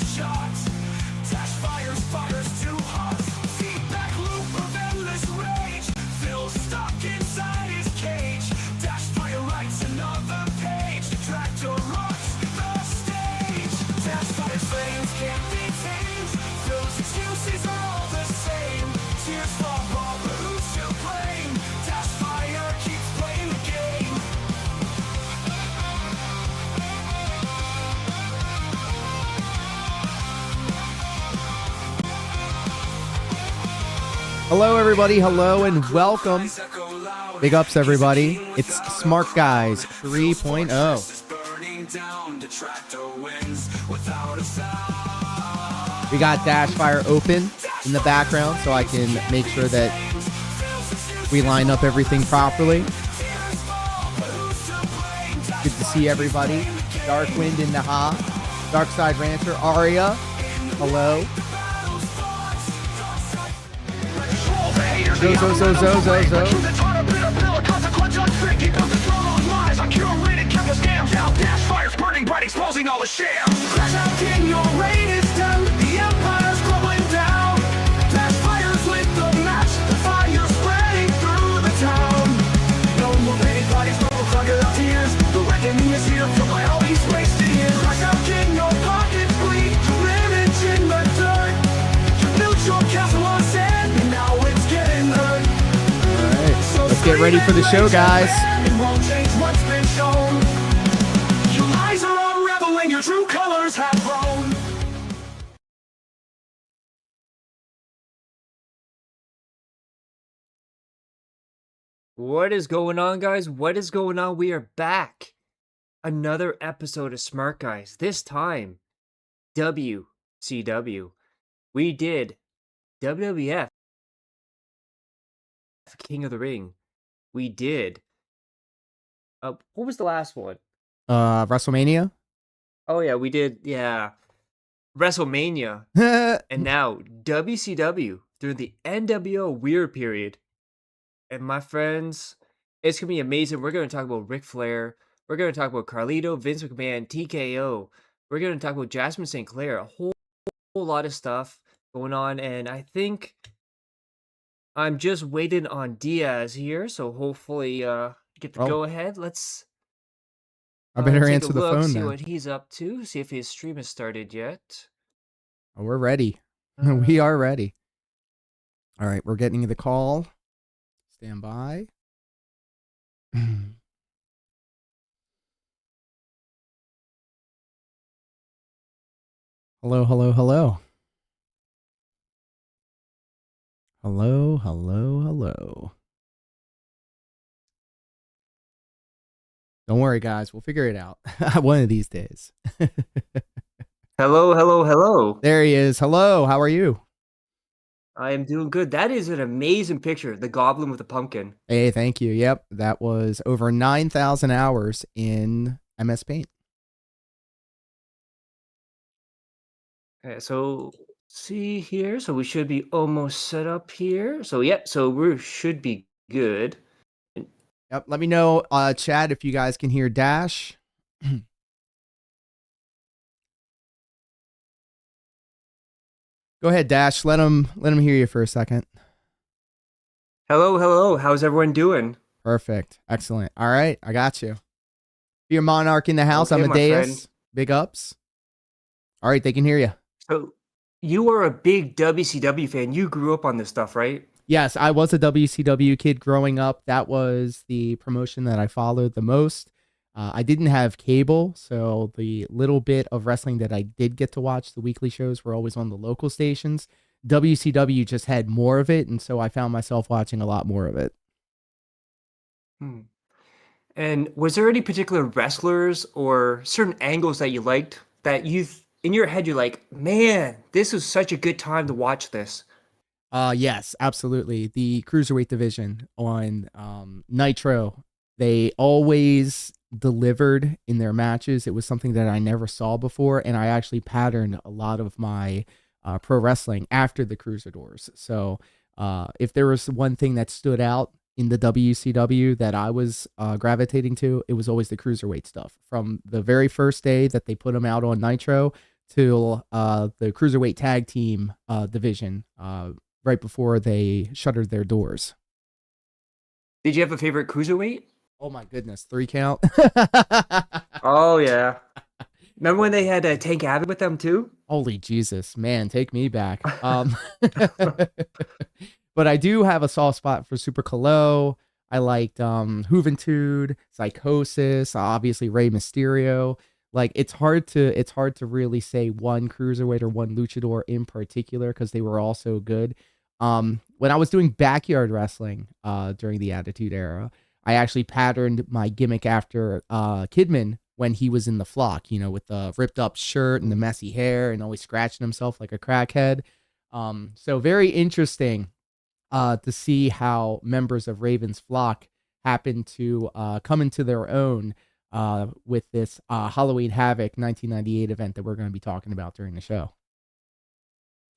shots. Dash fires, fires too hot. Feedback loop of endless rage. Phil stuck inside his cage. Dash fire writes another page. Tractor rocks the stage. Dash fire flames can't be tamed. Phil's excuses are all the same. Tears fall, but who's to blame? Dash fire keeps playing the game. Hello, everybody. Hello, and welcome. Big ups, everybody. It's Smark Guys 3.0. We got Dash Fire open in the background so I can make sure that we line up everything properly. Good to see everybody. Darkwind in the Dark Side Rancher, Aria. Hello. Zo. Exposing all the sham. Crash out, king, your reign is done. The empire's crumbling down. Dash fires lit the match. The fire spreading through the town. No more paid bodies, no crocodile tears. The reckoning is here, filled by all these wasted years. Crash out, king, your pockets bleed. Your image in the dirt. You built your castle on sand, and now it's getting hurt. Alright, let's get ready for the show, guys. It won't change what's been shown. Your lies are unraveling, your true colors have grown. What is going on, guys? What is going on? We are back. Another episode of Smark Guys. This time, WCW. We did WWF King of the Ring. We did. What was the last one? WrestleMania. Oh yeah, we did. Yeah, WrestleMania, and now WCW through the NWO Weird period. And my friends, it's gonna be amazing. We're gonna talk about Ric Flair. We're gonna talk about Carlito, Vince McMahon, TKO. We're gonna talk about Jasmine St. Clair. A whole lot of stuff going on, and I think I'm just waiting on Diaz here. So hopefully, get the go ahead. Let's. I better take answer a the look, phone see then. what he's up to. See if his stream has started yet. Oh, we're ready. We are ready. All right, we're getting the call. Stand by. Hello. Hello. Don't worry, guys. We'll figure it out one of these days. Hello. There he is. Hello. How are you? I am doing good. That is an amazing picture. The goblin with the pumpkin. Hey, thank you. Yep, that was over 9,000 hours in MS Paint. Okay, so see here. So we should be almost set up here. So yep. So we should be good. Yep. Let me know, chat, if you guys can hear Dash. Go ahead, Dash. Let him hear you for a second. Hello. How's everyone doing? Perfect. Excellent. All right, I got you. Your Monarch in the house. Okay, I'm my Amadeus. friend. Big ups. All right, they can hear you. So you are a big WCW fan. You grew up on this stuff, right? Yes, I was a WCW kid growing up. That was the promotion that I followed the most. I didn't have cable, so the little bit of wrestling that I did get to watch, the weekly shows, were always on the local stations. WCW just had more of it, and so I found myself watching a lot more of it. And was there any particular wrestlers or certain angles that you liked that in your head, you're like, man, this was such a good time to watch this? Yes, absolutely. The Cruiserweight division on Nitro, they always delivered in their matches. It was something that I never saw before, and I actually patterned a lot of my pro wrestling after the Cruiser Doors. So if there was one thing that stood out in the WCW that I was gravitating to, it was always the Cruiserweight stuff. From the very first day that they put them out on Nitro till the cruiserweight tag team division right before they shuttered their doors. Did you have a favorite cruiserweight? Oh my goodness, 3 count. Oh yeah. Remember when they had Tank Abbott with them too? Holy Jesus, man, take me back. But I do have a soft spot for Super Calo. I liked Juventud, Psychosis, obviously Rey Mysterio. Like it's hard to really say one cruiserweight or one luchador in particular because they were all so good. When I was doing backyard wrestling during the Attitude Era, I actually patterned my gimmick after Kidman when he was in the flock, with the ripped up shirt and the messy hair and always scratching himself like a crackhead. So very interesting to see how members of Raven's flock happen to come into their own with this Halloween Havoc 1998 event that we're going to be talking about during the show.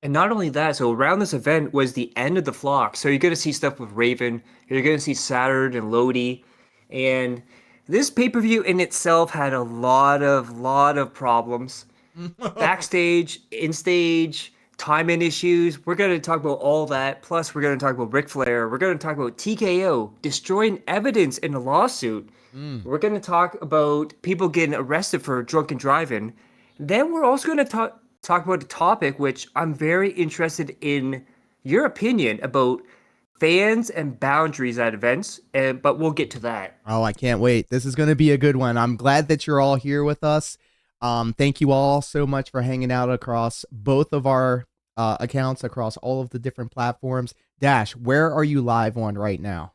And not only that, so around this event was the end of the flock. So you're going to see stuff with Raven, you're going to see Saturn and Lodi. And this pay-per-view in itself had a lot of problems. Backstage, in stage, timing issues. We're going to talk about all that. Plus, we're going to talk about Ric Flair. We're going to talk about TKO destroying evidence in a lawsuit. We're going to talk about people getting arrested for drunken driving. Then we're also going to talk about a topic which I'm very interested in your opinion about fans and boundaries at events, but we'll get to that. Oh, I can't wait. This is going to be a good one. I'm glad that you're all here with us. Thank you all so much for hanging out across both of our accounts, across all of the different platforms. Dash, where are you live on right now?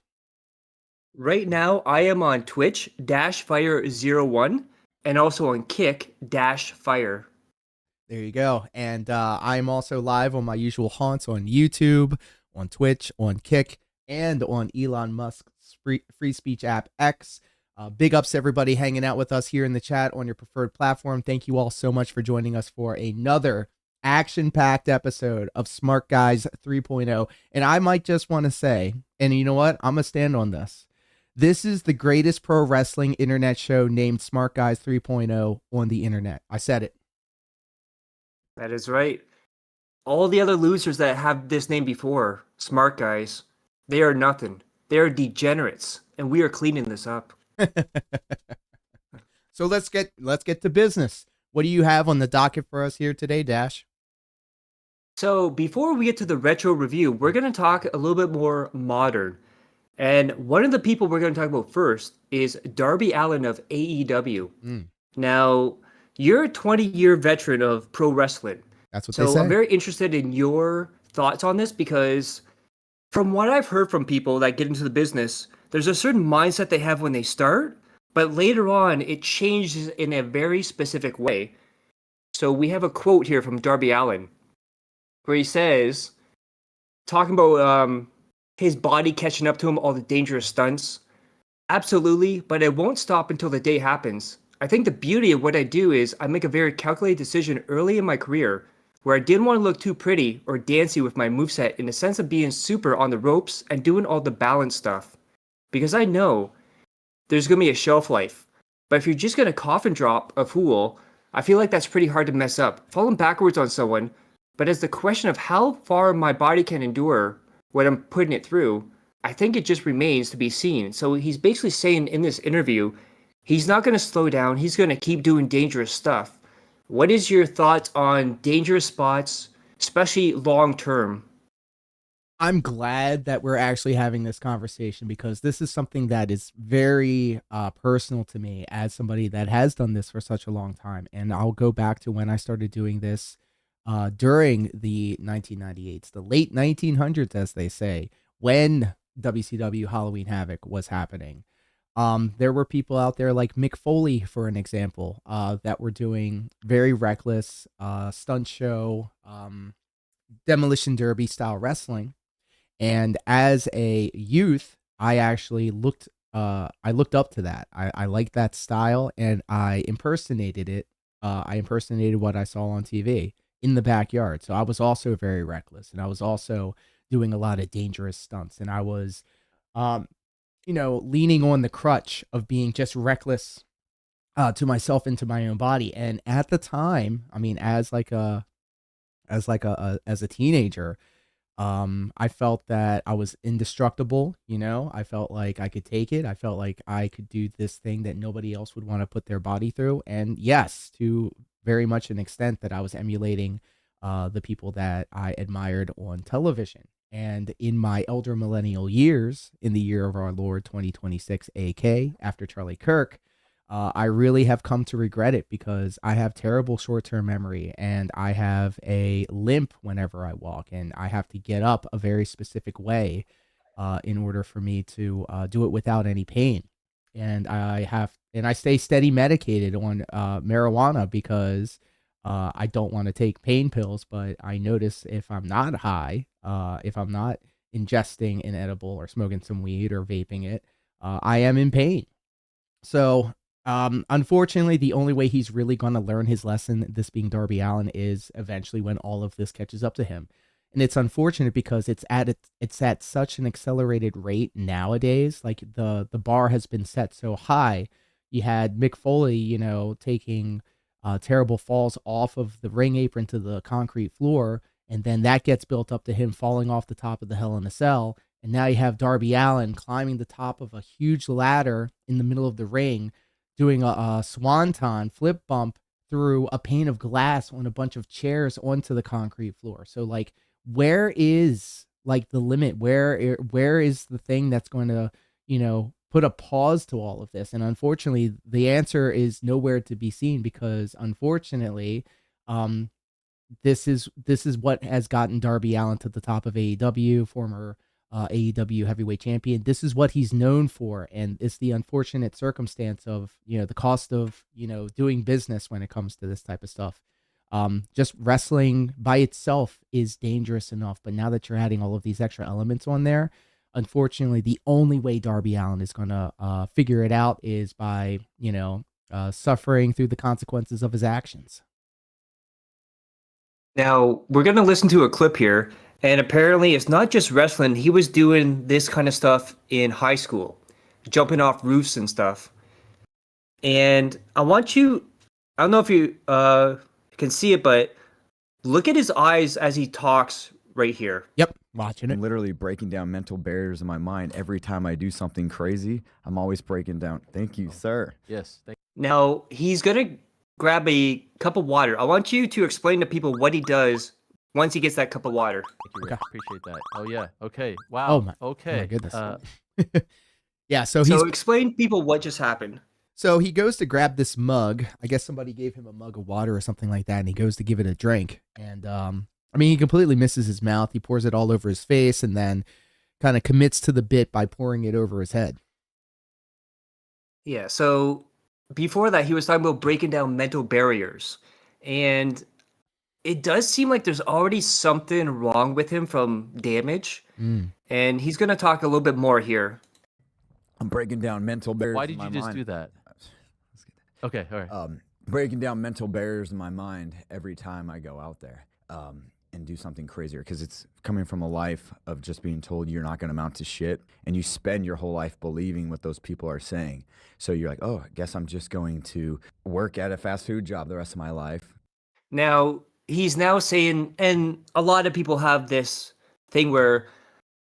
Right now, I am on Twitch, Fire01, and also on Kick, Fire. There you go. And I'm also live on my usual haunts on YouTube, on Twitch, on Kick, and on Elon Musk's free speech app X. Big ups to everybody hanging out with us here in the chat on your preferred platform. Thank you all so much for joining us for another action-packed episode of Smark Guys 3.0. And I might just want to say, and you know what? I'm going to stand on this. This is the greatest pro wrestling internet show named Smark Guys 3.0 on the internet. I said it. That is right. All the other losers that have this name before, Smart Guys, they are nothing. They are degenerates, and we are cleaning this up. So let's get to business. What do you have on the docket for us here today, Dash? So before we get to the retro review, we're going to talk a little bit more modern. And one of the people we're going to talk about first is Darby Allin of AEW. Now, you're a 20-year veteran of pro wrestling. That's what they say. So I'm very interested in your thoughts on this because from what I've heard from people that get into the business, there's a certain mindset they have when they start, but later on it changes in a very specific way. So we have a quote here from Darby Allin where he says, talking about his body catching up to him, all the dangerous stunts. Absolutely, but it won't stop until the day happens. I think the beauty of what I do is I make a very calculated decision early in my career where I didn't want to look too pretty or dancy with my moveset in the sense of being super on the ropes and doing all the balance stuff. Because I know there's going to be a shelf life. But if you're just going to coffin drop a fool, I feel like that's pretty hard to mess up. Falling backwards on someone, but as the question of how far my body can endure what I'm putting it through, I think it just remains to be seen. So he's basically saying in this interview, he's not going to slow down. He's going to keep doing dangerous stuff. What is your thoughts on dangerous spots, especially long term? I'm glad that we're actually having this conversation because this is something that is very personal to me as somebody that has done this for such a long time. And I'll go back to when I started doing this during the 1998s, the late 1900s, as they say, when WCW Halloween Havoc was happening. There were people out there like Mick Foley, for an example, that were doing very reckless stunt show, demolition derby style wrestling. And as a youth, I actually looked up to that. I liked that style and I impersonated it. I impersonated what I saw on TV in the backyard. So I was also very reckless and I was also doing a lot of dangerous stunts. And I was, leaning on the crutch of being just reckless to myself into my own body. And at the time, I mean, as a teenager, I felt that I was indestructible. I felt like I could take it. I felt like I could do this thing that nobody else would want to put their body through. And yes, to very much an extent that I was emulating the people that I admired on television. And in my elder millennial years, in the year of our Lord 2026 AK, after Charlie Kirk, I really have come to regret it because I have terrible short term memory and I have a limp whenever I walk, and I have to get up a very specific way in order for me to do it without any pain. And I stay steady medicated on marijuana because I don't want to take pain pills. But I notice if I'm not high, if I'm not ingesting an edible or smoking some weed or vaping it, I am in pain. So, unfortunately, the only way he's really going to learn his lesson, this being Darby Allin, is eventually when all of this catches up to him. And it's unfortunate because it's at such an accelerated rate nowadays. Like the bar has been set so high. You had Mick Foley, taking terrible falls off of the ring apron to the concrete floor, and then that gets built up to him falling off the top of the Hell in a Cell. And now you have Darby Allin climbing the top of a huge ladder in the middle of the ring, doing a swanton flip bump through a pane of glass on a bunch of chairs onto the concrete floor. So, like, where is like the limit? Where is the thing that's going to, put a pause to all of this? And unfortunately, the answer is nowhere to be seen because, unfortunately, this is what has gotten Darby Allin to the top of AEW, former AEW heavyweight champion. This is what he's known for, and it's the unfortunate circumstance of the cost of doing business when it comes to this type of stuff. Just wrestling by itself is dangerous enough, but now that you're adding all of these extra elements on there, unfortunately, the only way Darby Allin is gonna figure it out is by suffering through the consequences of his actions. Now, we're going to listen to a clip here, and apparently it's not just wrestling. He was doing this kind of stuff in high school, jumping off roofs and stuff. And I don't know if you can see it, but look at his eyes as he talks right here. Yep, watching it. I'm literally breaking down mental barriers in my mind every time I do something crazy. I'm always breaking down. Thank you, sir. Yes. Now, he's going to grab a cup of water. I want you to explain to people what he does once he gets that cup of water. Thank you, Rick. Appreciate that. Oh, yeah. Okay. Wow. Oh my Okay. goodness. Yeah, so he's Explain to people what just happened. So he goes to grab this mug. I guess somebody gave him a mug of water or something like that, and he goes to give it a drink. And he completely misses his mouth. He pours it all over his face and then kind of commits to the bit by pouring it over his head. Yeah, so before that, he was talking about breaking down mental barriers. And it does seem like there's already something wrong with him from damage. And he's going to talk a little bit more here. I'm breaking down mental barriers. Why in did my you just mind. do that? Okay. All right. Breaking down mental barriers in my mind every time I go out there and do something crazier, because it's coming from a life of just being told you're not going to amount to shit, and you spend your whole life believing what those people are saying. So you're like, oh, I guess I'm just going to work at a fast food job the rest of my life. Now, he's now saying, and a lot of people have this thing where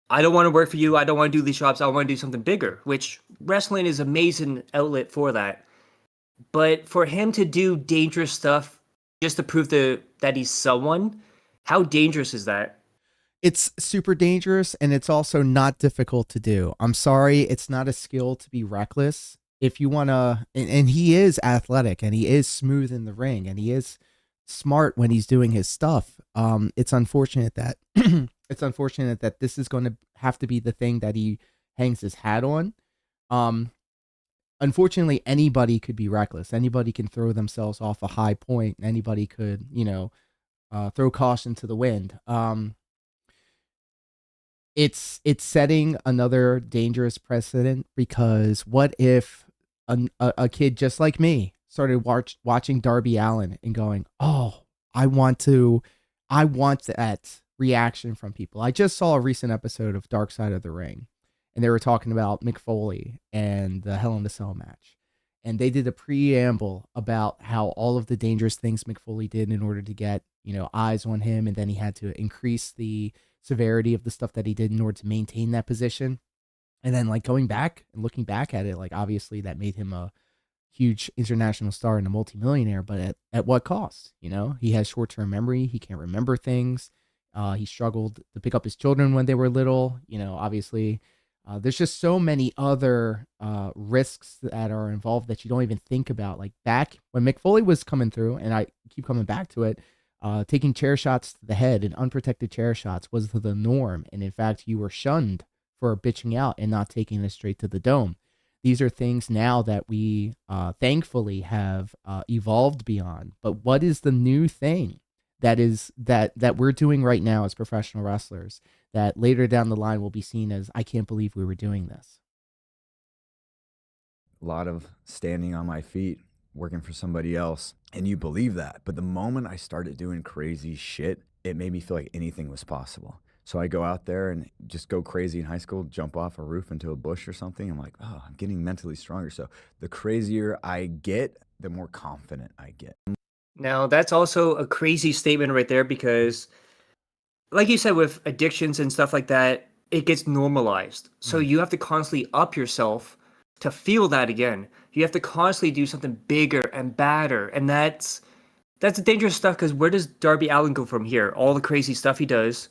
I don't want to work for you. I don't want to do these jobs. I want to do something bigger, which wrestling is an amazing outlet for that. But for him to do dangerous stuff just to prove that he's someone, how dangerous is that? It's super dangerous, and it's also not difficult to do. I'm sorry, it's not a skill to be reckless. If you want to, and he is athletic, and he is smooth in the ring, and he is smart when he's doing his stuff. It's unfortunate that this is going to have to be the thing that he hangs his hat on. Unfortunately, anybody could be reckless. Anybody can throw themselves off a high point. Anybody could, throw caution to the wind. It's setting another dangerous precedent, because what if a kid just like me started watching Darby Allin and going, oh, I want that reaction from people. I just saw a recent episode of Dark Side of the Ring, and they were talking about Mick Foley and the Hell in a Cell match. and they did a preamble about how all of the dangerous things Mick Foley did in order to get, eyes on him, and then he had to increase the severity of the stuff that he did in order to maintain that position. And then like going back and looking back at it, like obviously that made him a huge international star and a multimillionaire, but at what cost? He has short-term memory. He can't remember things. He struggled to pick up his children when they were little. Obviously, there's just so many other risks that are involved that you don't even think about. Like back when Mick Foley was coming through, and I keep coming back to it, taking chair shots to the head and unprotected chair shots was the norm. And in fact, you were shunned for bitching out and not taking it straight to the dome. These are things now that we thankfully have evolved beyond. But what is the new thing that we're doing right now as professional wrestlers that later down the line will be seen as, I can't believe we were doing this? A lot of standing on my feet, working for somebody else, and you believe that. But the moment I started doing crazy shit, it made me feel like anything was possible. So I go out there and just go crazy in high school, jump off a roof into a bush or something. I'm like, oh, I'm getting mentally stronger. So the crazier I get, the more confident I get. Now, that's also a crazy statement right there because, like you said, with addictions and stuff like that, it gets normalized. So you have to constantly up yourself to feel that again. You have to constantly do something bigger and badder. And that's dangerous stuff because where does Darby Allin go from here? All the crazy stuff he does.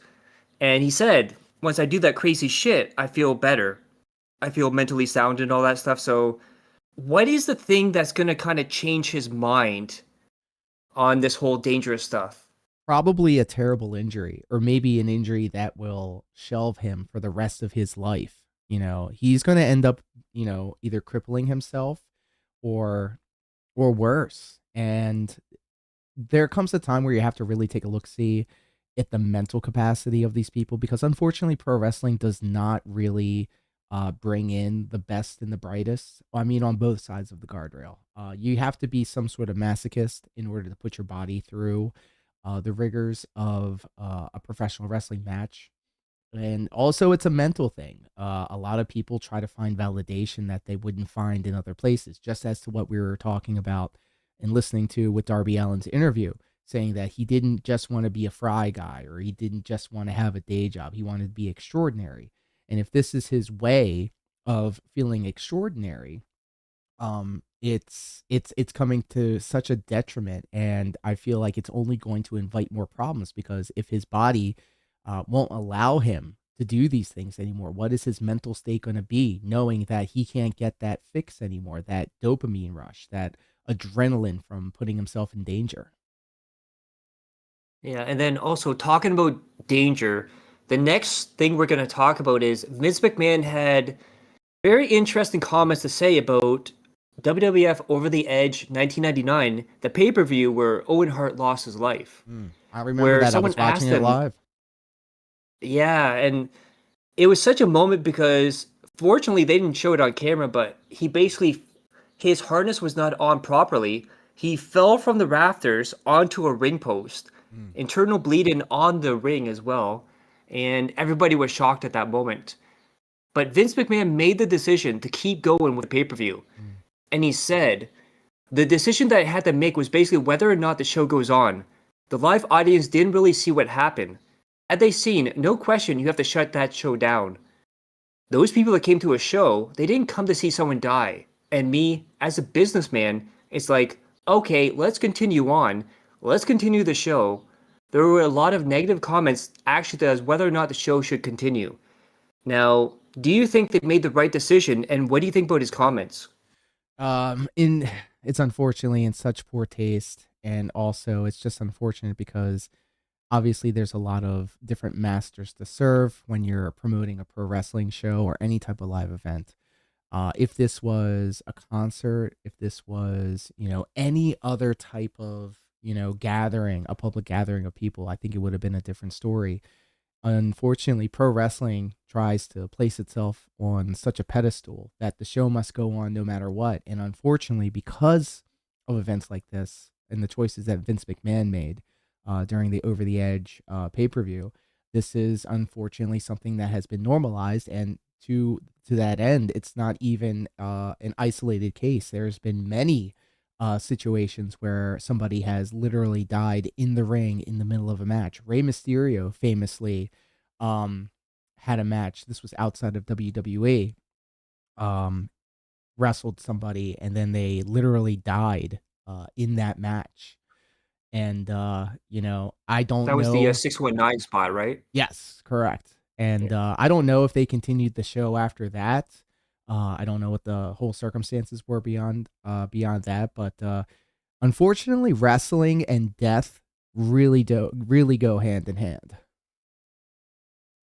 And he said, once I do that crazy shit, I feel better. I feel mentally sound and all that stuff. So what is the thing that's going to kind of change his mind on this whole dangerous stuff? Probably a terrible injury, or maybe an injury that will shelve him for the rest of his life. He's going to end up, either crippling himself or worse. And there comes a time where you have to really take a look-see at the mental capacity of these people, because unfortunately pro wrestling does not really bring in the best and the brightest. I mean, on both sides of the guardrail. You have to be some sort of masochist in order to put your body through the rigors of a professional wrestling match. And also it's a mental thing. A lot of people try to find validation that they wouldn't find in other places, just as to what we were talking about and listening to with Darby Allin's interview, saying that he didn't just want to be a fry guy, or he didn't just want to have a day job. He wanted to be extraordinary. And if this is his way of feeling extraordinary, it's coming to such a detriment. And I feel like it's only going to invite more problems, because if his body won't allow him to do these things anymore, what is his mental state going to be, knowing that he can't get that fix anymore, that dopamine rush, that adrenaline from putting himself in danger? Yeah, and then also talking about danger, the next thing we're going to talk about is Vince McMahon had very interesting comments to say about WWF Over the Edge 1999, the pay-per-view where Owen Hart lost his life. I remember Where that. I someone was watching asked it him, live. yeah, and it was such a moment because fortunately they didn't show it on camera, but he basically, his harness was not on properly. He fell from the rafters onto a ring post, internal bleeding on the ring as well, and everybody was shocked at that moment. But Vince McMahon made the decision to keep going with the pay-per-view. And he said, the decision that I had to make was basically whether or not the show goes on. The live audience didn't really see what happened. Had they seen, no question, you have to shut that show down. Those people that came to a show, they didn't come to see someone die. And me, as a businessman, it's like, okay, let's continue on. Let's continue the show. There were a lot of negative comments actually as whether or not the show should continue. Now, do you think they made the right decision, and what do you think about his comments? It's unfortunately in such poor taste, and also it's just unfortunate because obviously there's a lot of different masters to serve when you're promoting a pro wrestling show or any type of live event. If this was a concert, if this was, any other type of, gathering, a public gathering of people, I think it would have been a different story. Unfortunately, pro wrestling tries to place itself on such a pedestal that the show must go on no matter what. And unfortunately, because of events like this and the choices that Vince McMahon made during the Over the Edge pay-per-view, this is unfortunately something that has been normalized. And to that end. It's not even an isolated case. There's been many situations where somebody has literally died in the ring in the middle of a match. Rey Mysterio famously had a match. This was outside of WWE. Wrestled somebody and then they literally died in that match. And I don't That was the know. 619 spot, right? Yes, correct. And I don't know if they continued the show after that. I don't know what the whole circumstances were beyond that, but unfortunately, wrestling and death really go hand in hand.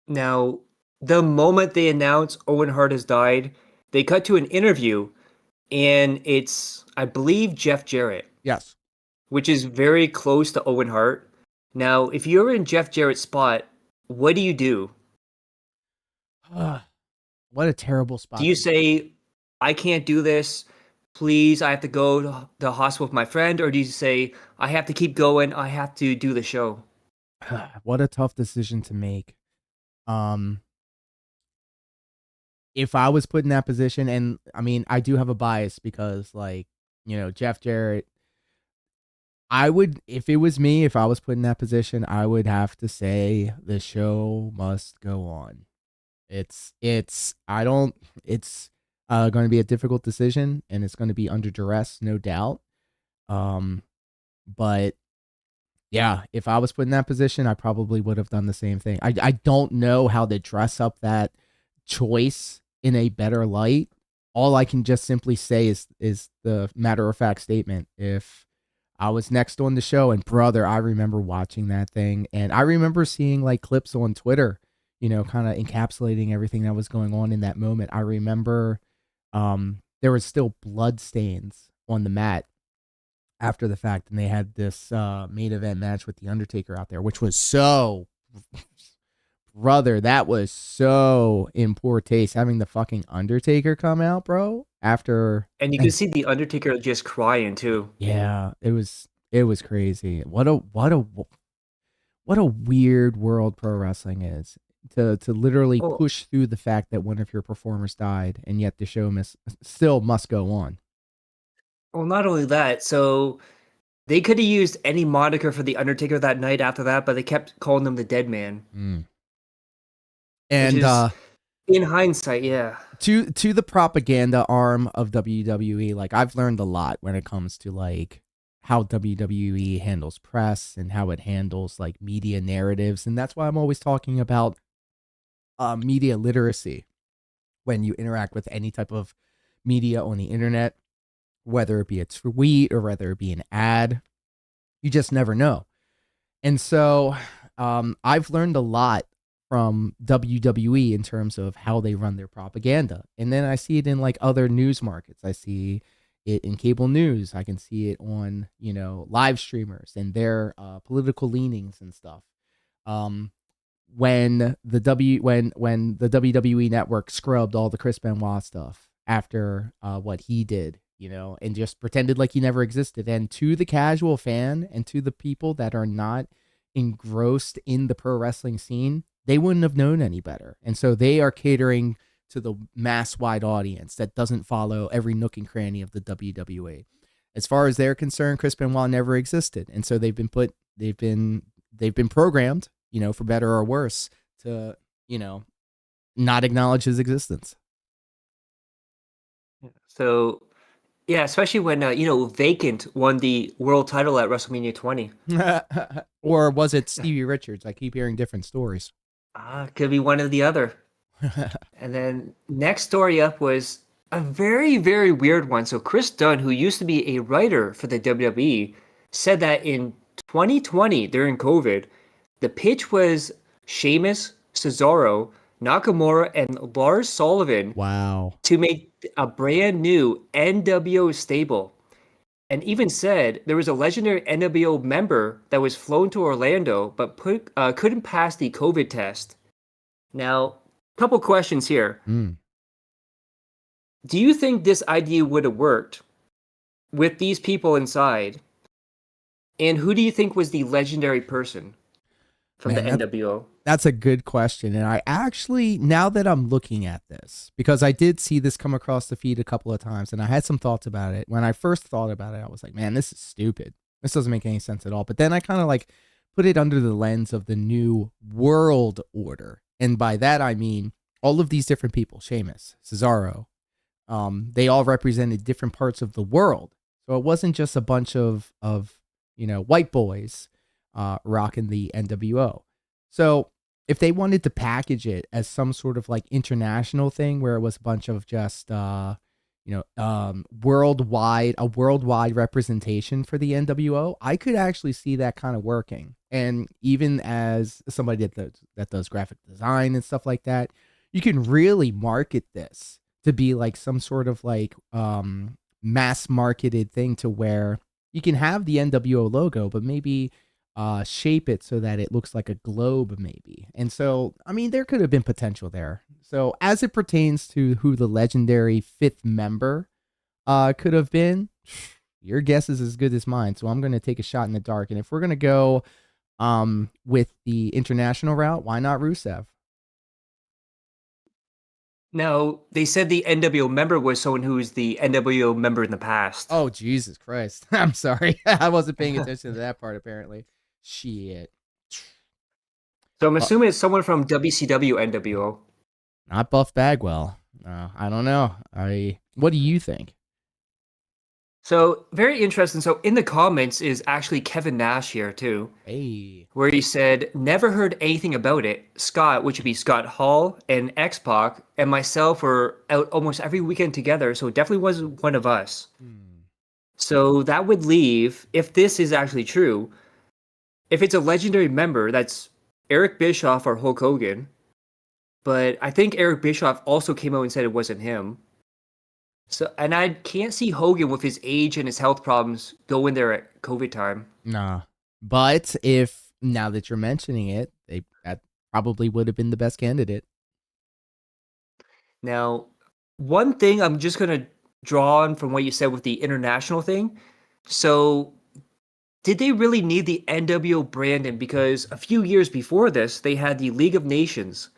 Now, the moment they announce Owen Hart has died, they cut to an interview, and it's, I believe, Jeff Jarrett, Yes. which is very close to Owen Hart. Now, if you're in Jeff Jarrett's spot, what do you do? What a terrible spot. Do you say, I can't do this, please, I have to go to the hospital with my friend? Or do you say, I have to keep going, I have to do the show? What a tough decision to make. If I was put in that position, and I mean, I do have a bias because, like, Jeff Jarrett, I would, if it was me, if I was put in that position, I would have to say the show must go on. It's going to be a difficult decision, and it's going to be under duress, no doubt. But yeah, if I was put in that position, I probably would have done the same thing. I don't know how to dress up that choice in a better light. All I can just simply say is the matter of fact statement. If I was next on the show, and brother, I remember watching that thing, and I remember seeing like clips on Twitter, kind of encapsulating everything that was going on in that moment. I remember there was still blood stains on the mat after the fact, and they had this main event match with The Undertaker out there, which was so, brother, that was so in poor taste, having the fucking Undertaker come out, bro, after. And you can see The Undertaker just crying too. Yeah, it was crazy. What a weird world pro wrestling is. To literally push through the fact that one of your performers died, and yet the show still must go on. Well, not only that, so they could have used any moniker for The Undertaker that night after that, but they kept calling him the Dead Man. And in hindsight, yeah. To the propaganda arm of WWE, like, I've learned a lot when it comes to like how WWE handles press and how it handles like media narratives, and that's why I'm always talking about media literacy when you interact with any type of media on the internet, whether it be a tweet or whether it be an ad. You just never know. And so I've learned a lot from WWE in terms of how they run their propaganda. And then I see it in like other news markets. I see it in cable news. I can see it on, live streamers and their political leanings and stuff. When the WWE network scrubbed all the Chris Benoit stuff after what he did, and just pretended like he never existed. And to the casual fan and to the people that are not engrossed in the pro wrestling scene, they wouldn't have known any better. And so they are catering to the mass wide audience that doesn't follow every nook and cranny of the WWE. As far as they're concerned, Chris Benoit never existed. And so they've been programmed, for better or worse, to, not acknowledge his existence. So, yeah, especially when, Vacant won the world title at WrestleMania 20. Or was it Stevie Richards? I keep hearing different stories. Could be one or the other. And then next story up was a very, very weird one. So Chris Dunn, who used to be a writer for the WWE, said that in 2020, during COVID, the pitch was Sheamus, Cesaro, Nakamura, and Lars Sullivan. Wow. To make a brand new NWO stable. And even said there was a legendary NWO member that was flown to Orlando but couldn't pass the COVID test. Now, couple questions here. Do you think this idea would have worked with these people inside? And who do you think was the legendary person? from the Man, NWO? that's a good question. And I actually, now that I'm looking at this, because I did see this come across the feed a couple of times and I had some thoughts about it. When I first thought about it, I was like, man, this is stupid. This doesn't make any sense at all. But then I kind of like put it under the lens of the new world order. And by that, I mean all of these different people, Sheamus, Cesaro, they all represented different parts of the world. So it wasn't just a bunch of white boys rocking the NWO. So if they wanted to package it as some sort of like international thing where it was a bunch of just worldwide representation for the NWO, I could actually see that kind of working. And even as somebody that does graphic design and stuff like that, you can really market this to be like some sort of like mass marketed thing to where you can have the NWO logo, but maybe shape it so that it looks like a globe maybe. And so, I mean, there could have been potential there. So as it pertains to who the legendary 5th member could have been, your guess is as good as mine. So I'm going to take a shot in the dark. And if we're going to go with the international route, why not Rusev? Now, they said the NWO member was someone who was the NWO member in the past. Oh, Jesus Christ. I'm sorry. I wasn't paying attention to that part, apparently. Shit. So I'm assuming it's someone from WCW NWO. Not Buff Bagwell. I don't know. What do you think? So, very interesting. So, in the comments is actually Kevin Nash here, too. Hey. Where he said, never heard anything about it. Scott, which would be Scott Hall, and X-Pac, and myself were out almost every weekend together, so it definitely wasn't one of us. So, that would leave, if this is actually true, if it's a legendary member, that's Eric Bischoff or Hulk Hogan. But I think Eric Bischoff also came out and said it wasn't him. So, and I can't see Hogan with his age and his health problems go in there at COVID time. Nah. But if, now that you're mentioning it, that probably would have been the best candidate. Now, one thing I'm just going to draw on from what you said with the international thing. So, did they really need the NWO branding? Because a few years before this, they had the League of Nations,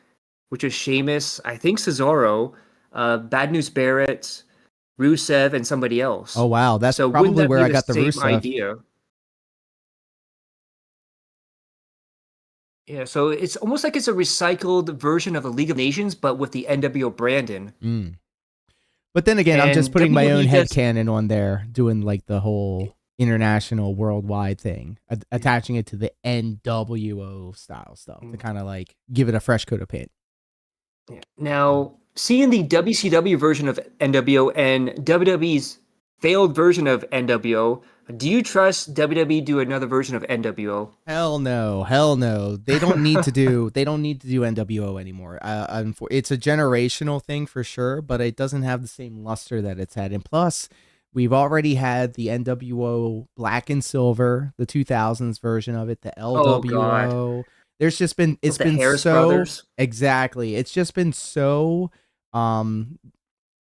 which was Sheamus, I think Cesaro, Bad News Barrett, Rusev, and somebody else. Oh, wow. That's so probably wouldn't that where be I got the same Rusev idea. Yeah, so it's almost like it's a recycled version of the League of Nations, but with the NWO branding. But then again, I'm just And putting my own WWE just- headcanon on there, doing like the whole international worldwide thing, attaching it to the NWO style stuff to kind of like give it a fresh coat of paint. Now, seeing the WCW version of NWO and WWE's failed version of NWO, do you trust WWE do another version of NWO? Hell no. They don't need to do NWO anymore. It's a generational thing for sure, but it doesn't have the same luster that it's had. And plus, we've already had the NWO Black and Silver, the 2000s version of it, the LWO. There's just been With the Harris brothers? exactly. It's just been so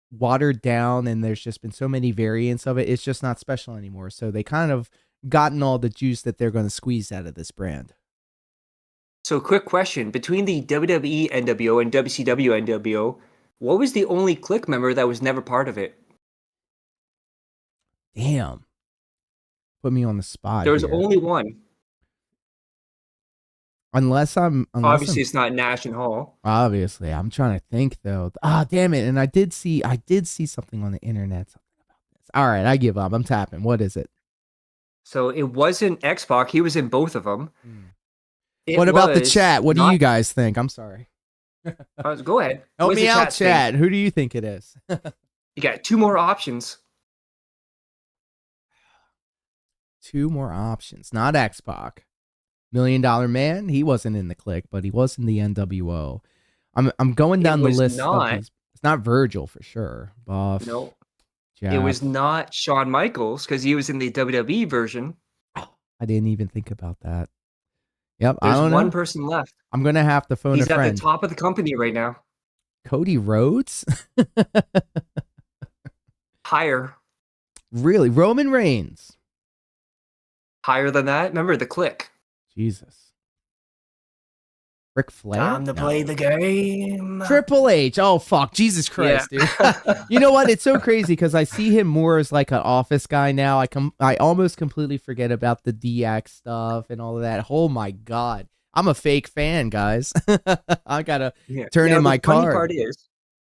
watered down, and there's just been so many variants of it. It's just not special anymore. So they kind of gotten all the juice that they're going to squeeze out of this brand. So, quick question: between the WWE NWO and WCW NWO, what was the only Click member that was never part of it? Damn. Put me on the spot. There was here. only one. Obviously, it's not Nash and Hall. Obviously, I'm trying to think though. Damn it! And I did see something on the internet about this. All right, I give up. I'm tapping. What is it? So it wasn't X-Pac. He was in both of them. What about the chat? What do you guys think? I'm sorry. Go ahead. Help What's me the out, think? chat. Who do you think it is? You got two more options. Two more options. Not X-Pac. $1 Million Man. He wasn't in the Click, but he was in the NWO. I'm going down the list. It's not Virgil for sure. Buff. No. Jeff. It was not Shawn Michaels because he was in the WWE version. I didn't even think about that. Yep. There's I don't know. one person left. I'm going to have to phone a friend. He's at the top of the company right now. Cody Rhodes? Higher. Really? Roman Reigns? Higher than that? Remember the Click. Jesus. Ric Flair? Time to play No. the game. Triple H. Oh fuck, Jesus Christ, dude. You know what? It's so crazy because I see him more as like an office guy now. I almost completely forget about the DX stuff and all of that. Oh my god, I'm a fake fan, guys. I gotta turn in my card.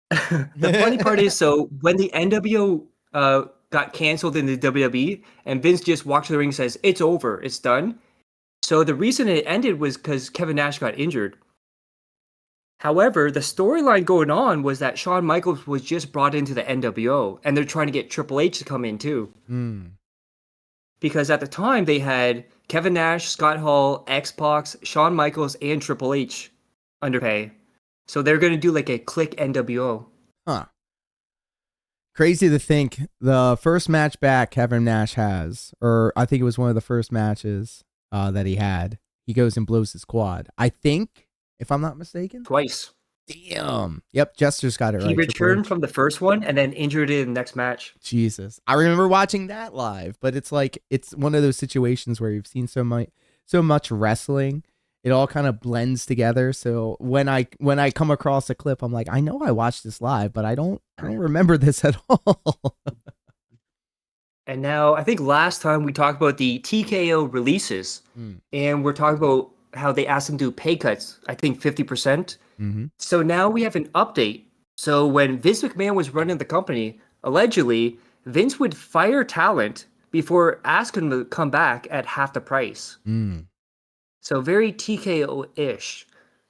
The funny part is, so when the NWO got canceled in the WWE, and Vince just walks to the ring and says, "It's over, it's done." So the reason it ended was because Kevin Nash got injured. However, the storyline going on was that Shawn Michaels was just brought into the NWO, and they're trying to get Triple H to come in too. Because at the time, they had Kevin Nash, Scott Hall, X-Pac, Shawn Michaels, and Triple H under pay. So they're going to do like a click NWO. Huh. Crazy to think the first match back Kevin Nash has, or I think it was one of the first matches that he had, he goes and blows his quad. I think, if I'm not mistaken. Twice. Damn. Yep, Jester's got it right. He returned from the first one and then injured it in the next match. Jesus. I remember watching that live, but it's like, it's one of those situations where you've seen so much wrestling. It all kind of blends together. So when I come across a clip, I'm like, I know I watched this live, but I don't remember this at all. And now, I think last time we talked about the TKO releases, and we're talking about how they asked them to do pay cuts, I think 50%. So now we have an update. So when Vince McMahon was running the company, allegedly, Vince would fire talent before asking them to come back at half the price. So very TKO-ish.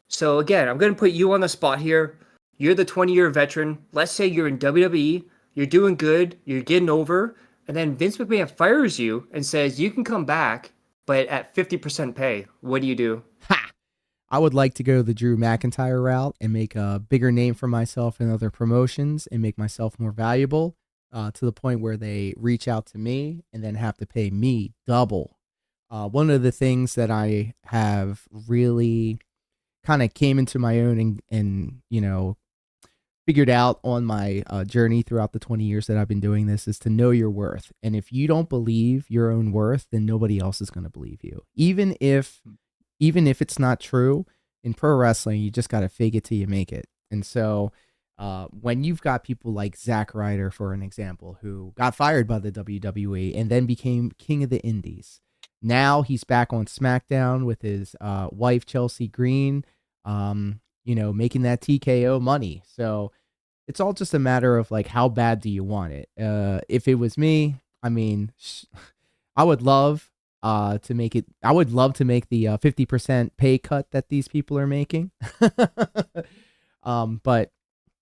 So again, I'm going to put you on the spot here. You're the 20-year veteran. Let's say you're in WWE. You're doing good. You're getting over. And then Vince McMahon fires you and says you can come back, but at 50% pay. What do you do? Ha! I would like to go the Drew McIntyre route and make a bigger name for myself in other promotions and make myself more valuable to the point where they reach out to me and then have to pay me double. One of the things that I have really kind of came into my own and you know, figured out on my journey throughout the 20 years that I've been doing this is to know your worth. And if you don't believe your own worth, then nobody else is going to believe you. Even if it's not true, in pro wrestling, you just got to fake it till you make it. And so when you've got people like Zack Ryder, for an example, who got fired by the WWE and then became king of the indies. Now he's back on SmackDown with his wife, Chelsea Green, you know, making that TKO money. So it's all just a matter of like, how bad do you want it? If it was me, I mean, I would love to make it. I would love to make the 50% pay cut that these people are making. But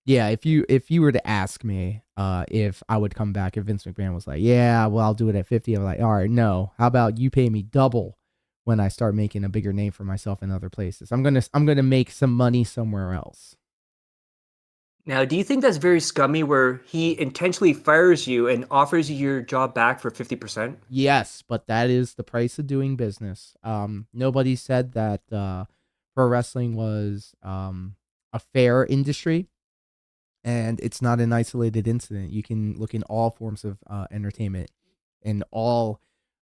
yeah, if you were to ask me if I would come back, if Vince McMahon was like, yeah, well, I'll do it at 50, I'm like, all right, no. How about you pay me double when I start making a bigger name for myself in other places? I'm gonna make some money somewhere else. Now, do you think that's very scummy where he intentionally fires you and offers you your job back for 50%? Yes, but that is the price of doing business. Nobody said that pro wrestling was a fair industry, and it's not an isolated incident. You can look in all forms of entertainment and all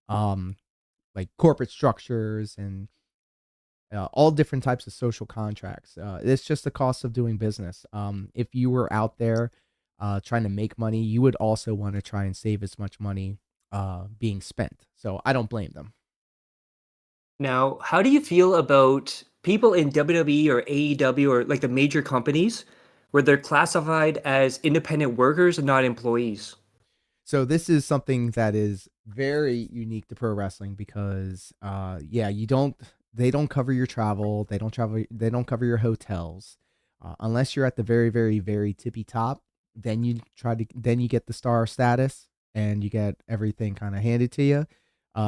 like corporate structures and all different types of social contracts. It's just the cost of doing business. If you were out there trying to make money, you would also want to try and save as much money being spent. So I don't blame them. Now, how do you feel about people in WWE or AEW or like the major companies where they're classified as independent workers and not employees? So this is something that is very unique to pro wrestling because yeah, they don't cover your travel, they don't cover your hotels. Unless you're at the very, very, very tippy top, then you get the star status and you get everything kind of handed to you.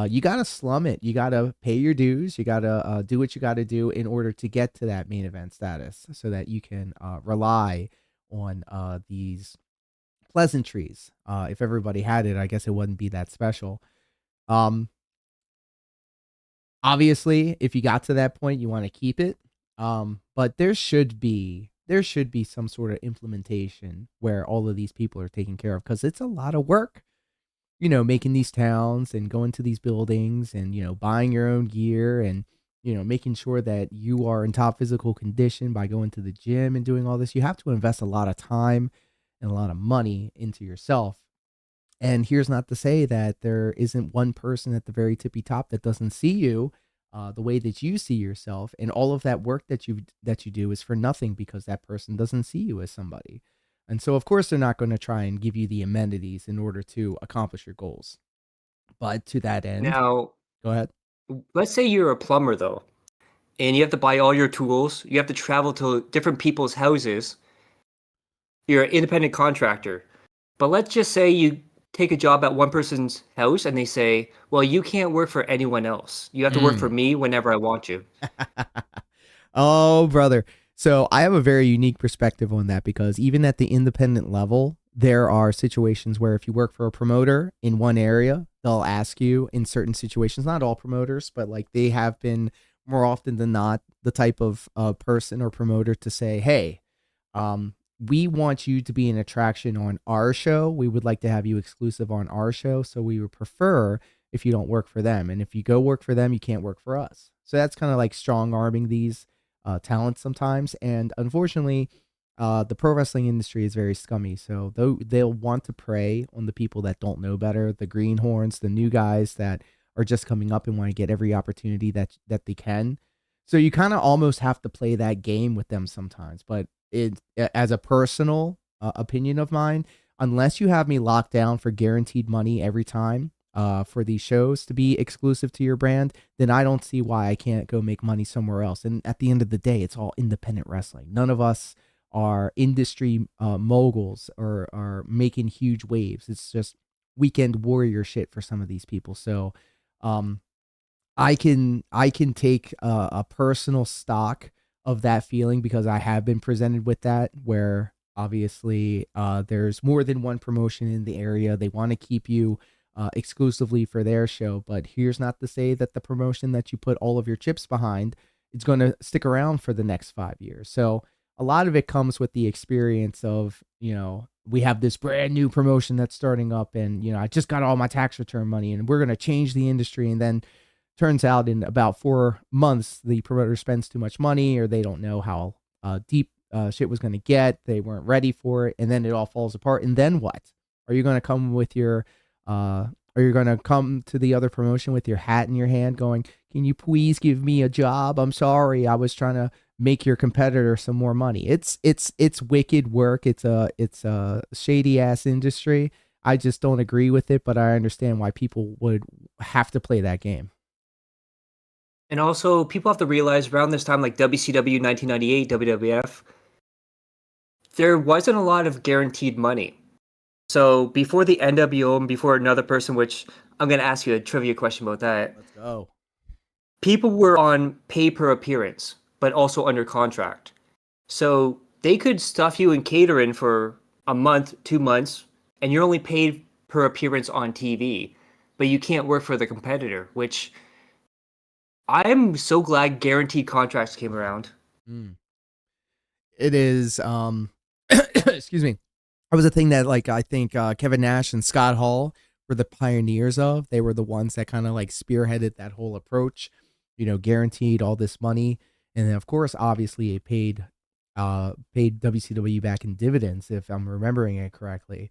You got to slum it. You got to pay your dues. You got to do what you got to do in order to get to that main event status so that you can rely on these pleasantries. If everybody had it, I guess it wouldn't be that special. Obviously, if you got to that point, you want to keep it. But there should be some sort of implementation where all of these people are taken care of because it's a lot of work. You know, making these towns and going to these buildings and, you know, buying your own gear and, making sure that you are in top physical condition by going to the gym and doing all this. You have to invest a lot of time and a lot of money into yourself. And here's not to say that there isn't one person at the very tippy top that doesn't see you the way that you see yourself, and all of that work that you do is for nothing because that person doesn't see you as somebody. And so, of course, they're not going to try and give you the amenities in order to accomplish your goals. But to that end, Now, go ahead. let's say you're a plumber though, and you have to buy all your tools. You have to travel to different people's houses. You're an independent contractor. But let's just say you take a job at one person's house and they say, well, you can't work for anyone else. You have to work for me whenever I want you. Oh, brother. So I have a very unique perspective on that because even at the independent level, there are situations where if you work for a promoter in one area, they'll ask you in certain situations, not all promoters, but like they have been more often than not the type of person or promoter to say, hey, we want you to be an attraction on our show. We would like to have you exclusive on our show. So we would prefer if you don't work for them. And if you go work for them, you can't work for us. So that's kind of like strong arming these talents sometimes. And unfortunately, the pro wrestling industry is very scummy. So they'll want to prey on the people that don't know better, the greenhorns, the new guys that are just coming up and want to get every opportunity that they can. So you kind of almost have to play that game with them sometimes. But as a personal opinion of mine, unless you have me locked down for guaranteed money every time for these shows to be exclusive to your brand, then I don't see why I can't go make money somewhere else. And at the end of the day, it's all independent wrestling. None of us are industry moguls or are making huge waves. It's just weekend warrior shit for some of these people. So I can take a personal stock of that feeling because I have been presented with that, where obviously there's more than one promotion in the area. They want to keep you exclusively for their show, but here's not to say that the promotion that you put all of your chips behind is going to stick around for the next 5 years. So a lot of it comes with the experience of, we have this brand new promotion that's starting up and, I just got all my tax return money and we're going to change the industry. And then turns out in about 4 months, the promoter spends too much money or they don't know how deep shit was going to get. They weren't ready for it. And then it all falls apart. And then what? Are you going to come with your, are you going to come to the other promotion with your hat in your hand going, can you please give me a job? I'm sorry. I was trying to make your competitor some more money. It's wicked work. It's a shady ass industry. I just don't agree with it, but I understand why people would have to play that game. And also, people have to realize around this time, like WCW 1998, WWF, there wasn't a lot of guaranteed money. So before the NWO and before another person, which I'm going to ask you a trivia question about that. Let's go. People were on pay per appearance, but also under contract. So they could stuff you in catering for a month, 2 months, and you're only paid per appearance on TV, but you can't work for the competitor, which I'm so glad guaranteed contracts came around. It is, excuse me. That was a thing that, like, I think Kevin Nash and Scott Hall were the pioneers of. They were the ones that kind of like spearheaded that whole approach, guaranteed all this money. And then, of course, obviously it paid WCW back in dividends, if I'm remembering it correctly.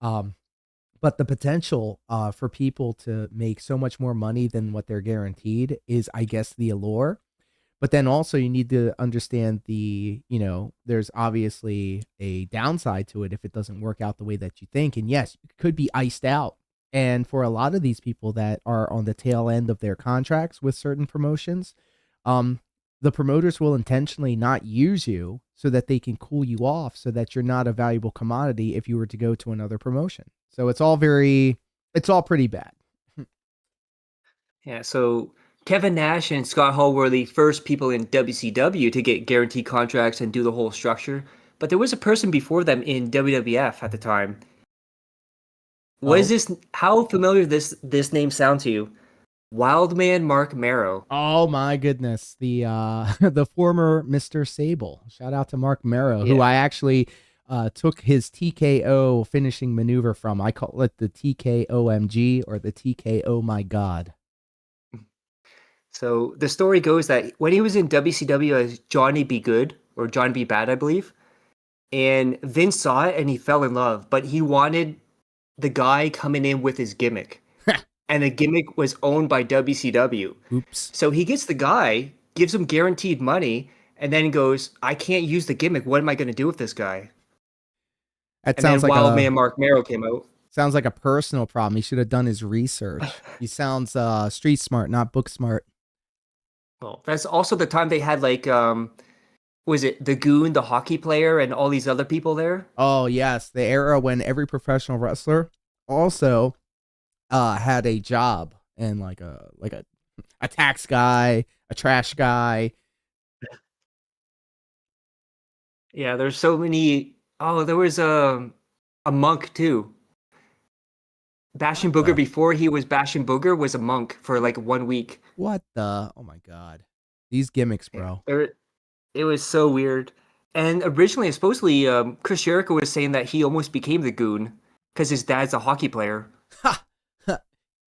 But the potential for people to make so much more money than what they're guaranteed is, I guess, the allure. But then also you need to understand there's obviously a downside to it if it doesn't work out the way that you think. And yes, you could be iced out. And for a lot of these people that are on the tail end of their contracts with certain promotions, the promoters will intentionally not use you so that they can cool you off so that you're not a valuable commodity if you were to go to another promotion. So it's all pretty bad. Yeah, so Kevin Nash and Scott Hall were the first people in WCW to get guaranteed contracts and do the whole structure. But there was a person before them in WWF at the time. How familiar does this name sound to you? Wildman Mark Marrow. Oh my goodness. The the former Mr. Sable. Shout out to Mark Marrow, who I actually took his TKO finishing maneuver from. I call it the TKOMG or the TKO my God. So the story goes that when he was in WCW as Johnny Be Good or Johnny Be Bad, I believe, and Vince saw it and he fell in love, but he wanted the guy coming in with his gimmick. And the gimmick was owned by WCW. Oops. So he gets the guy, gives him guaranteed money, and then goes, I can't use the gimmick. What am I going to do with this guy? That And sounds then like Wild Man Mark Merrow came out. sounds like a personal problem. He should have done his research. He sounds street smart, not book smart. Well, that's also the time they had like was it the Goon, the hockey player, and all these other people there? Oh yes, the era when every professional wrestler also had a job, and like a tax guy, a trash guy. Yeah, there's so many. Oh, there was a monk too. Bashing Booger before he was Bashing Booger was a monk for like 1 week. What the? Oh my god, these gimmicks, bro. It was so weird. And originally, supposedly, Chris Jericho was saying that he almost became the Goon because his dad's a hockey player.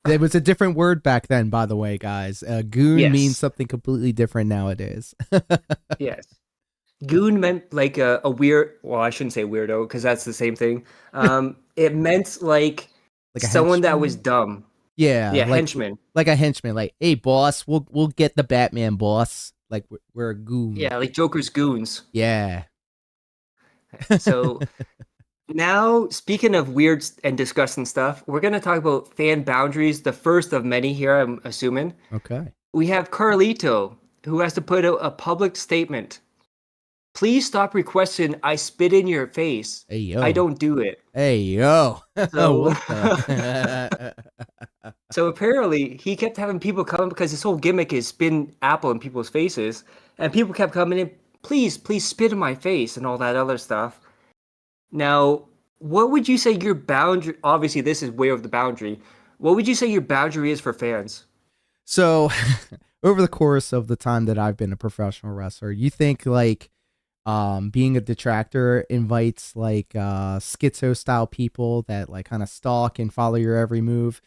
There was a different word back then, by the way, guys. Goon Yes. means something completely different nowadays. Yes. Goon meant like a weird, well, I shouldn't say weirdo because that's the same thing. It meant like Like a someone that henchman? was dumb. Yeah, Yeah, like, henchman. like a henchman. Like, hey, boss, we'll get the Batman, boss. Like we're a goon. Yeah, like Joker's goons. Yeah. So now, speaking of weird and disgusting stuff, we're going to talk about fan boundaries, the first of many here, I'm assuming. Okay. We have Carlito, who has to put out a public statement. Please stop requesting I spit in your face. Hey yo. I don't do it. Hey yo. So- What the? So apparently, he kept having people come because his whole gimmick is spin apple in people's faces, and people kept coming in, please spit in my face and all that other stuff. Now, what would you say your boundary? Obviously, this is way over the boundary. What would you say your boundary is for fans? So, over the course of the time that I've been a professional wrestler, you think like being a detractor invites like schizo style people that like kind of stalk and follow your every move.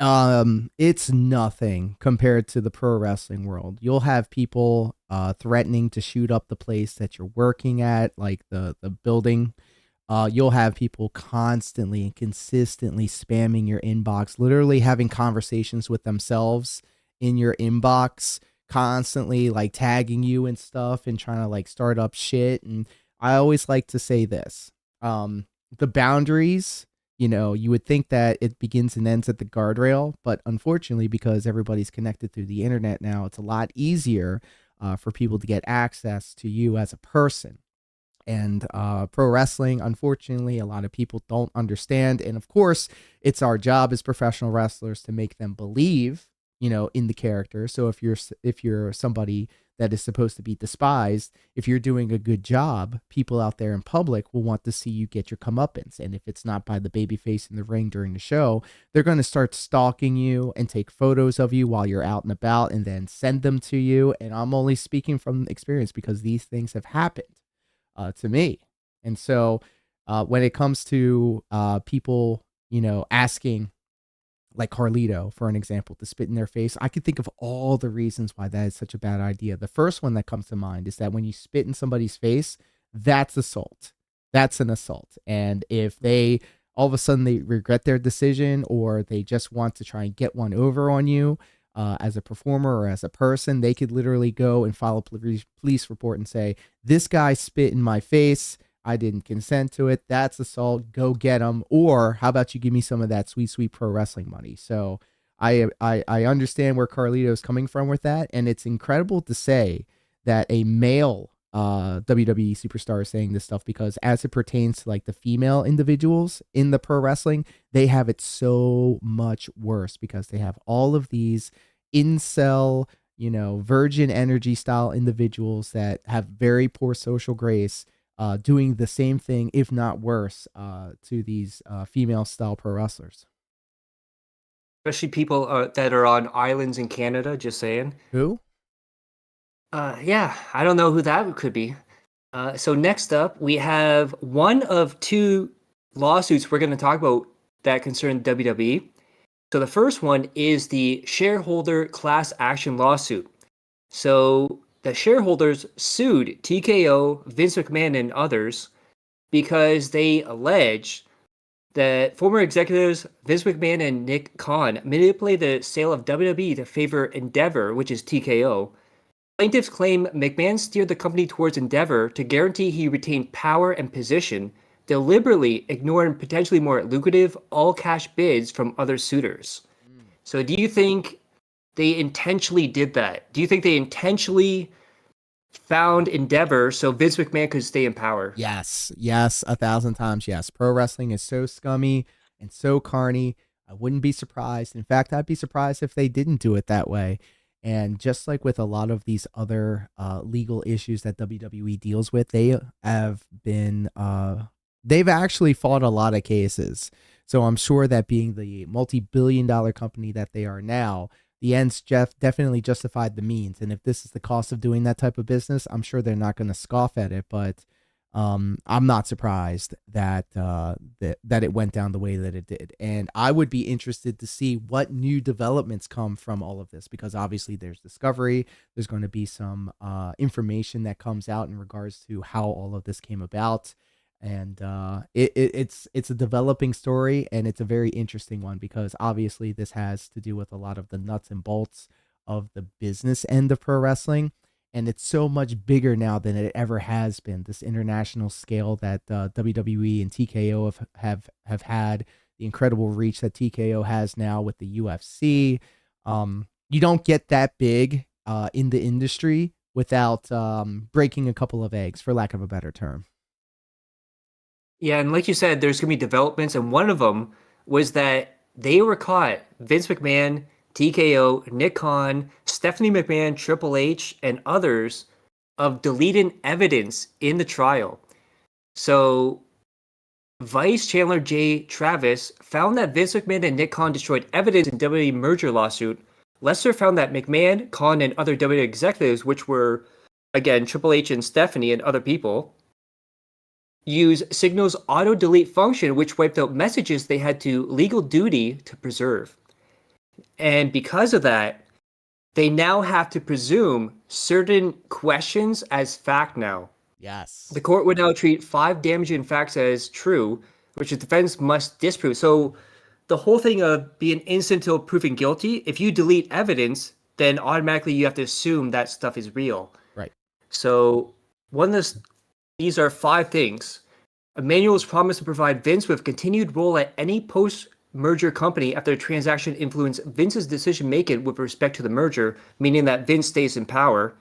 It's nothing compared to the pro wrestling world. You'll have people threatening to shoot up the place that you're working at, like the building. You'll have people constantly and consistently spamming your inbox, literally having conversations with themselves in your inbox, constantly like tagging you and stuff and trying to like start up shit. And I always like to say this, the boundaries, you would think that it begins and ends at the guardrail, but unfortunately, because everybody's connected through the internet now, it's a lot easier for people to get access to you as a person. And pro wrestling, unfortunately, a lot of people don't understand. And of course, it's our job as professional wrestlers to make them believe, in the character. So if you're somebody that is supposed to be despised, if you're doing a good job, people out there in public will want to see you get your comeuppance. And if it's not by the babyface in the ring during the show, they're going to start stalking you and take photos of you while you're out and about and then send them to you. And I'm only speaking from experience because these things have happened to me. And so when it comes to people, asking like Carlito, for an example, to spit in their face, I could think of all the reasons why that is such a bad idea. The first one that comes to mind is that when you spit in somebody's face, that's assault. That's an assault. And if they all of a sudden they regret their decision or they just want to try and get one over on you as a performer or as a person, they could literally go and file a police report and say, this guy spit in my face. I didn't consent to it. That's assault. Go get him. Or how about you give me some of that sweet, sweet pro wrestling money? So I understand where Carlito's coming from with that. And it's incredible to say that a male WWE superstar is saying this stuff, because as it pertains to like the female individuals in the pro wrestling, they have it so much worse because they have all of these incel, virgin energy style individuals that have very poor social grace, doing the same thing, if not worse, to these female style pro wrestlers. Especially people that are on islands in Canada, just saying. Who? Yeah, I don't know who that could be. So next up, we have one of two lawsuits we're going to talk about that concern WWE. So the first one is the shareholder class action lawsuit. So the shareholders sued TKO, Vince McMahon, and others because they allege that former executives Vince McMahon and Nick Khan manipulated the sale of WWE to favor Endeavor, which is TKO. Plaintiffs claim McMahon steered the company towards Endeavor to guarantee he retained power and position, deliberately ignoring potentially more lucrative all-cash bids from other suitors. So do you think they intentionally did that? Do you think they intentionally found Endeavor so Vince McMahon could stay in power? Yes, 1,000 times yes. Pro wrestling is so scummy and so carny. I wouldn't be surprised. In fact, I'd be surprised if they didn't do it that way. And just like with a lot of these other legal issues that WWE deals with, they have been, they've actually fought a lot of cases. So I'm sure that being the multi-billion-dollar company that they are now, the ends definitely justified the means. And if this is the cost of doing that type of business, I'm sure they're not going to scoff at it. But I'm not surprised that that it went down the way that it did. And I would be interested to see what new developments come from all of this, because obviously there's discovery. There's going to be some information that comes out in regards to how all of this came about. And it's a developing story, and it's a very interesting one, because obviously this has to do with a lot of the nuts and bolts of the business end of pro wrestling, and it's so much bigger now than it ever has been. This international scale that WWE and TKO have had, the incredible reach that TKO has now with the UFC. You don't get that big in the industry without breaking a couple of eggs, for lack of a better term. Yeah, and like you said, there's going to be developments, and one of them was that they were caught, Vince McMahon, TKO, Nick Khan, Stephanie McMahon, Triple H, and others, of deleting evidence in the trial. So Vice Chandler J. Travis found that Vince McMahon and Nick Khan destroyed evidence in WWE merger lawsuit. Lester found that McMahon, Khan, and other WWE executives, which were, again, Triple H and Stephanie and other people, use Signal's auto-delete function, which wiped out messages they had to legal duty to preserve. And because of that, they now have to presume certain questions as fact now. Yes. The court would now treat 5 damaging facts as true, which the defense must disprove. So the whole thing of being innocent until proven guilty, if you delete evidence, then automatically you have to assume that stuff is real. Right. So these are 5 things. Emmanuel's promised to provide Vince with continued role at any post-merger company after the transaction influenced Vince's decision-making with respect to the merger, meaning that Vince stays in power.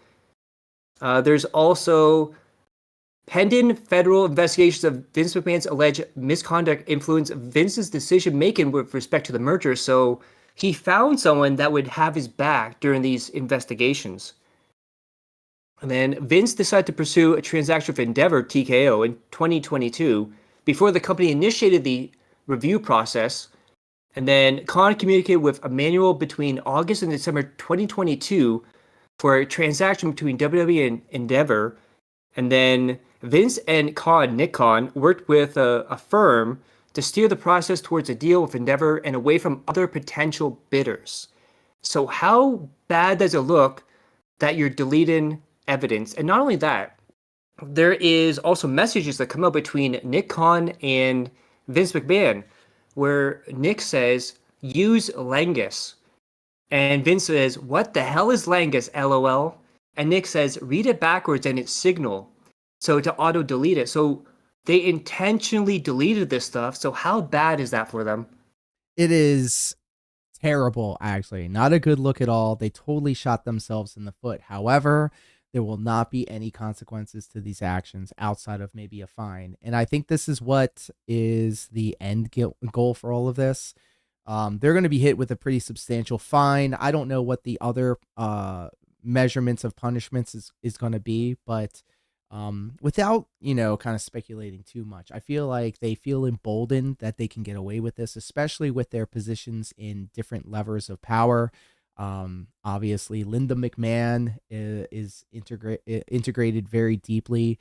There's also pending federal investigations of Vince McMahon's alleged misconduct influenced Vince's decision-making with respect to the merger, so he found someone that would have his back during these investigations. And then Vince decided to pursue a transaction with Endeavor TKO in 2022 before the company initiated the review process. And then Khan communicated with Emmanuel between August and December 2022 for a transaction between WWE and Endeavor. And then Vince and Nick Khan, worked with a firm to steer the process towards a deal with Endeavor and away from other potential bidders. So how bad does it look that you're deleting evidence? And not only that, there is also messages that come out between Nick Khan and Vince McMahon, where Nick says, use Langus. And Vince says, what the hell is Langus, LOL? And Nick says, read it backwards and it's Signal. So to auto-delete it. So they intentionally deleted this stuff. So how bad is that for them? It is terrible, actually. Not a good look at all. They totally shot themselves in the foot. However, there will not be any consequences to these actions outside of maybe a fine. And I think this is what is the end goal for all of this. They're going to be hit with a pretty substantial fine. I don't know what the other measurements of punishments is going to be, but without, kind of speculating too much, I feel like they feel emboldened that they can get away with this, especially with their positions in different levers of power. Obviously, Linda McMahon is integrated very deeply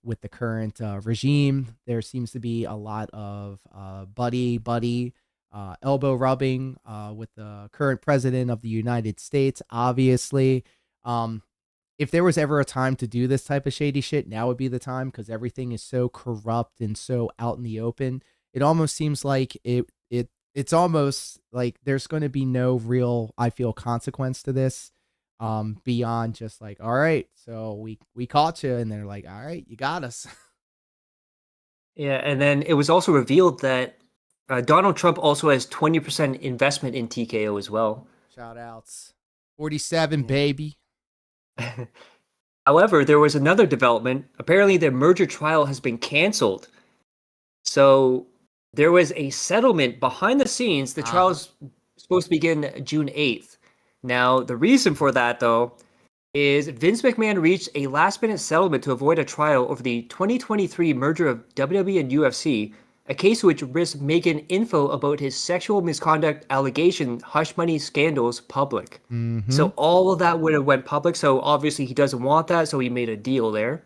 with the current regime. There seems to be a lot of buddy elbow rubbing with the current president of the United States, obviously. If there was ever a time to do this type of shady shit, now would be the time, because everything is so corrupt and so out in the open. It almost seems like it's almost like there's going to be no real, I feel, consequence to this, beyond just like, all right, so we caught you, and they're like, all right, you got us. Yeah, and then it was also revealed that Donald Trump also has 20% investment in TKO as well. Shout outs. 47, baby. However, there was another development. Apparently, the merger trial has been canceled. So there was a settlement behind the scenes. The trial is supposed to begin June 8th. Now, the reason for that, though, is Vince McMahon reached a last-minute settlement to avoid a trial over the 2023 merger of WWE and UFC, a case which risked making info about his sexual misconduct allegation hush money scandals public. So all of that would have went public, so obviously he doesn't want that, so he made a deal there.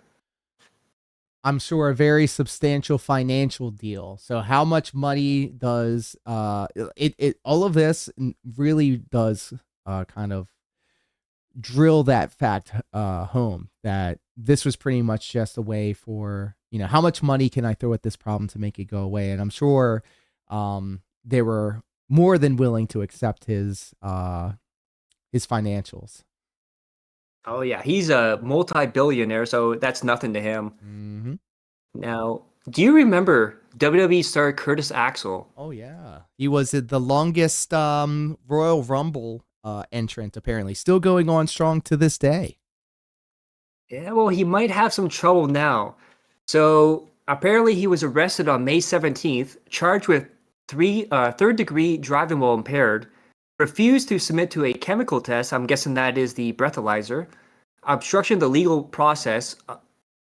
I'm sure a very substantial financial deal. So how much money does it all of this really does kind of drill that fact home, that this was pretty much just a way for, how much money can I throw at this problem to make it go away? And I'm sure they were more than willing to accept his financials. Oh yeah, he's a multi-billionaire, so that's nothing to him. Now, do you remember WWE star Curtis Axel? Oh yeah, he was the longest Royal Rumble entrant, apparently, still going on strong to this day. Yeah, well, he might have some trouble now. So apparently he was arrested on May 17th, charged with third-degree driving while impaired, refused to submit to a chemical test, I'm guessing that is the breathalyzer, obstruction of the legal process,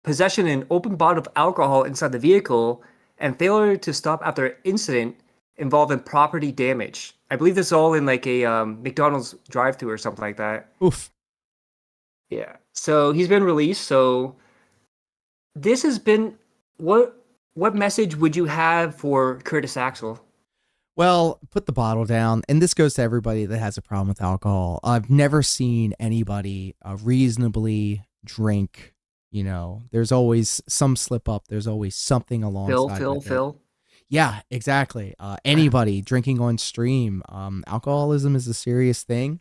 possession of an open bottle of alcohol inside the vehicle, and failure to stop after an incident involving property damage. I believe this is all in like a McDonald's drive-thru or something like that. Oof. Yeah. So he's been released. So this has been what message would you have for Curtis Axel? Well, put the bottle down. And this goes to everybody that has a problem with alcohol. I've never seen anybody reasonably drink. There's always some slip up. There's always something alongside. Phil. Yeah, exactly. Anybody drinking on stream. Alcoholism is a serious thing.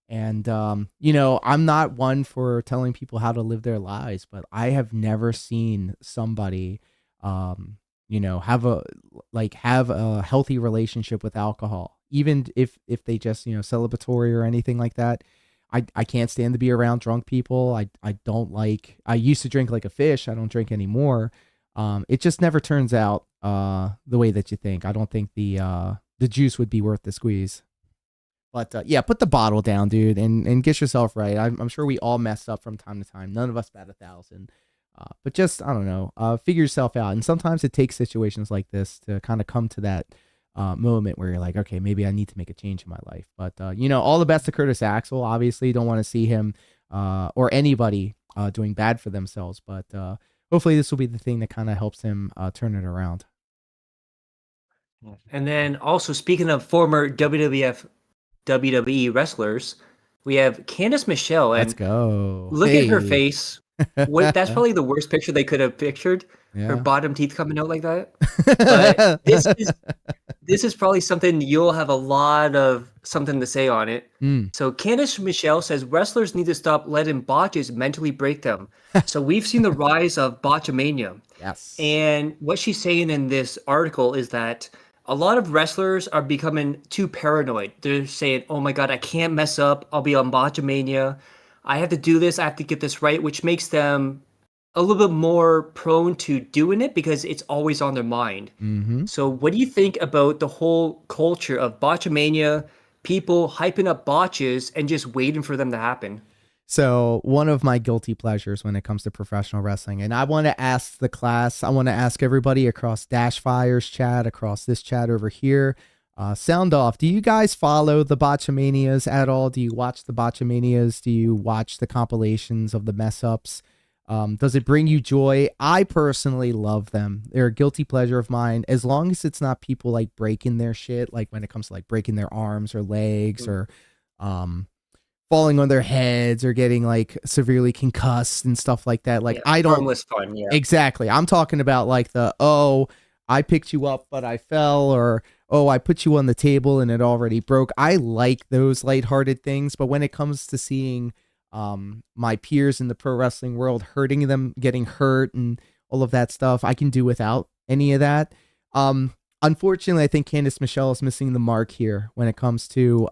And, I'm not one for telling people how to live their lives, but I have never seen somebody, have a healthy relationship with alcohol, even if they just, celebratory or anything like that. I can't stand to be around drunk people. I don't like, I used to drink like a fish. I don't drink anymore. It just never turns out the way that you think. I don't think the juice would be worth the squeeze. But yeah, put the bottle down, dude, and get yourself right. I'm sure we all mess up from time to time. None of us bat 1,000. But just, I don't know, figure yourself out. And sometimes it takes situations like this to kind of come to that moment where you're like, okay, maybe I need to make a change in my life. But, all the best to Curtis Axel. Obviously, don't want to see him or anybody doing bad for themselves. But hopefully this will be the thing that kind of helps him turn it around. And then also, speaking of former WWE wrestlers, we have Candice Michelle. And let's go. Look at her face. That's probably the worst picture they could have pictured. Yeah. Her bottom teeth coming out like that. But this is probably something you'll have a lot of something to say on it. So Candice Michelle says wrestlers need to stop letting botches mentally break them. So we've seen the rise of botchamania. Yes. And what she's saying in this article is that a lot of wrestlers are becoming too paranoid. They're saying, oh my God, I can't mess up. I'll be on botchamania. I have to do this. I have to get this right, which makes them a little bit more prone to doing it because it's always on their mind. So what do you think about the whole culture of botchamania, people hyping up botches and just waiting for them to happen? So one of my guilty pleasures when it comes to professional wrestling, and I want to ask the class, I want to ask everybody across Dash Fire's chat, across this chat over here, sound off. Do you guys follow the botchamanias at all? Do you watch the botchamanias? Do you watch the compilations of the mess ups? Does it bring you joy? I personally love them. They're a guilty pleasure of mine, as long as it's not people like breaking their shit, like when it comes to like breaking their arms or legs or falling on their heads or getting like severely concussed and stuff like that. Like, Yeah, I don't harmless fun. Yeah. exactly. I'm talking about like the, oh, I picked you up, but I fell, or, oh, I put you on the table and it already broke. I like those lighthearted things, but when it comes to seeing my peers in the pro wrestling world, hurting them, getting hurt and all of that stuff, I can do without any of that. Unfortunately, I think Candice Michelle is missing the mark here when it comes to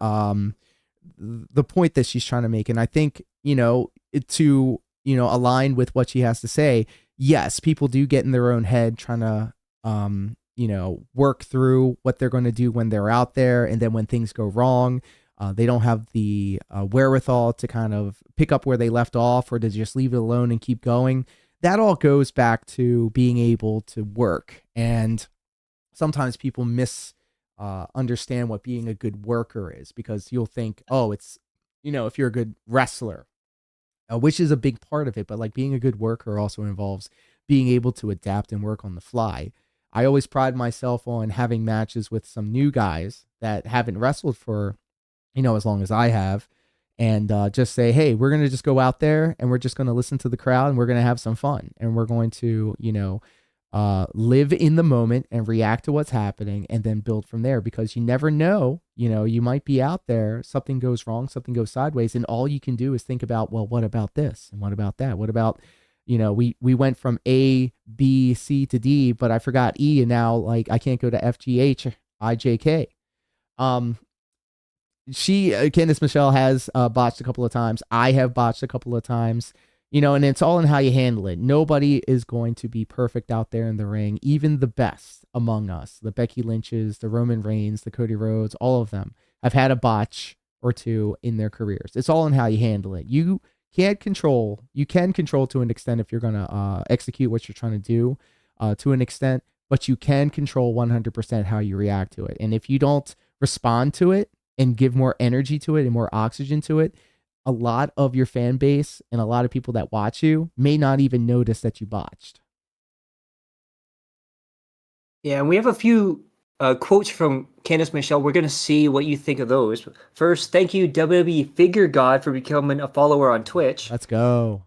the point that she's trying to make. And I think, to, align with what she has to say, yes, people do get in their own head trying to, work through what they're going to do when they're out there. And then when things go wrong, they don't have the wherewithal to kind of pick up where they left off or to just leave it alone and keep going. That all goes back to being able to work. And sometimes people understand what being a good worker is, because you'll think, oh, it's, if you're a good wrestler, which is a big part of it, but like being a good worker also involves being able to adapt and work on the fly. I always pride myself on having matches with some new guys that haven't wrestled for, as long as I have, and just say, hey, we're going to just go out there and we're just going to listen to the crowd and we're going to have some fun. And we're going to, live in the moment and react to what's happening and then build from there, because you never know, you might be out there, something goes wrong, something goes sideways, and all you can do is think about, well, what about this? And what about that? What about, we went from A, B, C to D, but I forgot E, and now like I can't go to F, G, H, I, J, K. Candice Michelle has botched a couple of times. I have botched a couple of times. And it's all in how you handle it. Nobody is going to be perfect out there in the ring. Even the best among us, the Becky Lynches, the Roman Reigns, the Cody Rhodes, all of them have had a botch or two in their careers. It's all in how you handle it. You can control to an extent if you're going to execute what you're trying to do to an extent, but you can control 100% how you react to it. And if you don't respond to it and give more energy to it and more oxygen to it, a lot of your fan base and a lot of people that watch you may not even notice that you botched. Yeah, and we have a few quotes from Candice Michelle. We're going to see what you think of those. First, thank you, WWE Figure God, for becoming a follower on Twitch. Let's go.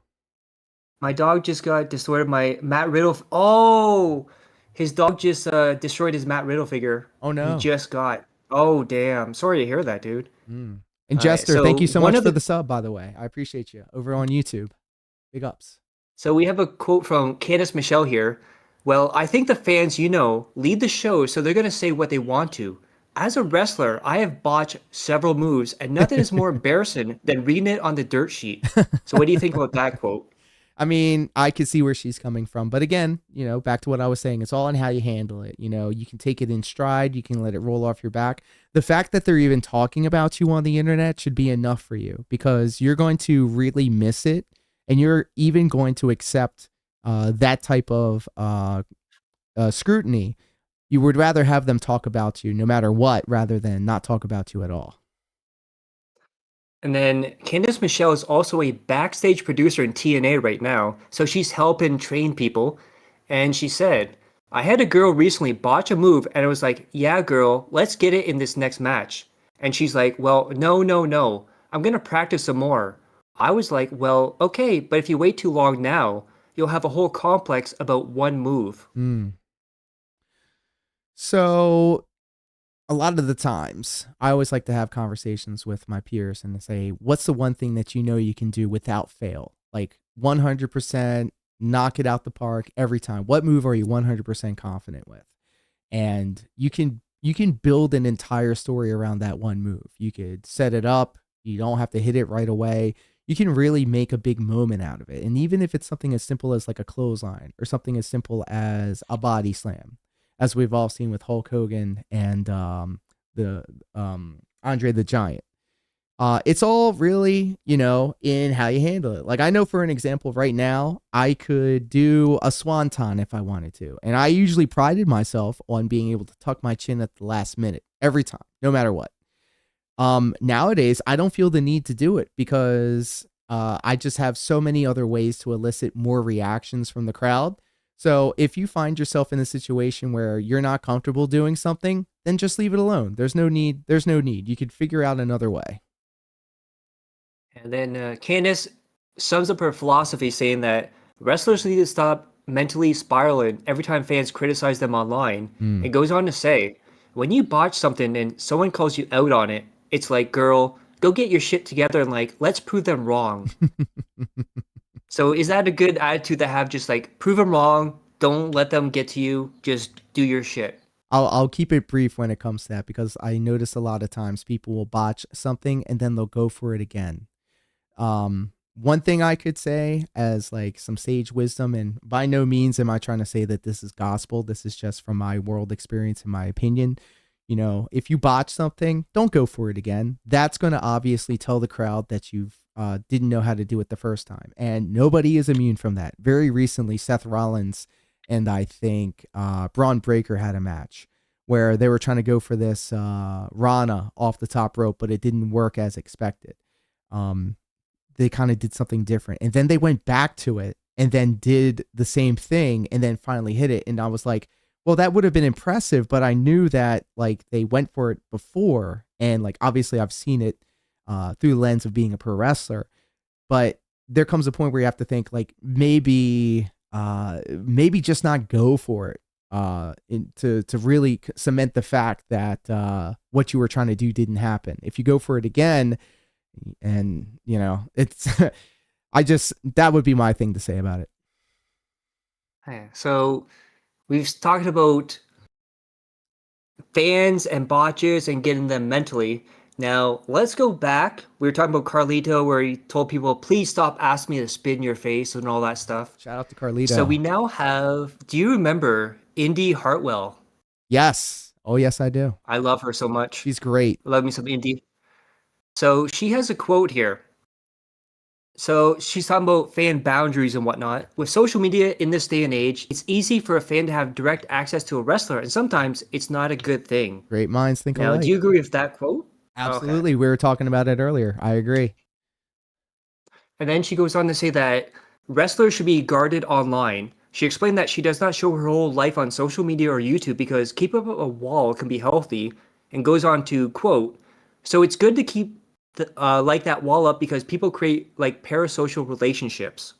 My dog just got distorted my Matt Riddle. Oh, his dog just destroyed his Matt Riddle figure. Oh, no. He just got. Oh, damn. Sorry to hear that, dude. And Jester, so thank you so one much of for the- the sub, by the way. I appreciate you over on YouTube. Big ups. So we have a quote from Candice Michelle here. Well, I think the fans, lead the show, so they're going to say what they want to. As a wrestler, I have botched several moves, and nothing is more embarrassing than reading it on the dirt sheet. So what do you think about that quote? I mean, I can see where she's coming from. But again, back to what I was saying, it's all in how you handle it. You can take it in stride. You can let it roll off your back. The fact that they're even talking about you on the internet should be enough for you, because you're going to really miss it. And you're even going to accept that type of scrutiny. You would rather have them talk about you no matter what, rather than not talk about you at all. And then Candice Michelle is also a backstage producer in TNA right now, so she's helping train people. And she said, I had a girl recently botch a move, and I was like, yeah, girl, let's get it in this next match. And she's like, well, no, I'm going to practice some more. I was like, well, okay, but if you wait too long now, you'll have a whole complex about one move. So a lot of the times, I always like to have conversations with my peers and say, what's the one thing that you can do without fail? Like 100%, knock it out the park every time. What move are you 100% confident with? And you can build an entire story around that one move. You could set it up. You don't have to hit it right away. You can really make a big moment out of it. And even if it's something as simple as like a clothesline or something as simple as a body slam, as we've all seen with Hulk Hogan and the Andre the Giant. It's all really, in how you handle it. Like, I know for an example right now, I could do a swanton if I wanted to. And I usually prided myself on being able to tuck my chin at the last minute every time, no matter what. Nowadays, I don't feel the need to do it because I just have so many other ways to elicit more reactions from the crowd. So if you find yourself in a situation where you're not comfortable doing something, then just leave it alone. There's no need. There's no need. You could figure out another way. And then Candace sums up her philosophy saying that wrestlers need to stop mentally spiraling every time fans criticize them online. Mm. It goes on to say, when you botch something and someone calls you out on it, it's like, girl, go get your shit together and like, let's prove them wrong. So is that a good attitude to have? Just like, prove them wrong. Don't let them get to you. Just do your shit. I'll keep it brief when it comes to that, because I notice a lot of times people will botch something and then they'll go for it again. One thing I could say as like some sage wisdom, and by no means am I trying to say that this is gospel. This is just from my world experience and my opinion. You know, if you botch something, don't go for it again. That's going to obviously tell the crowd that you've didn't know how to do it the first time. And nobody is immune from that. Very recently, Seth Rollins and I think Braun Breaker had a match where they were trying to go for this Rana off the top rope, but it didn't work as expected. They kind of did something different. And then they went back to it and then did the same thing and then finally hit it. And I was like, well, that would have been impressive, but I knew that like they went for it before. And like, obviously I've seen it through the lens of being a pro wrestler, but there comes a point where you have to think like maybe just not go for it to really cement the fact that what you were trying to do didn't happen. If you go for it again, and you know, it's that would be my thing to say about it. Okay, so we've talked about fans and botches and getting them mentally. Now let's go back. We were talking about Carlito, where he told people, please stop asking me to spit in your face and all that stuff. Shout out to Carlito. So we now have, do you remember Indy Hartwell? Yes. Oh yes, I do. I love her so much. She's great. Love me some Indy. So she has a quote here. So she's talking about fan boundaries and whatnot. With social media in this day and age, it's easy for a fan to have direct access to a wrestler, and sometimes it's not a good thing. Great minds think Now, alike. do you agree with that quote? Absolutely. Okay. We were talking about it earlier. I agree. And then she goes on to say that wrestlers should be guarded online. She explained that she does not show her whole life on social media or YouTube because keeping up a wall can be healthy, and goes on to quote, so it's good to keep like that wall up because people create like parasocial relationships.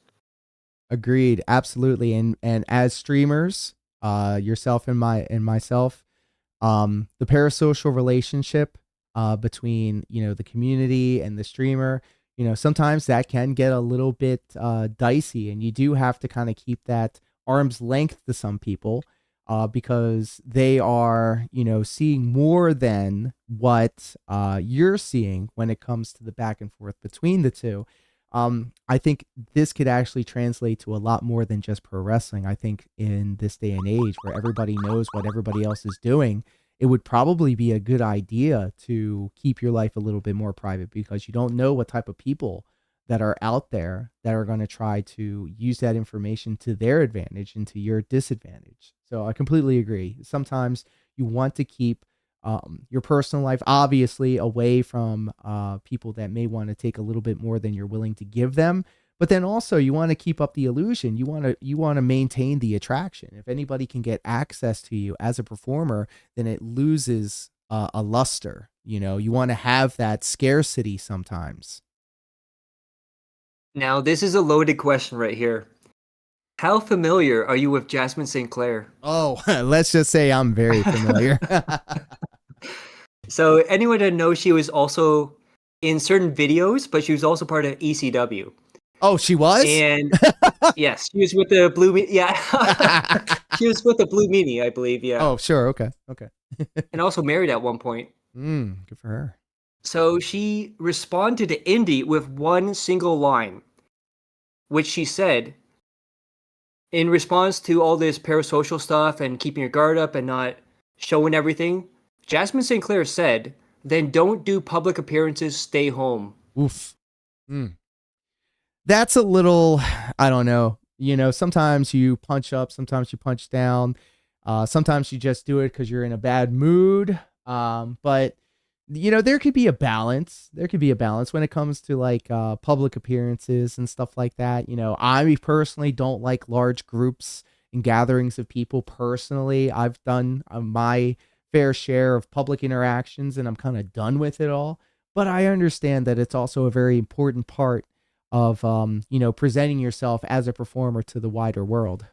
Agreed. Absolutely. And as streamers, yourself and myself, the parasocial relationship between, you know, the community and the streamer, you know, sometimes that can get a little bit dicey, and you do have to kind of keep that arm's length to some people because they are, you know, seeing more than what you're seeing when it comes to the back and forth between the two. I think this could actually translate to a lot more than just pro wrestling. I think in this day and age where everybody knows what everybody else is doing, it would probably be a good idea to keep your life a little bit more private, because you don't know what type of people that are out there that are going to try to use that information to their advantage and to your disadvantage. So I completely agree. Sometimes you want to keep your personal life obviously away from people that may want to take a little bit more than you're willing to give them, but then also you want to keep up the illusion. You want to maintain the attraction. If anybody can get access to you as a performer, then it loses a luster. You know, you want to have that scarcity sometimes. Now, this is a loaded question right here. How familiar are you with Jasmine St. Clair? Oh, let's just say I'm very familiar. So anyone that knows, she was also in certain videos, but she was also part of ECW. Oh, she was? And yes, she was with the Blue yeah. She was with the Blue Meanie, I believe, yeah. Oh, sure. Okay. And also married at one point. Good for her. So she responded to Indy with one single line, which she said, in response to all this parasocial stuff and keeping your guard up and not showing everything, Jasmine St. Clair said, then don't do public appearances, stay home. Oof. That's a little, I don't know. You know, sometimes you punch up, sometimes you punch down. Sometimes you just do it because you're in a bad mood. But There could be a balance. There could be a balance when it comes to like public appearances and stuff like that. I personally don't like large groups and gatherings of people. Personally, I've done my fair share of public interactions and I'm kind of done with it all. But I understand that it's also a very important part of presenting yourself as a performer to the wider world.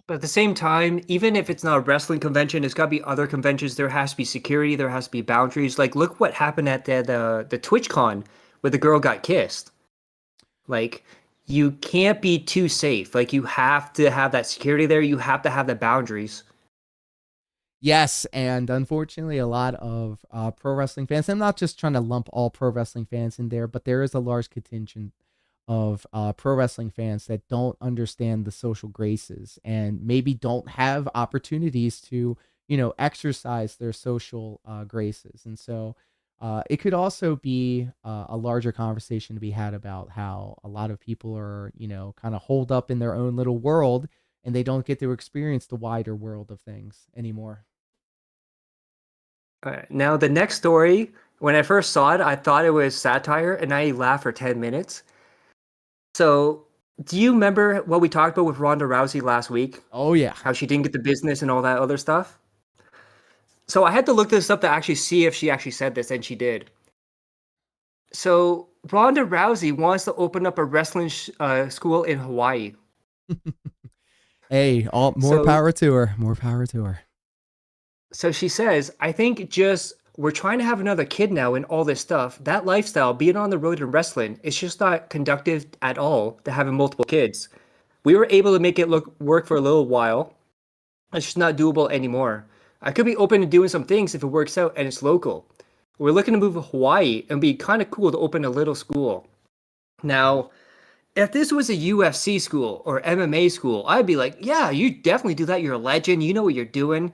But at the same time, even if it's not a wrestling convention, it's got to be other conventions. There has to be security. There has to be boundaries. Like, look what happened at the TwitchCon where the girl got kissed. Like, you can't be too safe. Like, you have to have that security there. You have to have the boundaries. Yes, and unfortunately, a lot of pro wrestling fans. I'm not just trying to lump all pro wrestling fans in there, but there is a large contingent of pro wrestling fans that don't understand the social graces and maybe don't have opportunities to, exercise their social graces. And so it could also be a larger conversation to be had about how a lot of people are, kind of holed up in their own little world and they don't get to experience the wider world of things anymore. All right. Now, the next story, when I first saw it, I thought it was satire and I laughed for 10 minutes. So, do you remember what we talked about with Ronda Rousey last week? Oh, yeah. How she didn't get the business and all that other stuff? So, I had to look this up to actually see if she actually said this, and she did. So, Ronda Rousey wants to open up a wrestling school in Hawaii. Hey, more So, power to her. More power to her. so she says, I think just we're trying to have another kid now and all this stuff. That lifestyle, being on the road and wrestling, it's just not conductive at all to having multiple kids. We were able to make it work for a little while. It's just not doable anymore. I could be open to doing some things if it works out and it's local. We're looking to move to Hawaii and it'd be kind of cool to open a little school. Now, if this was a UFC school or MMA school, I'd be like, yeah, you definitely do that. You're a legend. You know what you're doing.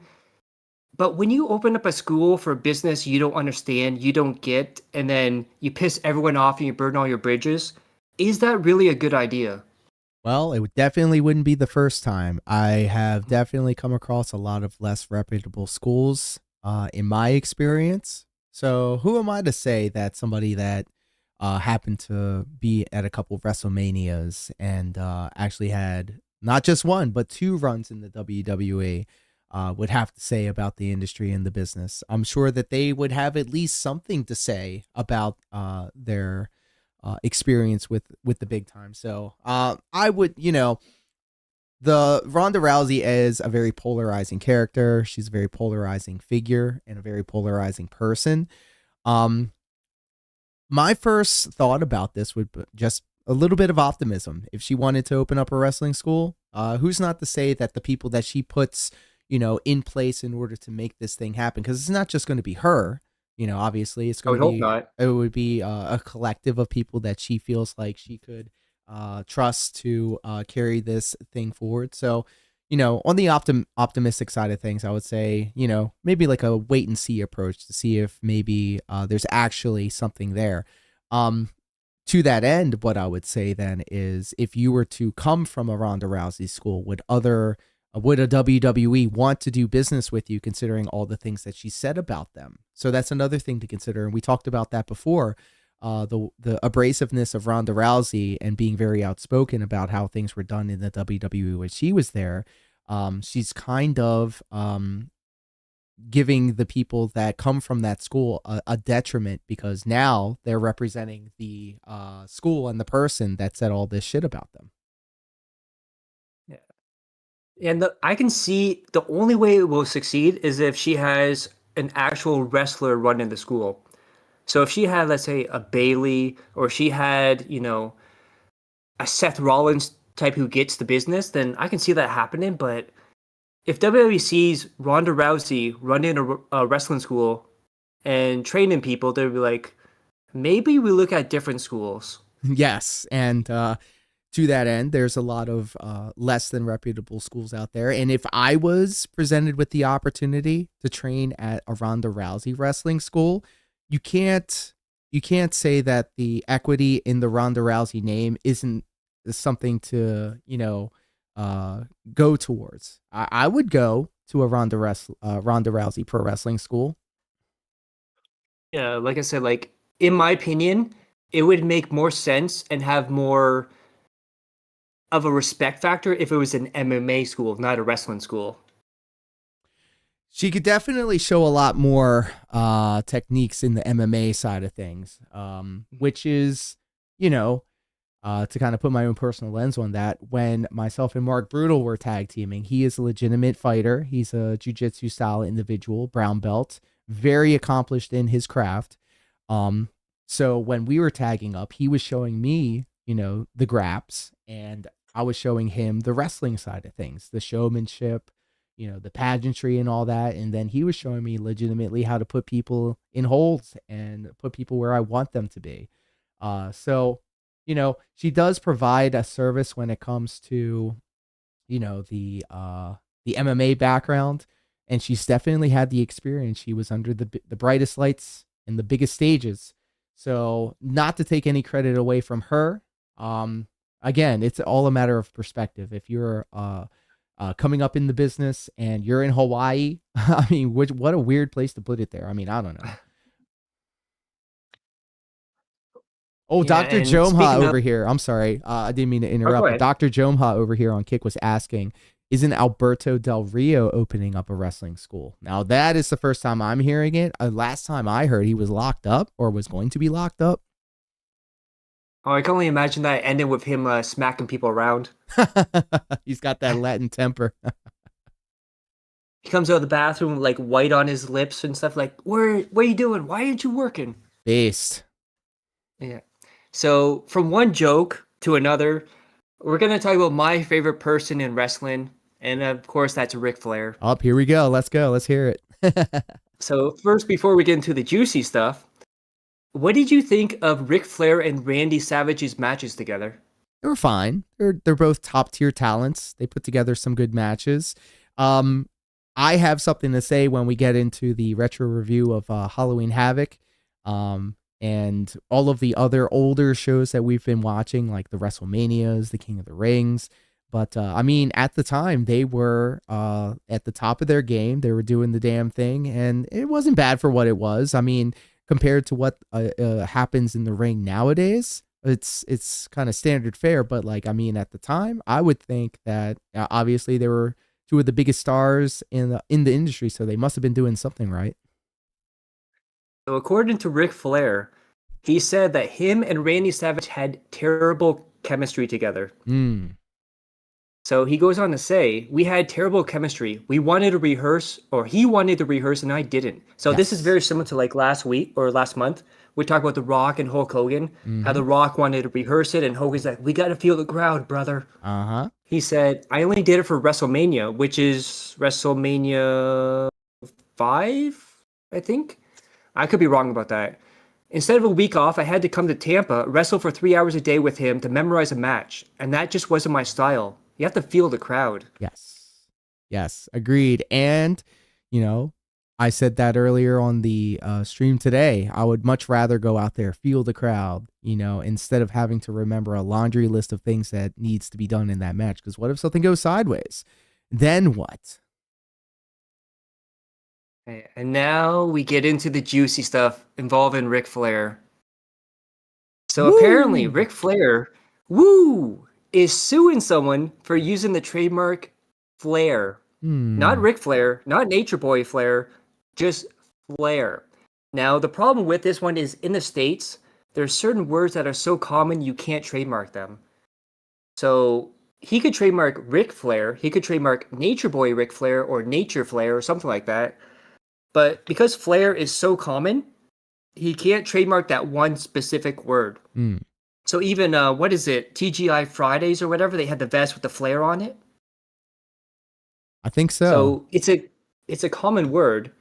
But when you open up a school for business you don't understand, you don't get, and then you piss everyone off and you burn all your bridges, is that really a good idea? Well, definitely wouldn't be the first time. I have definitely come across a lot of less reputable schools in my experience. So who am I to say that somebody that happened to be at a couple of WrestleManias and actually had not just one, but two runs in the WWE would have to say about the industry and the business? I'm sure that they would have at least something to say about their experience with the big time. So I would, the Ronda Rousey is a very polarizing character. She's a very polarizing figure and a very polarizing person. My first thought about this would be just a little bit of optimism. If she wanted to open up a wrestling school, who's not to say that the people that she puts, in place in order to make this thing happen? Because it's not just going to be her. Obviously, it's I would going to hope be. not. It would be a collective of people that she feels like she could trust to carry this thing forward. So, on the optimistic side of things, I would say, maybe like a wait and see approach to see if maybe there's actually something there. To that end, what I would say then is if you were to come from a Ronda Rousey school, would a WWE want to do business with you considering all the things that she said about them? So that's another thing to consider. And we talked about that before. The abrasiveness of Ronda Rousey and being very outspoken about how things were done in the WWE when she was there. She's kind of giving the people that come from that school a detriment because now they're representing the school and the person that said all this shit about them. Yeah. And I can see the only way it will succeed is if she has an actual wrestler running the school. So if she had, let's say, a Bailey, or she had, a Seth Rollins type who gets the business, then I can see that happening. But if WWE sees Ronda Rousey running a wrestling school and training people, they'll be like, maybe we look at different schools. Yes, and to that end, there's a lot of less than reputable schools out there. And if I was presented with the opportunity to train at a Ronda Rousey wrestling school, you can't say that the equity in the Ronda Rousey name isn't something to go towards. I would go to a Ronda Rousey pro wrestling school. Yeah, like I said, like in my opinion, it would make more sense and have more of a respect factor if it was an MMA school, not a wrestling school. She could definitely show a lot more techniques in the MMA side of things, which is, you know, to kind of put my own personal lens on that. When myself and Mark Brutal were tag teaming, he is a legitimate fighter. He's a jiu-jitsu style individual, brown belt, very accomplished in his craft. So when we were tagging up, he was showing me, the graps, and I was showing him the wrestling side of things, the showmanship, the pageantry and all that. And then he was showing me legitimately how to put people in holds and put people where I want them to be. So, she does provide a service when it comes to, the MMA background, and she's definitely had the experience. She was under the brightest lights and the biggest stages. So not to take any credit away from her. Again, it's all a matter of perspective. If you're coming up in the business and you're in Hawaii, I mean, what a weird place to put it there. I mean, I don't know. Oh, Yeah, Dr. and Jomha speaking of, over here. I'm sorry. I didn't mean to oh, go interrupt, but ahead. Dr. Jomha over here on Kick was asking, isn't Alberto Del Rio opening up a wrestling school? Now, that is the first time I'm hearing it. Last time I heard, he was locked up or was going to be locked up. Oh, I can only imagine that ending with him smacking people around. He's got that Latin temper. He comes out of the bathroom like white on his lips and stuff. Like, what are you doing? Why aren't you working? Based. Yeah. So from one joke to another, we're gonna talk about my favorite person in wrestling, and of course that's Ric Flair. Up, here we go. Let's go. Let's hear it. So first, before we get into the juicy stuff, what did you think of Ric Flair and Randy Savage's matches together? They were fine. They're both top tier talents. They put together some good matches. I have something to say when we get into the retro review of Halloween Havoc, and all of the other older shows that we've been watching, like the WrestleManias, the King of the Rings. But I mean, at the time, they were at the top of their game. They were doing the damn thing, and it wasn't bad for what it was. I mean, compared to what happens in the ring nowadays, it's kind of standard fare. But like, I mean, at the time, I would think that obviously they were two of the biggest stars in the industry, so they must have been doing something right. So according to Ric Flair, he said that him and Randy Savage had terrible chemistry together. So he goes on to say, we had terrible chemistry. We wanted to rehearse, or he wanted to rehearse, and I didn't. So this is Yes. very similar to like last week or last month. We talked about The Rock and Hulk Hogan, how The Rock wanted to rehearse it, and Hogan's like, we got to feel the crowd, brother. Uh-huh. He said, I only did it for WrestleMania, which is WrestleMania 5, I think. I could be wrong about that. Instead of a week off, I had to come to Tampa, wrestle for 3 hours a day with him to memorize a match. And that just wasn't my style. You have to feel the crowd. Yes, agreed. And, I said that earlier on the stream today. I would much rather go out there, feel the crowd, instead of having to remember a laundry list of things that needs to be done in that match. Because what if something goes sideways? Then what? And now we get into the juicy stuff involving Ric Flair. So apparently, Woo! Ric Flair, is suing someone for using the trademark Flair. Not Ric Flair, not Nature Boy Flair, just Flair. Now, the problem with this one is in the States, there's certain words that are so common you can't trademark them. So he could trademark Ric Flair, he could trademark Nature Boy Ric Flair or Nature Flair or something like that. But because Flair is so common, he can't trademark that one specific word. So even, what is it, TGI Fridays or whatever, they had the vest with the Flair on it. I think so. So it's a common word.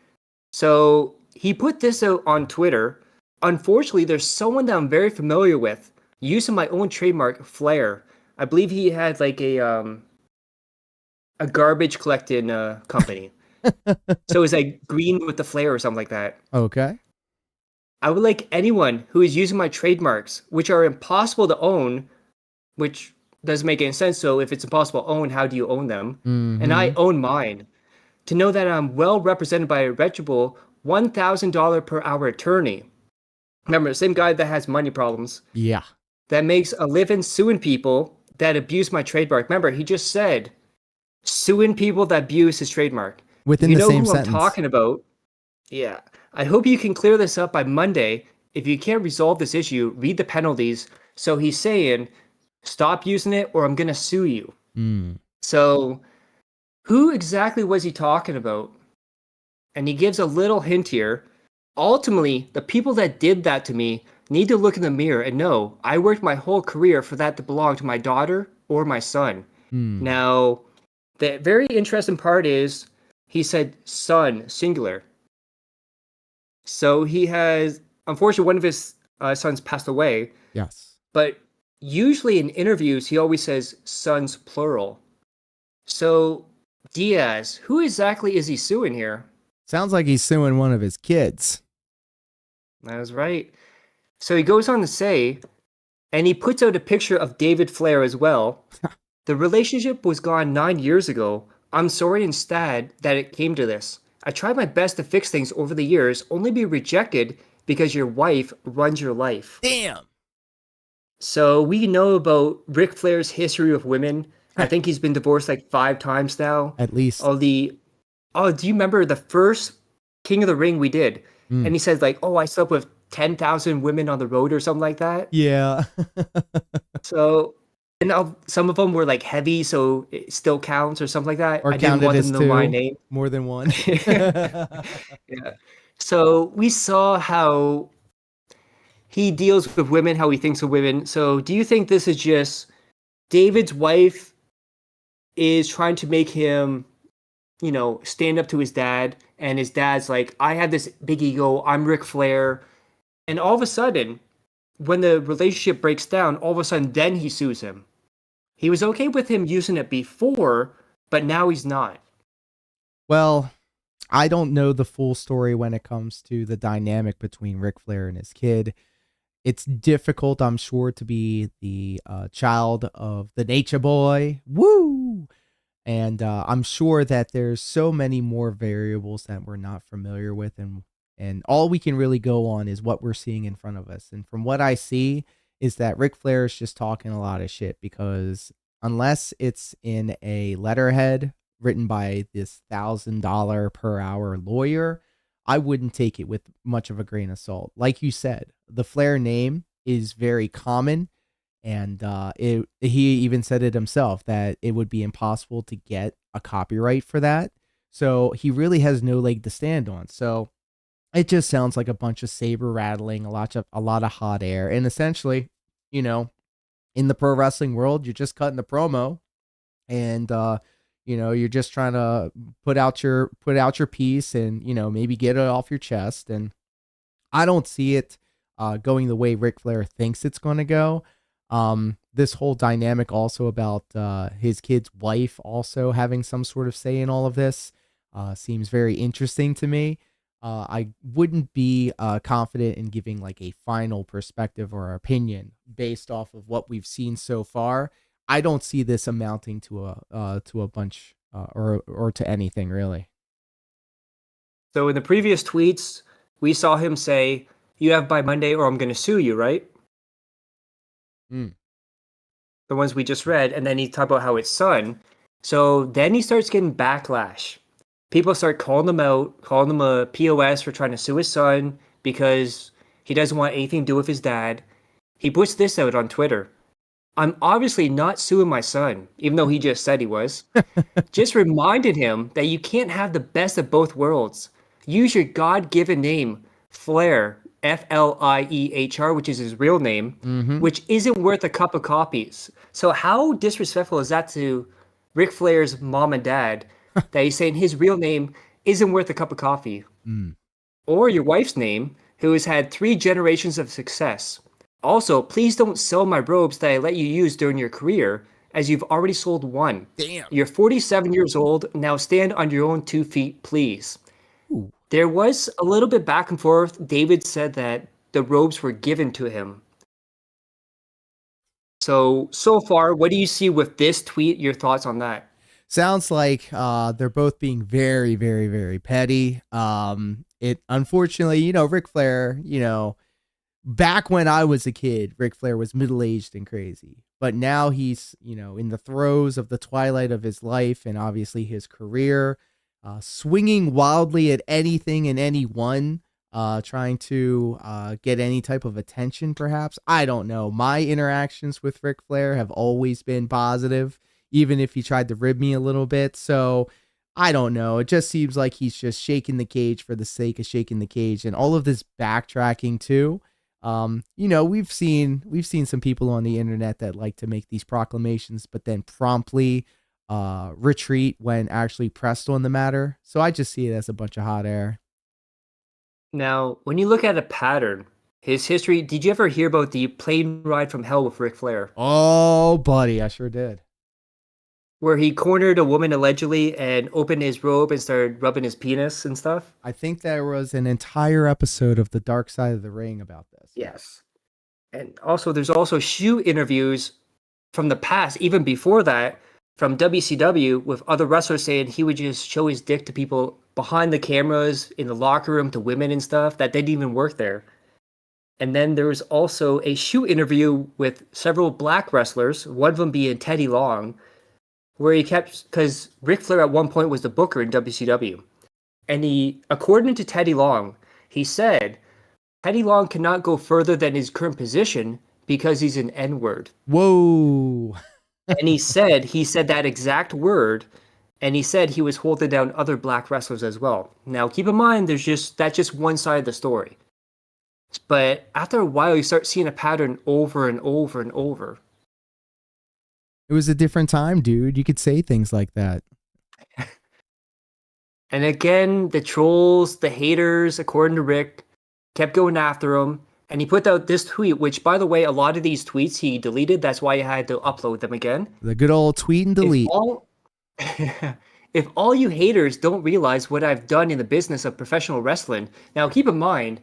So he put this out on Twitter. Unfortunately, there's someone that I'm very familiar with using my own trademark, Flair. I believe he had like a garbage collecting company. So it's like green with the Flair or something like that. Okay. I would like anyone who is using my trademarks, which are impossible to own, which doesn't make any sense. So if it's impossible to own, how do you own them? And I own mine. To know that I'm well represented by a reputable $1,000 per hour attorney. Remember, the same guy that has money problems, Yeah. that makes a living suing people that abuse my trademark. Remember, he just said suing people that abuse his trademark. Within You the know same who I'm sentence. talking about? Yeah. I hope you can clear this up by Monday. If you can't resolve this issue, read the penalties. So he's saying, stop using it or I'm going to sue you. Mm. So who exactly was he talking about? And he gives a little hint here. Ultimately, the people that did that to me need to look in the mirror and know I worked my whole career for that to belong to my daughter or my son. Mm. Now, the very interesting part is he said son, singular. So he has, unfortunately, one of his sons passed away. Yes. But usually in interviews, he always says sons, plural. So Diaz, who exactly is he suing here? Sounds like he's suing one of his kids. That is right. So he goes on to say, and he puts out a picture of David Flair as well. The relationship was gone 9 years ago. I'm sorry instead that it came to this. I tried my best to fix things over the years, only be rejected because your wife runs your life. Damn. So we know about Ric Flair's history with women. I think he's been divorced like 5 times now. At least. Do you remember the first King of the Ring we did? And he said like, I slept with 10,000 women on the road or something like that. Yeah. So, and some of them were like heavy, so it still counts or something like that. Or I didn't want them to know my name. More than one. Yeah. So we saw how he deals with women, how he thinks of women. So do you think this is just David's wife is trying to make him, stand up to his dad, and his dad's like, I have this big ego, I'm Ric Flair. And all of a sudden, when the relationship breaks down, all of a sudden, then he sues him. He was okay with him using it before, but now he's not. Well, I don't know the full story when it comes to the dynamic between Ric Flair and his kid. It's difficult, I'm sure, to be the child of the Nature Boy. Woo! And I'm sure that there's so many more variables that we're not familiar with, and all we can really go on is what we're seeing in front of us. And from what I see is that Ric Flair is just talking a lot of shit, because unless it's in a letterhead written by this $1,000 per hour lawyer, I wouldn't take it with much of a grain of salt. Like you said, the Flair name is very common. And he even said it himself that it would be impossible to get a copyright for that. So he really has no leg to stand on. So it just sounds like a bunch of saber rattling, a lot of hot air. And essentially, in the pro wrestling world, you're just cutting the promo, and you're just trying to put out your piece and, maybe get it off your chest. And I don't see it going the way Ric Flair thinks it's going to go. This whole dynamic also about his kid's wife also having some sort of say in all of this seems very interesting to me. I wouldn't be confident in giving like a final perspective or opinion based off of what we've seen so far. I don't see this amounting to a bunch or to anything really. So in the previous tweets, we saw him say, "You have by Monday or I'm going to sue you," right? The ones we just read, and then he talked about how it's son. So then he starts getting backlash. People start calling him out, calling him a POS for trying to sue his son because he doesn't want anything to do with his dad. He puts this out on Twitter. I'm obviously not suing my son, even though he just said he was. Just reminded him that you can't have the best of both worlds. Use your God-given name, Flair, F-L-I-E-H-R, which is his real name, which isn't worth a cup of coffees. So how disrespectful is that to Ric Flair's mom and dad that he's saying his real name isn't worth a cup of coffee? Or your wife's name, who has had 3 generations of success. Also, please don't sell my robes that I let you use during your career, as you've already sold 1. Damn. You're 47 years old. Now stand on your own 2 feet, please. Ooh. There was a little bit back and forth. David said that the robes were given to him. So far, what do you see with this tweet? Your thoughts on that? Sounds like they're both being very, very, very petty. it unfortunately, Ric Flair, back when I was a kid, Ric Flair was middle-aged and crazy. But now he's, in the throes of the twilight of his life and obviously his career, swinging wildly at anything and anyone, trying to get any type of attention, perhaps. I don't know. My interactions with Ric Flair have always been positive, even if he tried to rib me a little bit. So I don't know. It just seems like he's just shaking the cage for the sake of shaking the cage. And all of this backtracking too. We've seen some people on the internet that like to make these proclamations, but then promptly retreat when actually pressed on the matter. So I just see it as a bunch of hot air. Now, when you look at a pattern, his history, did you ever hear about the plane ride from hell with Ric Flair? Oh, buddy, I sure did. Where he cornered a woman allegedly and opened his robe and started rubbing his penis and stuff? I think there was an entire episode of The Dark Side of the Ring about this. Yes. And also, there's also shoe interviews from the past, even before that, from WCW with other wrestlers saying he would just show his dick to people behind the cameras, in the locker room, to women and stuff that didn't even work there. And then there was also a shoe interview with several black wrestlers, one of them being Teddy Long, where he kept, because Ric Flair at one point was the booker in WCW. And he, according to Teddy Long, he said, Teddy Long cannot go further than his current position because he's an N-word. Whoa. And he said that exact word, and he said he was holding down other black wrestlers as well. Now, keep in mind, that's just one side of the story. But after a while, you start seeing a pattern over and over and over. It was a different time, dude. You could say things like that. And again, the trolls, the haters, according to Rick, kept going after him. And he put out this tweet, which, by the way, a lot of these tweets he deleted. That's why he had to upload them again. The good old tweet and delete. If all you haters don't realize what I've done in the business of professional wrestling, now keep in mind,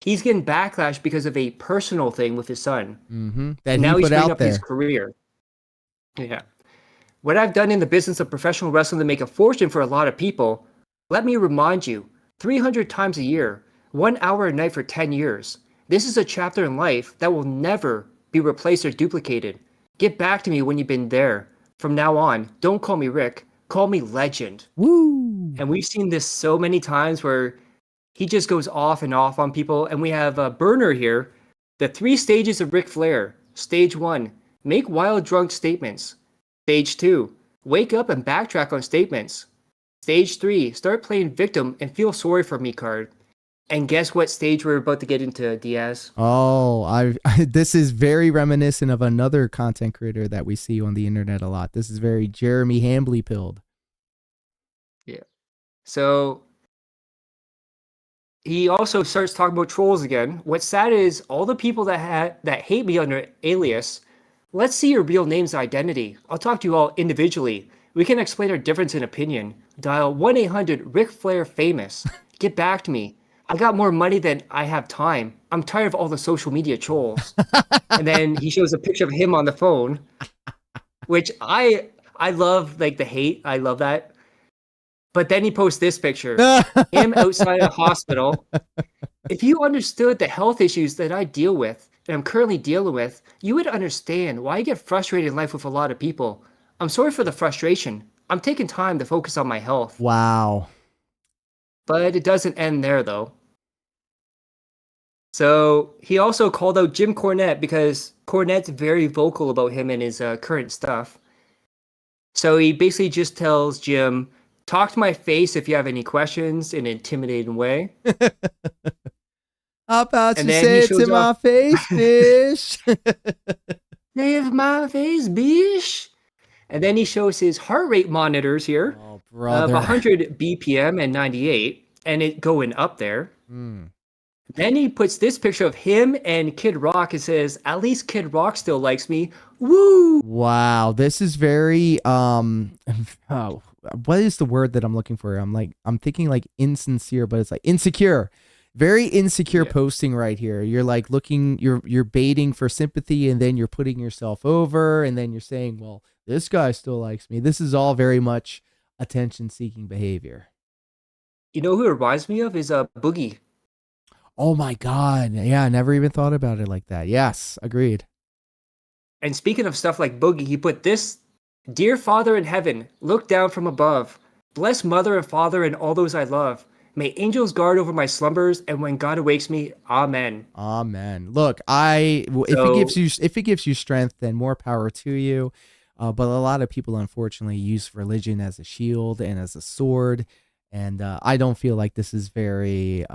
he's getting backlash because of a personal thing with his son. Mm-hmm. That now he he's put bringing out up there. his career. Yeah. What I've done in the business of professional wrestling to make a fortune for a lot of people, let me remind you, 300 times a year, 1 hour a night for 10 years. This is a chapter in life that will never be replaced or duplicated. Get back to me when you've been there. From now on, don't call me Rick, call me Legend. Woo! And we've seen this so many times where he just goes off and off on people. And we have a burner here, the 3 stages of Ric Flair. Stage 1, make wild drunk statements. Stage 2, wake up and backtrack on statements. Stage 3, start playing victim and feel sorry for me card. And guess what stage we're about to get into, Diaz? Oh, this is very reminiscent of another content creator that we see on the internet a lot. This is very Jeremy Hambley pilled. Yeah. So he also starts talking about trolls again. What's sad is all the people that hate me under alias, let's see your real name's identity. I'll talk to you all individually. We can explain our difference in opinion. Dial 1-800 Ric Flair famous. Get back to me. I got more money than I have time. I'm tired of all the social media trolls. And then he shows a picture of him on the phone, which I love, like the hate. I love that. But then he posts this picture, him outside a hospital. If you understood the health issues that I deal with and I'm currently dealing with, you would understand why I get frustrated in life with a lot of people. I'm sorry for the frustration. I'm taking time to focus on my health. Wow. But it doesn't end there, though. So he also called out Jim Cornette because Cornette's very vocal about him and his current stuff. So he basically just tells Jim, talk to my face if you have any questions in an intimidating way. How about And you then say he it to shows my off- face, bitch? Save my face, bish. And then he shows his heart rate monitors here Oh, of brother. 100 BPM and 98, and it going up there. Mm. Then he puts this picture of him and Kid Rock and says, at least Kid Rock still likes me. Woo! Wow, this is very oh, what is the word that I'm looking for? I'm thinking like insincere, but it's like insecure. Very insecure posting right here. You're like looking, you're baiting for sympathy, and then you're putting yourself over, and then you're saying, well, this guy still likes me. This is all very much attention seeking behavior. You know who it reminds me of is Boogie. Oh my God. Yeah, I never even thought about it like that. Yes, agreed. And speaking of stuff like Boogie, he put this: Dear Father in heaven, look down from above. Bless mother and father and all those I love. May angels guard over my slumbers, and when God awakes me, amen. Amen. Look, if So it gives you strength, then more power to you. But a lot of people, unfortunately, use religion as a shield and as a sword, and I don't feel like this is very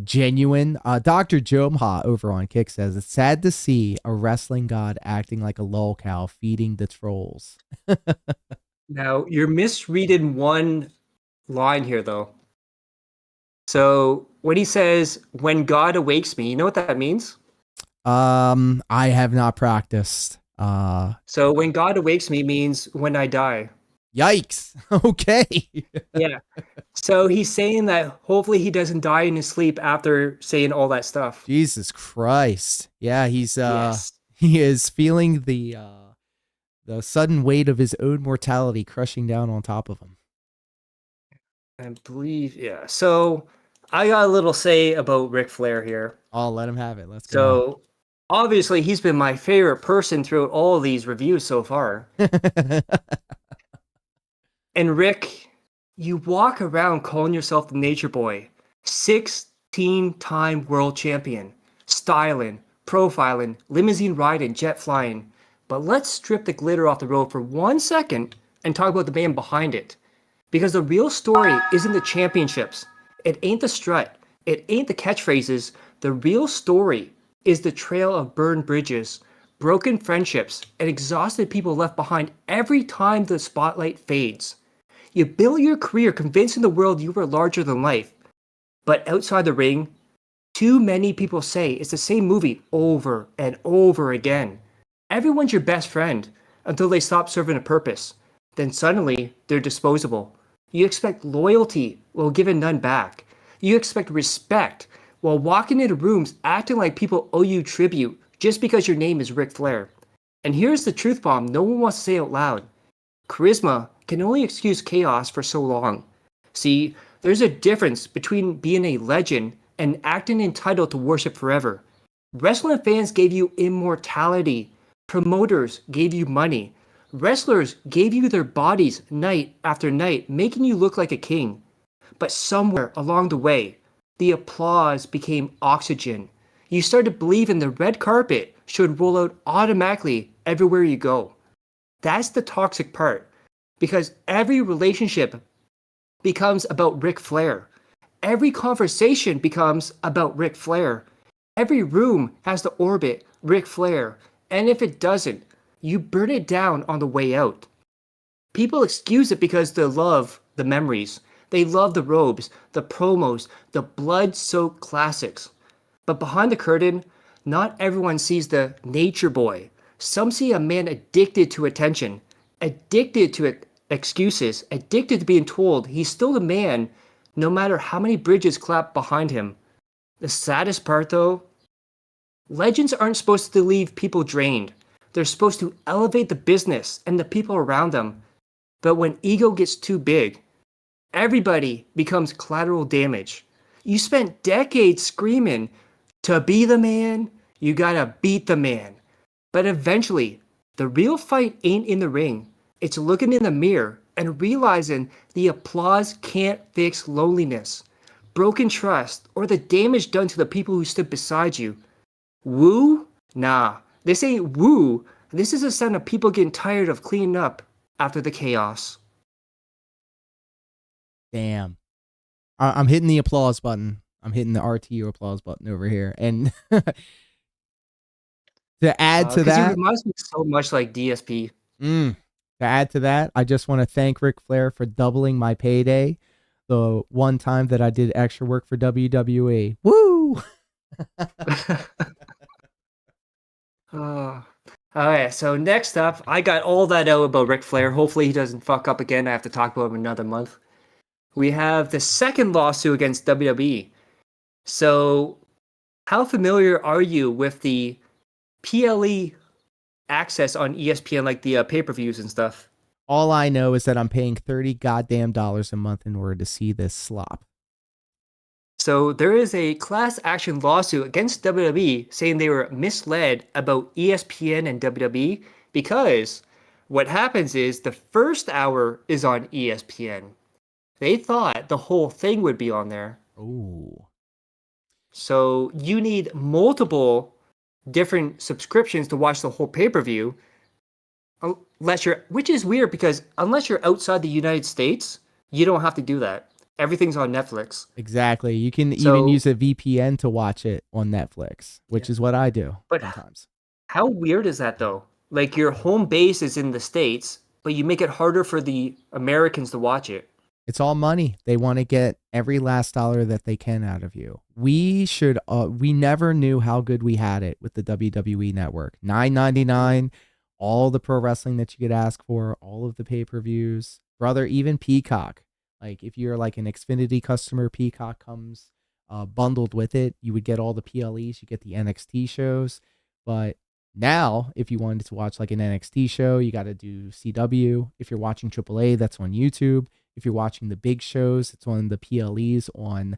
genuine. Dr. Jomha over on Kick says it's sad to see a wrestling god acting like a lol cow feeding the trolls. now you're misreading one line here, though. So when he says, when God awakes me, you know what that means? I have not practiced. So when God awakes me means when I die. Yikes. Okay. Yeah. So he's saying that hopefully he doesn't die in his sleep after saying all that stuff. Jesus Christ. Yeah, Yes. he is feeling the sudden weight of his own mortality crushing down on top of him. I believe, yeah. So I got a little say about Ric Flair here. I'll let him have it. Let's go. So obviously he's been my favorite person throughout all of these reviews so far. And Rick, you walk around calling yourself the Nature Boy, 16-time world champion, styling, profiling, limousine riding, jet flying. But let's strip the glitter off the road for 1 second and talk about the man behind it. Because the real story isn't the championships. It ain't the strut. It ain't the catchphrases. The real story is the trail of burned bridges, broken friendships, and exhausted people left behind every time the spotlight fades. You built your career convincing the world you were larger than life. But outside the ring, too many people say it's the same movie over and over again. Everyone's your best friend until they stop serving a purpose. Then suddenly, they're disposable. You expect loyalty while giving none back. You expect respect while walking into rooms acting like people owe you tribute just because your name is Ric Flair. And here's the truth bomb no one wants to say out loud. Charisma can only excuse chaos for so long. See, there's a difference between being a legend and acting entitled to worship forever. Wrestling fans gave you immortality. Promoters gave you money. Wrestlers gave you their bodies night after night, making you look like a king. But somewhere along the way, the applause became oxygen. You started believing the red carpet should roll out automatically everywhere you go. That's the toxic part, because every relationship becomes about Ric Flair. Every conversation becomes about Ric Flair. Every room has to orbit Ric Flair, and if it doesn't, you burn it down on the way out. People excuse it because they love the memories. They love the robes, the promos, the blood-soaked classics. But behind the curtain, not everyone sees the nature boy. Some see a man addicted to attention, addicted to excuses, addicted to being told he's still the man no matter how many bridges clap behind him. The saddest part though, legends aren't supposed to leave people drained. They're supposed to elevate the business and the people around them. But when ego gets too big, everybody becomes collateral damage. You spent decades screaming, to be the man, you gotta beat the man. But eventually, the real fight ain't in the ring. It's looking in the mirror and realizing the applause can't fix loneliness, broken trust, or the damage done to the people who stood beside you. Woo? Nah, this ain't woo. This is a sign of people getting tired of cleaning up after the chaos. Damn. I'm hitting the applause button. I'm hitting the RTU applause button over here. And to add to that, it reminds me so much like DSP. To add to that, I just want to thank Ric Flair for doubling my payday the one time that I did extra work for WWE. Woo! Alright, so next up, I got all that out about Ric Flair. Hopefully he doesn't fuck up again. I have to talk about him another month. We have the second lawsuit against WWE. So, how familiar are you with the PLE access on ESPN, like the pay-per-views and stuff? All I know is that I'm paying $30 goddamn a month in order to see this slop. So there is a class action lawsuit against WWE saying they were misled about ESPN and WWE because what happens is the first hour is on ESPN. They thought the whole thing would be on there. Ooh. So you need multiple different subscriptions to watch the whole pay-per-view. Which is weird because unless you're outside the United States, you don't have to do that. Everything's on Netflix. Exactly. You can even use a VPN to watch it on Netflix, which is what I do sometimes. How weird is that though? Like your home base is in the States, but you make it harder for the Americans to watch it. It's all money. They want to get every last dollar that they can out of you. We never knew how good we had it with the WWE network. $9.99, all the pro wrestling that you could ask for, all of the pay-per-views. Brother, even Peacock. Like if you're like an Xfinity customer, Peacock comes bundled with it. You would get all the PLEs, you get the NXT shows. But now, if you wanted to watch like an NXT show, you got to do CW. If you're watching AAA, that's on YouTube. If you're watching the big shows, it's on the PLEs on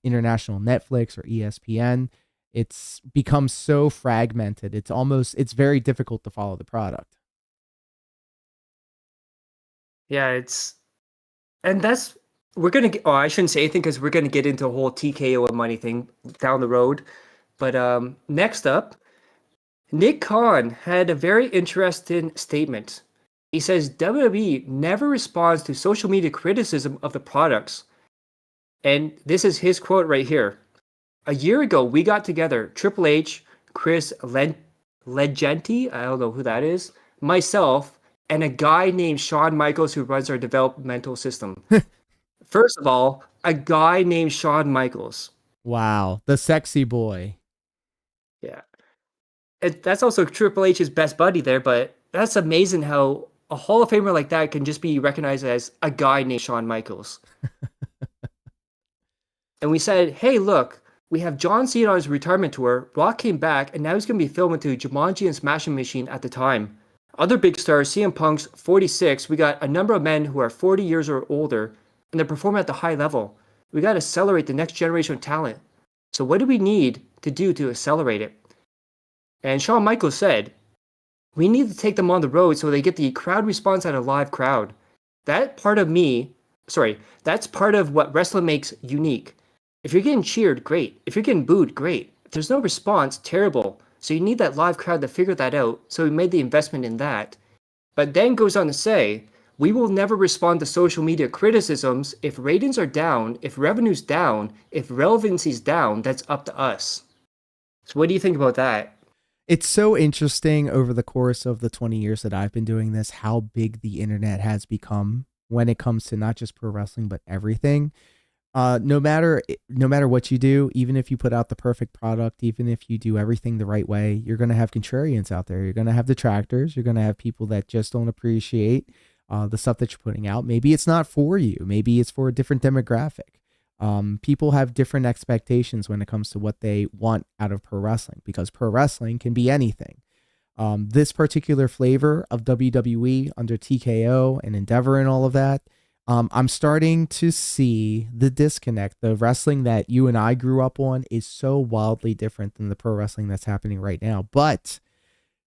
international Netflix or ESPN. It's become so fragmented. It's very difficult to follow the product. Yeah, we're going to, I shouldn't say anything because we're going to get into a whole TKO and money thing down the road. But next up, Nick Khan had a very interesting statement. He says WWE never responds to social media criticism of the products. And this is his quote right here. A year ago, we got together, Triple H, Chris Legenti, I don't know who that is, myself, and a guy named Shawn Michaels who runs our developmental system. First of all, a guy named Shawn Michaels. Wow, the sexy boy. Yeah. That's also Triple H's best buddy there, but that's amazing how a Hall of Famer like that can just be recognized as a guy named Shawn Michaels. And we said, hey, look, we have John Cena on his retirement tour. Rock came back, and now he's going to be filming to Jumanji and Smashing Machine at the time. Other big stars, CM Punk's 46. We got a number of men who are 40 years or older, and they're performing at the high level. We got to accelerate the next generation of talent. So what do we need to do to accelerate it? And Shawn Michaels said, we need to take them on the road so they get the crowd response at a live crowd. That's part of what wrestling makes unique. If you're getting cheered, great. If you're getting booed, great. If there's no response, terrible. So you need that live crowd to figure that out. So we made the investment in that. But then goes on to say, we will never respond to social media criticisms. If ratings are down, if revenue's down, if relevancy's down, that's up to us. So what do you think about that? It's so interesting over the course of the 20 years that I've been doing this, how big the internet has become when it comes to not just pro wrestling, but everything. No matter what you do, even if you put out the perfect product, even if you do everything the right way, you're going to have contrarians out there. You're going to have detractors. You're going to have people that just don't appreciate the stuff that you're putting out. Maybe it's not for you. Maybe it's for a different demographic. People have different expectations when it comes to what they want out of pro wrestling, because pro wrestling can be anything. This particular flavor of WWE under TKO and Endeavor and all of that, I'm starting to see the disconnect. The wrestling that you and I grew up on is so wildly different than the pro wrestling that's happening right now. But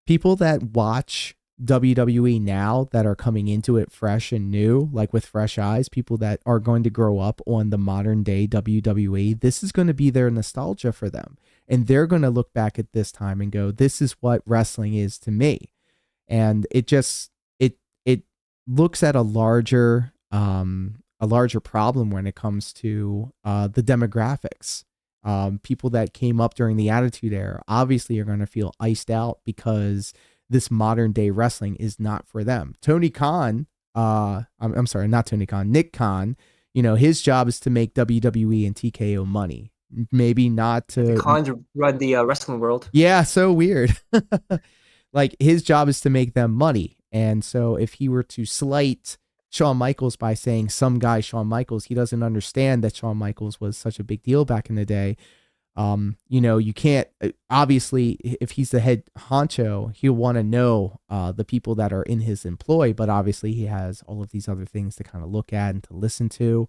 people that watch WWE now, that are coming into it fresh and new, like with fresh eyes, people that are going to grow up on the modern day WWE, this is going to be their nostalgia for them. And they're going to look back at this time and go, this is what wrestling is to me. And it looks at a larger problem when it comes to the demographics. People that came up during the Attitude Era obviously are going to feel iced out because this modern day wrestling is not for them. Tony Khan, I'm sorry, not Tony Khan, Nick Khan, his job is to make WWE and TKO money. Maybe not to Khan's run the wrestling world. Yeah, so weird. Like his job is to make them money. And so if he were to slight Shawn Michaels by saying some guy Shawn Michaels, he doesn't understand that Shawn Michaels was such a big deal back in the day. You can't obviously if he's the head honcho, he'll want to know the people that are in his employ, but obviously he has all of these other things to kind of look at and to listen to.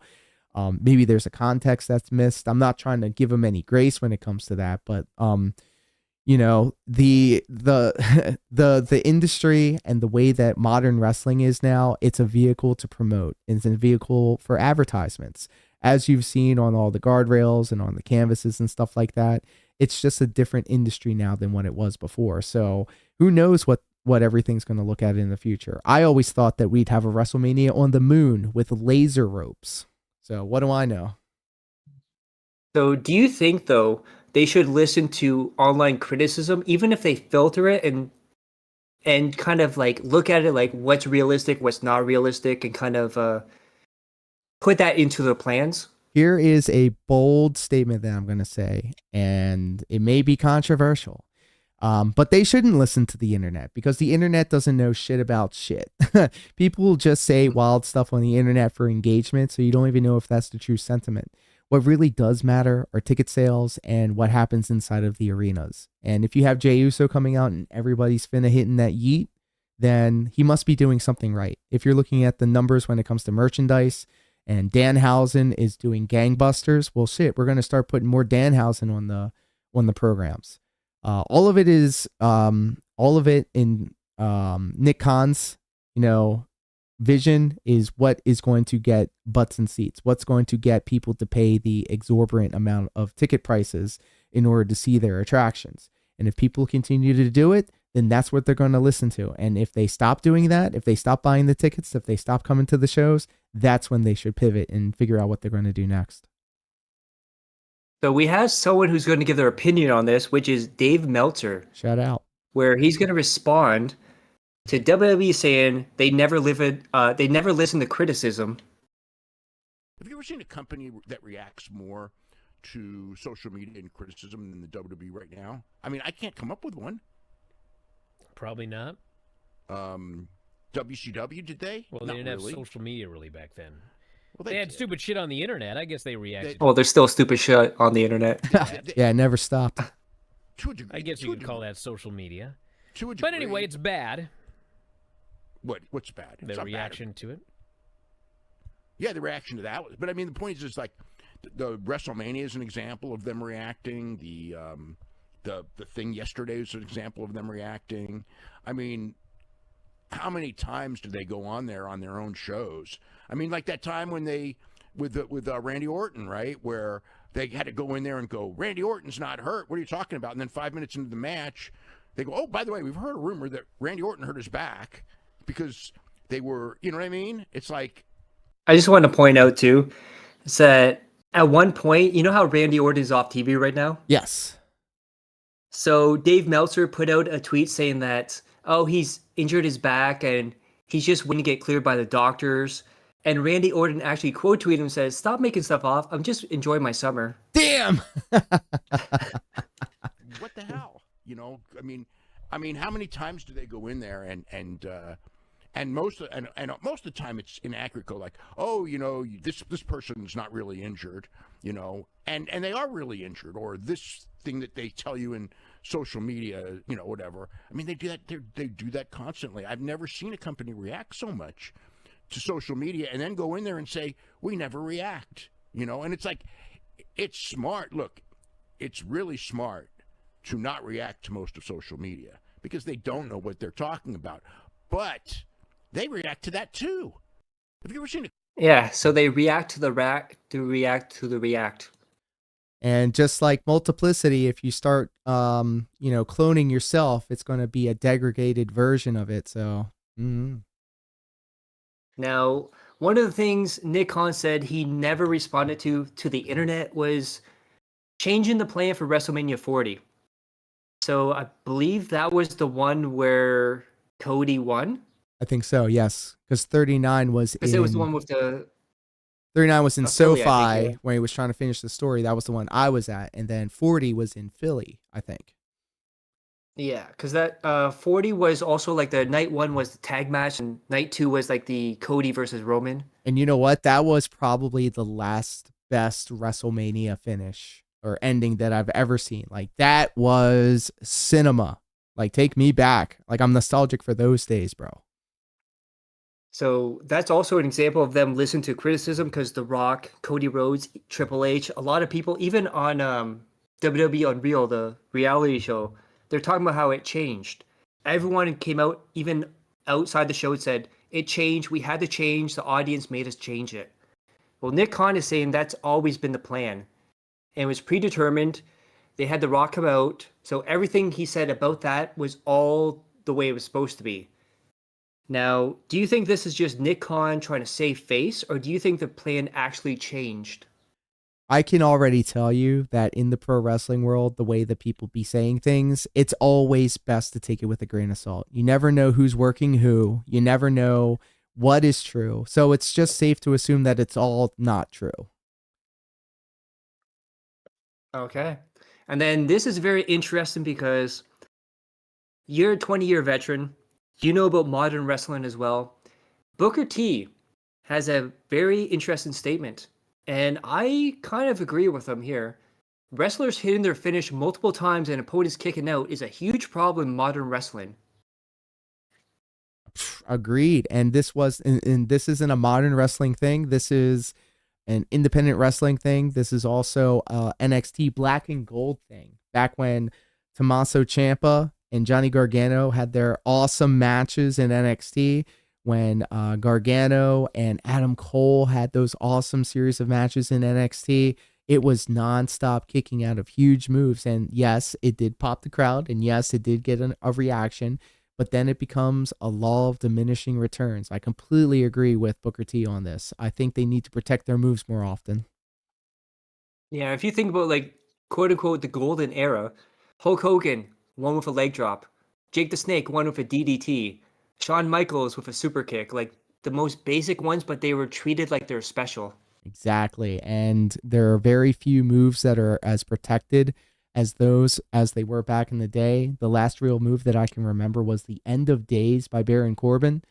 Maybe there's a context that's missed. I'm not trying to give him any grace when it comes to that, but the the industry and the way that modern wrestling is now, it's a vehicle to promote. It's a vehicle for advertisements. As you've seen on all the guardrails and on the canvases and stuff like that, it's just a different industry now than what it was before. So who knows what everything's going to look at in the future. I always thought that we'd have a WrestleMania on the moon with laser ropes. So what do I know? So do you think, though, they should listen to online criticism, even if they filter it and kind of like look at it like what's realistic, what's not realistic, and kind of put that into their plans? Here is a bold statement that I'm going to say, and it may be controversial, but they shouldn't listen to the internet because the internet doesn't know shit about shit. People will just say wild stuff on the internet for engagement, so you don't even know if that's the true sentiment. What really does matter are ticket sales and what happens inside of the arenas. And if you have Jey Uso coming out and everybody's finna hitting that yeet, then he must be doing something right. If you're looking at the numbers when it comes to merchandise, and Danhausen is doing gangbusters, well, shit, we're gonna start putting more Danhausen on the programs. All of it in Nick Khan's, vision is what is going to get butts and seats. What's going to get people to pay the exorbitant amount of ticket prices in order to see their attractions. And if people continue to do it, then that's what they're going to listen to. And if they stop doing that, if they stop buying the tickets, if they stop coming to the shows, that's when they should pivot and figure out what they're going to do next. So we have someone who's going to give their opinion on this, which is Dave Meltzer. Shout out. Where he's going to respond to WWE saying they never listen to criticism. Have you ever seen a company that reacts more to social media and criticism than the WWE right now? I mean, I can't come up with one. Probably not. WCW, did they? Well, they Not didn't really. have social media really back then. Well, They had did. stupid shit on the internet. I guess they reacted. Well, there's still stupid shit on the internet. Yeah, it never stopped. To a degree. I guess to you a could call degree. that social media. To a But degree. anyway, it's bad. What's bad? It's The not bad. reaction to it. Yeah, the reaction to that was. But I mean, the point is, like, the WrestleMania is an example of them reacting. The thing yesterday is an example of them reacting. I mean, how many times do they go on there on their own shows? I mean, like that time when they with Randy Orton, right, where they had to go in there and go, Randy Orton's not hurt. What are you talking about? And then 5 minutes into the match, they go, oh, by the way, we've heard a rumor that Randy Orton hurt his back because they were, you know what I mean? It's like, I just want to point out too, is that at one point, you know how Randy Orton is off TV right now? Yes. So Dave Meltzer put out a tweet saying that, oh, he's injured his back and he's just waiting to get cleared by the doctors. And Randy Orton actually quote tweeted him and says, stop making stuff off. I'm just enjoying my summer. Damn. what the hell? You know, I mean, how many times do they go in there and most of the time it's inaccurate. Go like, oh, you know, this person's not really injured, you know, and they are really injured, or this thing that they tell you in social media, you know, whatever. I mean, they do that. They do that constantly. I've never seen a company react so much to social media and then go in there and say we never react, you know. And it's like, it's smart. Look, it's really smart to not react to most of social media because they don't know what they're talking about, but they react to that too. Have you ever seen it? Yeah, so they react to the react to the react. And just like multiplicity, if you start, cloning yourself, it's going to be a degraded version of it. So, Now, one of the things Nick Khan said he never responded to the internet was changing the plan for WrestleMania 40. So I believe that was the one where Cody won. I think so. Yes, because 39 was Because it was the one with the 39 was in Philly, I SoFi think, yeah. when he was trying to finish the story. That was the one I was at, and then 40 was in Philly, I think. Yeah, because that 40 was also like the night one was the tag match, and night two was like the Cody versus Roman. And you know what? That was probably the last best WrestleMania finish or ending that I've ever seen. Like, that was cinema. Like, take me back. Like, I'm nostalgic for those days, bro. So that's also an example of them listening to criticism because The Rock, Cody Rhodes, Triple H, a lot of people, even on WWE Unreal, the reality show, they're talking about how it changed. Everyone came out, even outside the show, and said, it changed. We had to change. The audience made us change it. Well, Nick Khan is saying that's always been the plan. And it was predetermined. They had The Rock come out. So everything he said about that was all the way it was supposed to be. Now, do you think this is just Nick Khan trying to save face, or do you think the plan actually changed? I can already tell you that in the pro wrestling world, the way that people be saying things, it's always best to take it with a grain of salt. You never know who's working who. You never know what is true. So it's just safe to assume that it's all not true. Okay. And then this is very interesting because you're a 20-year veteran. You know about modern wrestling as well. Booker T has a very interesting statement, and I kind of agree with him here. Wrestlers hitting their finish multiple times and opponents kicking out is a huge problem in modern wrestling. Agreed. And this isn't a modern wrestling thing. This is an independent wrestling thing. This is also a NXT Black and Gold thing. Back when Tommaso Ciampa and Johnny Gargano had their awesome matches in NXT, when Gargano and Adam Cole had those awesome series of matches in NXT, it was nonstop kicking out of huge moves. And yes, it did pop the crowd, and yes, it did get a reaction, but then it becomes a law of diminishing returns. I completely agree with Booker T on this. I think they need to protect their moves more often. Yeah, if you think about, like, quote unquote the golden era, Hulk Hogan won with a leg drop, Jake the Snake won with a DDT, Shawn Michaels with a super kick, like the most basic ones, but they were treated like they're special. Exactly. And there are very few moves that are as protected as those as they were back in the day. The last real move that I can remember was the End of Days by Baron Corbin.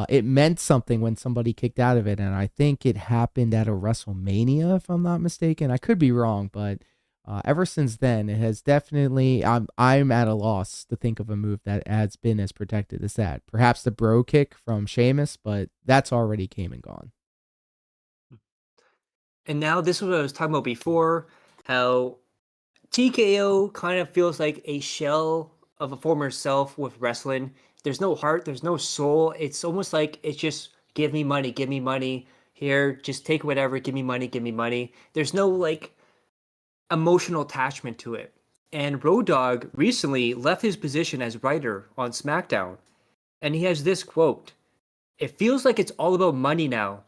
It meant something when somebody kicked out of it, and I think it happened at a WrestleMania, if I'm not mistaken. I could be wrong, but ever since then, it has definitely. I'm at a loss to think of a move that has been as protected as that. Perhaps the bro kick from Sheamus, but that's already came and gone. And now this is what I was talking about before, how TKO kind of feels like a shell of a former self with wrestling. There's no heart, there's no soul. It's almost like it's just give me money here, just take whatever, give me money, give me money. There's no like emotional attachment to it. And Road Dogg recently left his position as writer on SmackDown, and he has this quote: "It feels like it's all about money now.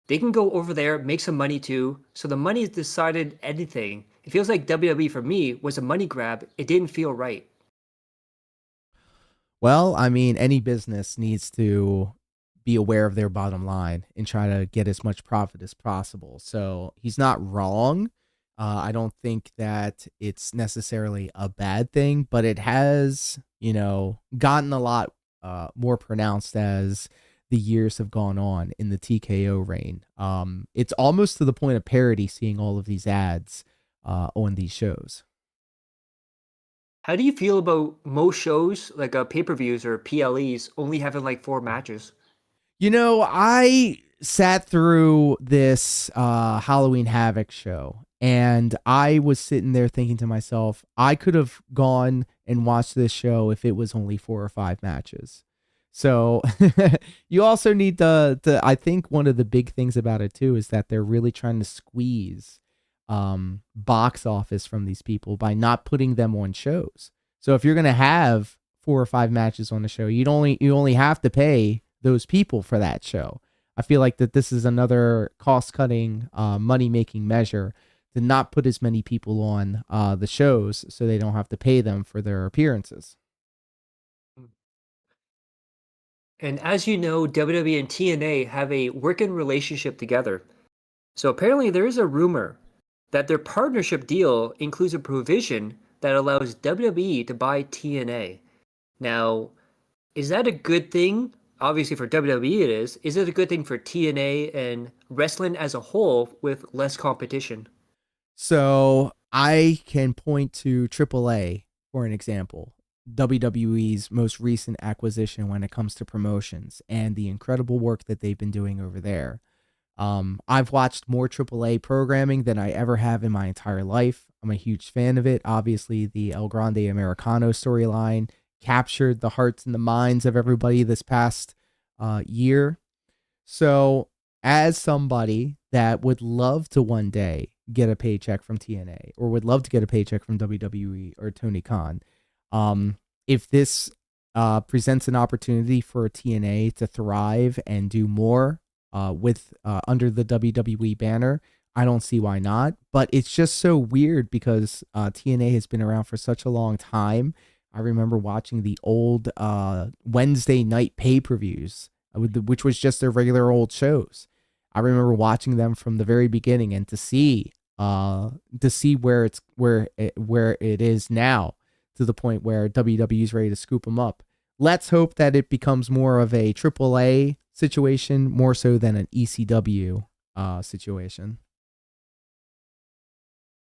They can go over there, make some money too. So the money's decided anything. It feels like WWE for me was a money grab. It didn't feel right." Well, I mean, any business needs to be aware of their bottom line and try to get as much profit as possible. So he's not wrong. I don't think that it's necessarily a bad thing, but it has, gotten a lot more pronounced as the years have gone on in the TKO reign. It's almost to the point of parody seeing all of these ads on these shows. How do you feel about most shows, like pay-per-views or PLEs, only having like 4 matches? I sat through this Halloween Havoc show, and I was sitting there thinking to myself, I could have gone and watched this show if it was only 4 or 5 matches. So you also need I think one of the big things about it too is that they're really trying to squeeze box office from these people by not putting them on shows. So if you're going to have 4 or 5 matches on the show, you only have to pay those people for that show. I feel like that this is another cost-cutting, money-making measure to not put as many people on the shows so they don't have to pay them for their appearances. And as you know, WWE and TNA have a working relationship together. So apparently there is a rumor that their partnership deal includes a provision that allows WWE to buy TNA. Now, is that a good thing? Obviously for WWE it is. Is it a good thing for TNA and wrestling as a whole with less competition? So I can point to AAA for an example. WWE's most recent acquisition when it comes to promotions and the incredible work that they've been doing over there. I've watched more AAA programming than I ever have in my entire life. I'm a huge fan of it. Obviously, the El Grande Americano storyline captured the hearts and the minds of everybody this past year. So, as somebody that would love to one day get a paycheck from TNA or would love to get a paycheck from WWE or Tony Khan, if this presents an opportunity for TNA to thrive and do more with under the WWE banner, I don't see why not. But it's just so weird because TNA has been around for such a long time. I remember watching the old Wednesday night pay-per-views, which was just their regular old shows. I remember watching them from the very beginning, and to see where it is now, to the point where WWE is ready to scoop them up. Let's hope that it becomes more of a AAA situation, more so than an ECW situation.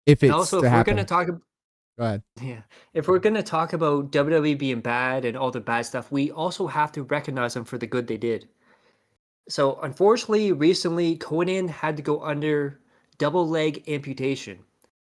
If it's also, to if happen. we're gonna talk, Go ahead. yeah, if we're gonna talk about WWE being bad and all the bad stuff, we also have to recognize them for the good they did. So, unfortunately, recently Conan had to go under double leg amputation,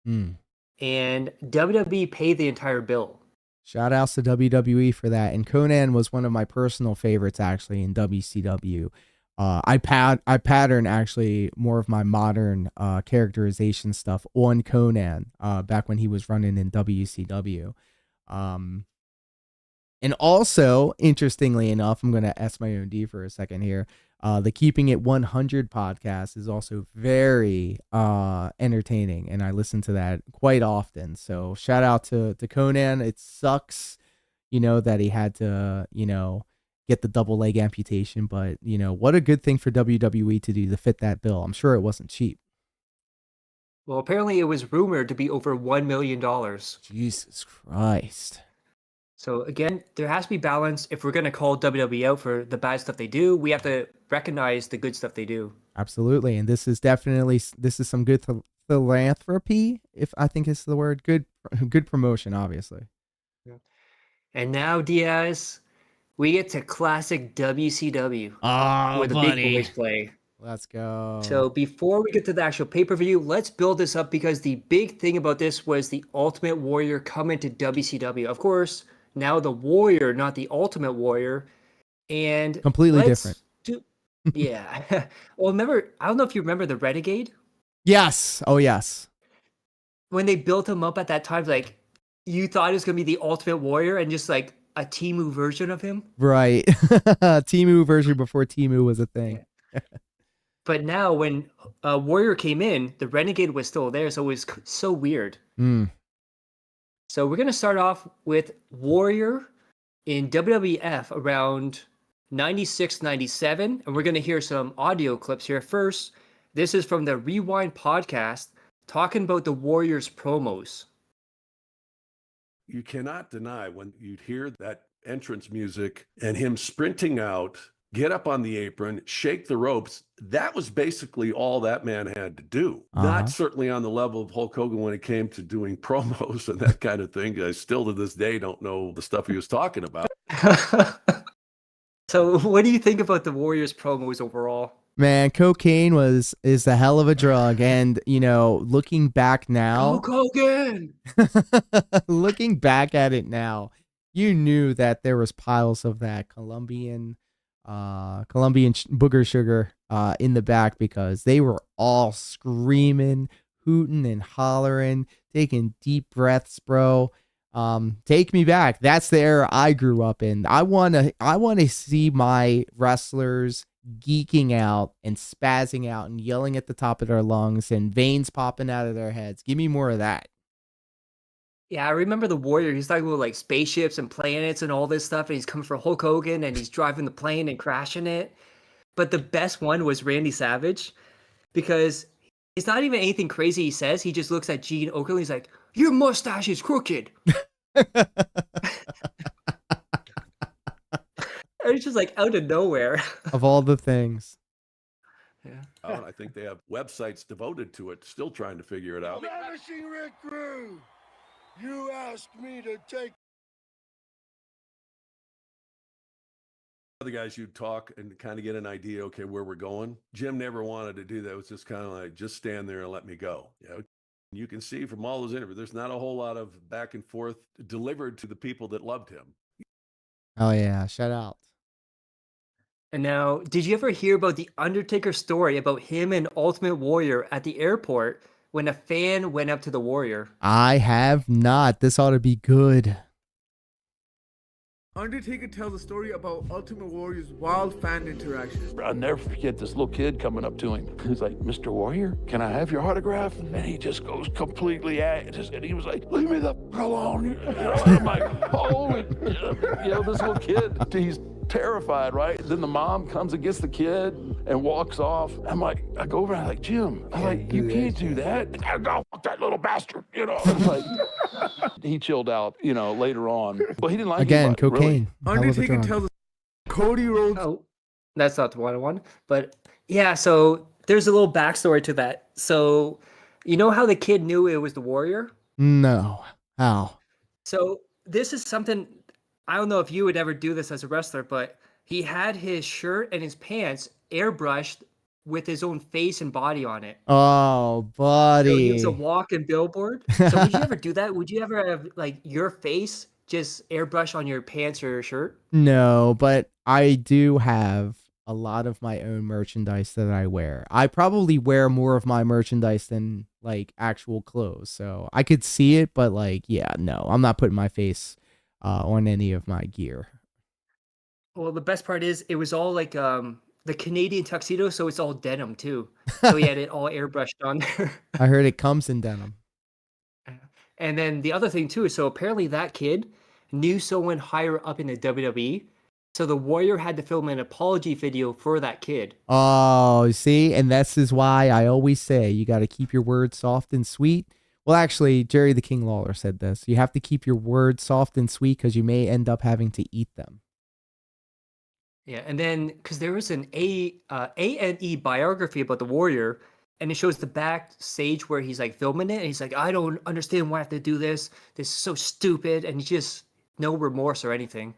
and WWE paid the entire bill. Shout outs to WWE for that. And Conan was one of my personal favorites actually in WCW. I pattern actually more of my modern characterization stuff on Conan back when he was running in WCW. And also, interestingly enough, I'm going to S my own D for a second here. The Keeping It 100 podcast is also very entertaining, and I listen to that quite often. So shout out to Conan. It sucks, that he had to, get the double leg amputation, but what a good thing for WWE to do to fit that bill. I'm sure it wasn't cheap. Well, apparently it was rumored to be over $1 million. Jesus Christ. So again, there has to be balance. If we're going to call WWE out for the bad stuff they do, we have to recognize the good stuff they do. Absolutely. And this is some good philanthropy, if I think is the word. Good promotion, obviously. Yeah. And now, Diaz, we get to classic WCW, where the big boys play. Let's go. So before we get to the actual pay-per-view, let's build this up because the big thing about this was the Ultimate Warrior coming to WCW. Of course, now the Warrior, not the Ultimate Warrior. And completely different. Yeah. Well, I don't know if you remember the Renegade. Yes. Oh, yes. When they built him up at that time, like, you thought it was going to be the Ultimate Warrior and just like a Temu version of him. Right. Temu version before Temu was a thing. Yeah. But now when Warrior came in, the Renegade was still there. So it was so weird. So we're going to start off with Warrior in WWF around 96, 97. And we're going to hear some audio clips here. First, this is from the Rewind podcast talking about the Warriors promos. You cannot deny when you'd hear that entrance music and him sprinting out, get up on the apron, shake the ropes. That was basically all that man had to do. Not certainly on the level of Hulk Hogan when it came to doing promos and that kind of thing. I still to this day don't know the stuff he was talking about. So what do you think about the Warriors promos overall? Man, cocaine is a hell of a drug. And, looking back now, Hulk Hogan! looking back at it now, you knew that there was piles of that Colombian booger sugar in the back because they were all screaming, hooting and hollering, taking deep breaths, bro. Take me back. That's the era I grew up in. I want to see my wrestlers geeking out and spazzing out and yelling at the top of their lungs and veins popping out of their heads. Give me more of that. Yeah, I remember the Warrior. He's talking about like spaceships and planets and all this stuff. And he's coming for Hulk Hogan and he's driving the plane and crashing it. But the best one was Randy Savage because it's not even anything crazy he says. He just looks at Gene Okerlund. He's like, your mustache is crooked. And it's just like out of nowhere. Of all the things. And I think they have websites devoted to it, still trying to figure it out. Vanishing Rick Rude, you asked me to take. Other guys, you'd talk and kind of get an idea, okay, where we're going. Jim never wanted to do that. It was just kind of like, just stand there and let me go. You can see from all those interviews, there's not a whole lot of back and forth delivered to the people that loved him. Oh yeah, shout out. And now, did you ever hear about the Undertaker story about him and Ultimate Warrior at the airport when a fan went up to the Warrior? I have not. This ought to be good. Undertaker tells a story about Ultimate Warrior's wild fan interaction. I'll never forget this little kid coming up to him. He's like, "Mr. Warrior, can I have your autograph?" And he just goes completely and he was like, "Leave me the f alone." I'm like, holy, this little kid, he's terrified, right? Then the mom comes and gets the kid and walks off. I'm like, I go over and I'm like, "Jim," I'm like, "You can't do that." "Go fuck that little bastard," I'm like, he chilled out, later on. Well, he didn't like Again, anybody, cocaine. really. Undertaker tells Cody Rhodes. Oh, that's not the one. But yeah, so there's a little backstory to that. So, you know how the kid knew it was the Warrior? No. How? So this is something, I don't know if you would ever do this as a wrestler, but he had his shirt and his pants airbrushed with his own face and body on it. Oh, So he was a buddy. walking billboard. So would you ever do that? Would you ever have like your face just airbrush on your pants or your shirt? No, but I do have a lot of my own merchandise that I wear. I probably wear more of my merchandise than like actual clothes. So I could see it, but like, yeah, no, I'm not putting my face on any of my gear. Well, the best part is it was all like the Canadian tuxedo, so it's all denim too. So he had it all airbrushed on there. I heard it comes in denim. And then the other thing too is so apparently that kid knew someone higher up in the WWE. So the Warrior had to film an apology video for that kid. Oh, see, and this is why I always say you got to keep your words soft and sweet. Well, actually, Jerry the King Lawler said this. You have to keep your words soft and sweet because you may end up having to eat them. Yeah, and then because there was an A&E biography about the Warrior, and it shows the backstage where he's like filming it, and he's like, "I don't understand why I have to do this. This is so stupid," and he just no remorse or anything.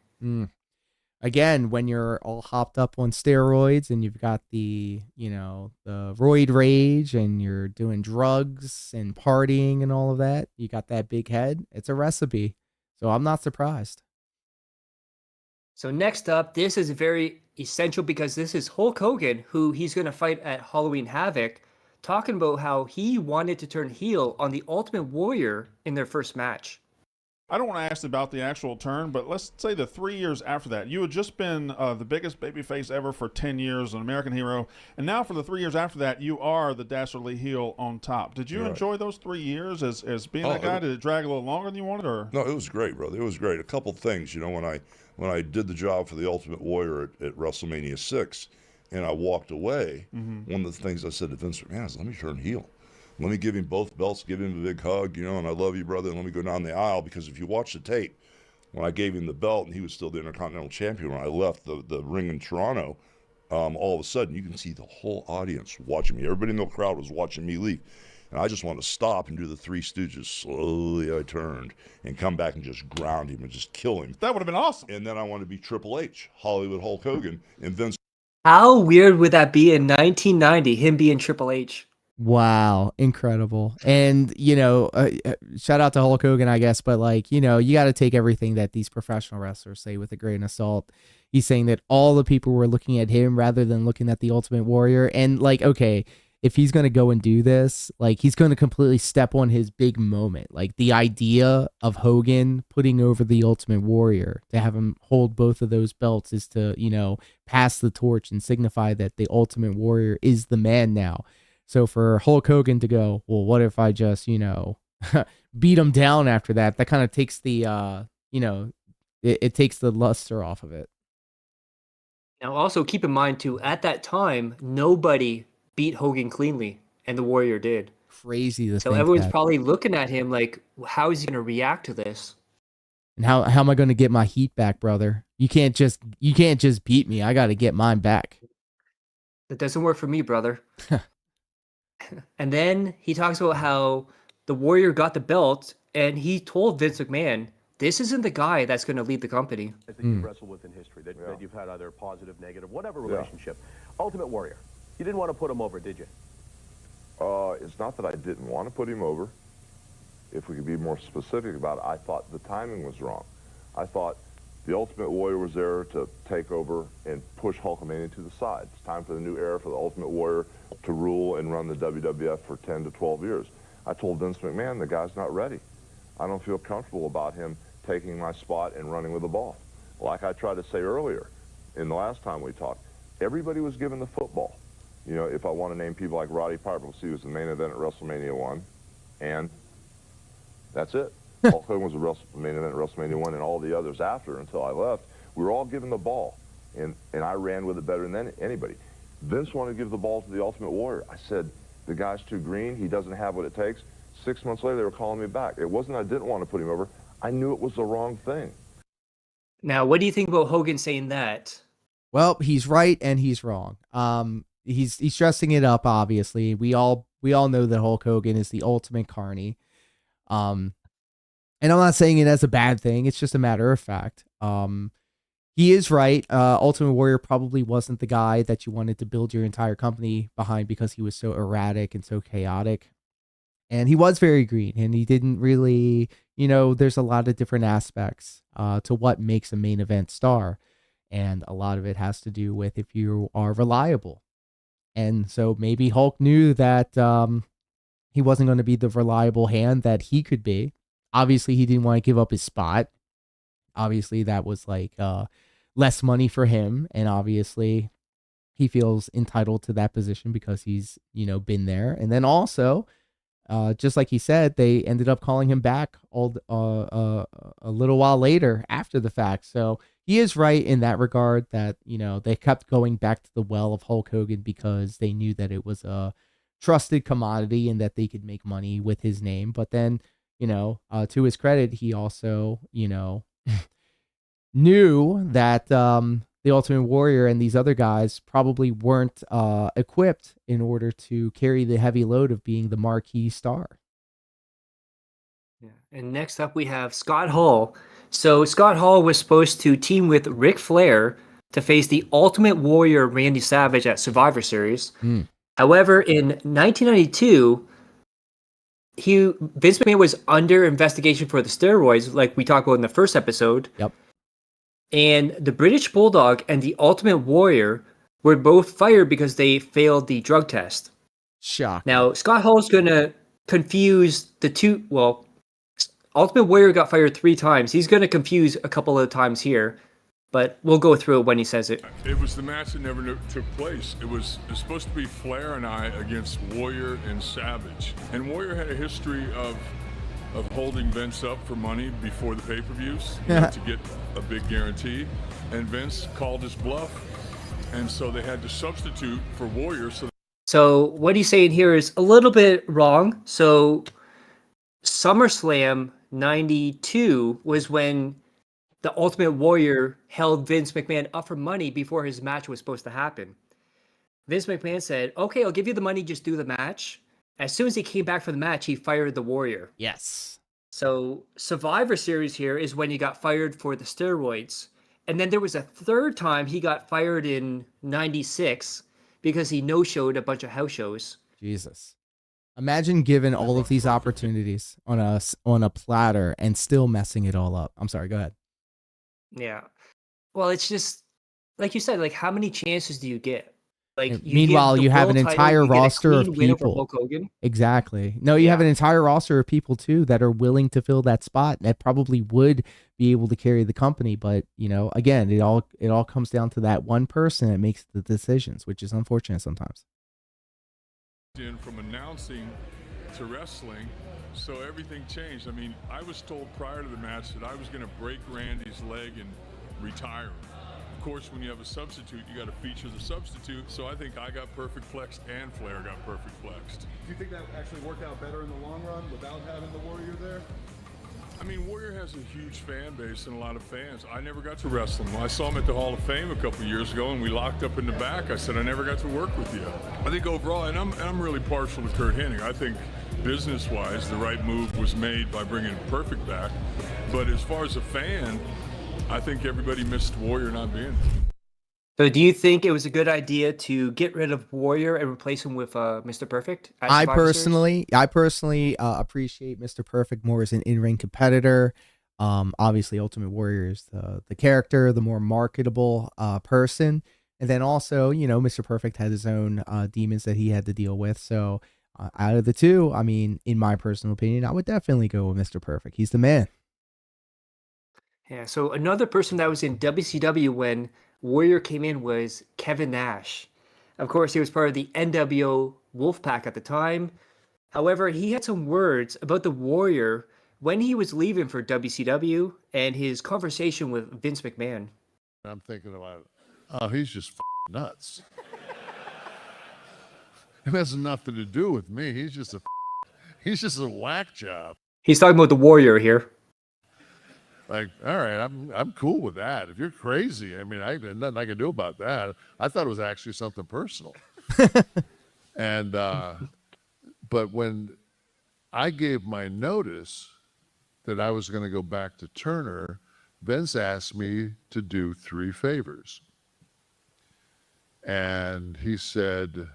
Again, when you're all hopped up on steroids and you've got the roid rage and you're doing drugs and partying and all of that, you got that big head. It's a recipe. So I'm not surprised. So next up, this is very essential because this is Hulk Hogan, who he's going to fight at Halloween Havoc, talking about how he wanted to turn heel on the Ultimate Warrior in their first match. I don't want to ask about the actual turn, but let's say the 3 years after that. You had just been the biggest babyface ever for 10 years, an American hero, and now for the 3 years after that, you are the dastardly heel on top. Did you enjoy those 3 years as being that guy? Did it drag a little longer than you wanted? Or No, it was great, brother. It was great. A couple things, when I did the job for the Ultimate Warrior at WrestleMania 6, and I walked away, one of the things I said to Vince McMahon is, "Let me turn heel. Let me give him both belts, give him a big hug, and I love you, brother, and let me go down the aisle." Because if you watch the tape, when I gave him the belt and he was still the Intercontinental Champion, when I left the ring in Toronto, all of a sudden you can see the whole audience watching me. Everybody in the crowd was watching me leave. And I just wanted to stop and do the Three Stooges. Slowly I turned and come back and just ground him and just kill him. that would have been awesome. And then I wanted to be Triple H, Hollywood Hulk Hogan, and Vince. How weird would that be in 1990, him being Triple H? Wow, incredible. And, shout out to Hulk Hogan, I guess, but you got to take everything that these professional wrestlers say with a grain of salt. He's saying that all the people were looking at him rather than looking at the Ultimate Warrior. And okay, if he's going to go and do this, he's going to completely step on his big moment. The idea of Hogan putting over the Ultimate Warrior, to have him hold both of those belts, is to, pass the torch and signify that the Ultimate Warrior is the man now. So for Hulk Hogan to go, well, what if I just, beat him down after that? That kind of takes the, it takes the luster off of it. Now, also keep in mind, too, at that time, nobody beat Hogan cleanly, and the Warrior did. Crazy to So think everyone's that. probably looking at him like, how is he going to react to this? And how am I going to get my heat back, brother? You can't just beat me. I got to get mine back. That doesn't work for me, brother. And then he talks about how the Warrior got the belt, and he told Vince McMahon, this isn't the guy that's going to lead the company. I think you wrestle with in history, that you've had either positive, negative, whatever relationship. Ultimate Warrior, you didn't want to put him over, did you? It's not that I didn't want to put him over. If we could be more specific about it, I thought the timing was wrong. I thought the Ultimate Warrior was there to take over and push Hulkamania to the side. It's time for the new era for the Ultimate Warrior to rule and run the WWF for 10 to 12 years. I told Vince McMahon, the guy's not ready. I don't feel comfortable about him taking my spot and running with the ball. Like I tried to say earlier, in the last time we talked, everybody was given the football. You know, if I want to name people like Roddy Piper, he was the main event at WrestleMania 1, and that's it. Hulk Hogan was the main event at WrestleMania 1, and all the others after until I left. We were all given the ball, and I ran with it better than anybody. Vince wanted to give the ball to the Ultimate Warrior. I said, the guy's too green. He doesn't have what it takes. 6 months later, they were calling me back. It wasn't I didn't want to put him over. I knew it was the wrong thing. Now, what do you think about Hogan saying that? Well, he's right and he's wrong. He's dressing it up. Obviously, we all know that Hulk Hogan is the ultimate carny. And I'm not saying it as a bad thing. It's just a matter of fact. He is right. Ultimate Warrior probably wasn't the guy that you wanted to build your entire company behind because he was so erratic and so chaotic. And he was very green, and he didn't really, there's a lot of different aspects to what makes a main event star. And a lot of it has to do with if you are reliable. And so maybe Hulk knew that he wasn't going to be the reliable hand that he could be. Obviously, he didn't want to give up his spot. Obviously, that was like less money for him. And obviously, he feels entitled to that position because he's, been there. And then also, just like he said, they ended up calling him back a little while later after the fact. So he is right in that regard that, they kept going back to the well of Hulk Hogan because they knew that it was a trusted commodity and that they could make money with his name. But then, to his credit, he also, knew that the Ultimate Warrior and these other guys probably weren't equipped in order to carry the heavy load of being the marquee star. Yeah. And next up, we have Scott Hall. So Scott Hall was supposed to team with Ric Flair to face the Ultimate Warrior Randy Savage at Survivor Series. However, in 1992, Vince McMahon was under investigation for the steroids, like we talked about in the first episode. Yep. And the British Bulldog and the Ultimate Warrior were both fired because they failed the drug test. Shock. Now, Scott Hall's going to confuse the two. Well, Ultimate Warrior got fired 3 times. He's going to confuse a couple of times here, but we'll go through it when he says it. It was the match that never took place. It was supposed to be Flair and I against Warrior and Savage. And Warrior had a history of holding Vince up for money before the pay-per-views to get a big guarantee. And Vince called his bluff. And so they had to substitute for Warrior. So what he's saying here is a little bit wrong. So SummerSlam 92 was when the Ultimate Warrior held Vince McMahon up for money before his match was supposed to happen. Vince McMahon said, okay, I'll give you the money, just do the match. As soon as he came back for the match, he fired the Warrior. Yes. So Survivor Series here is when he got fired for the steroids. And then there was a third time he got fired in 96 because he no-showed a bunch of house shows. Jesus. Imagine given all of these opportunities on a platter and still messing it all up. I'm sorry, go ahead. Yeah. Well, it's just, like you said, like how many chances do you get? Like, meanwhile, you have an entire roster of people. Exactly. No, you have an entire roster of people too that are willing to fill that spot that probably would be able to carry the company. But again, it all comes down to that one person that makes the decisions, which is unfortunate sometimes. From announcing to wrestling, so everything changed. I mean, I was told prior to the match that I was going to break Randy's leg and retire him. Of course, when you have a substitute, you got to feature the substitute. So I think I got perfect flexed and Flair got perfect flexed. Do you think that actually worked out better in the long run without having the Warrior there? I mean, Warrior has a huge fan base and a lot of fans. I never got to wrestle him. I saw him at the Hall of Fame a couple years ago, and we locked up in the back. I said, I never got to work with you. I think overall, and I'm really partial to Kurt Hennig. I think business-wise, the right move was made by bringing Perfect back. But as far as a fan, I think everybody missed Warrior not being there. So do you think it was a good idea to get rid of Warrior and replace him with Mr. Perfect? At I Survivor Series? personally appreciate Mr. Perfect more as an in-ring competitor. Obviously, Ultimate Warrior is the character, the more marketable person, and then also, Mr. Perfect had his own demons that he had to deal with. So, out of the two, I mean, in my personal opinion, I would definitely go with Mr. Perfect. He's the man. Yeah, so another person that was in WCW when Warrior came in was Kevin Nash. Of course, he was part of the NWO Wolfpack at the time. However, he had some words about the Warrior when he was leaving for WCW and his conversation with Vince McMahon. I'm thinking about, oh, he's just nuts. It has nothing to do with me. He's just a whack job. He's talking about the Warrior here. Like, all right, I'm cool with that. If you're crazy, I mean, there's nothing I can do about that. I thought it was actually something personal. And but when I gave my notice that I was going to go back to Turner, Vince asked me to do 3 favors. And he said,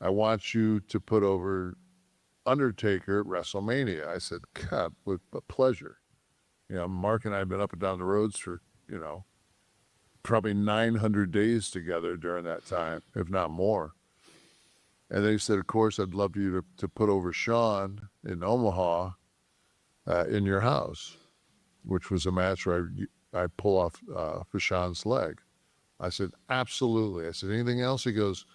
I want you to put over Undertaker at WrestleMania. I said, God, with a pleasure. Mark and I have been up and down the roads for, probably 900 days together during that time, if not more. And then he said, of course, I'd love you to put over Sean in Omaha in your house, which was a match where I pull off Fashawn's leg. I said, absolutely. I said, anything else? He goes,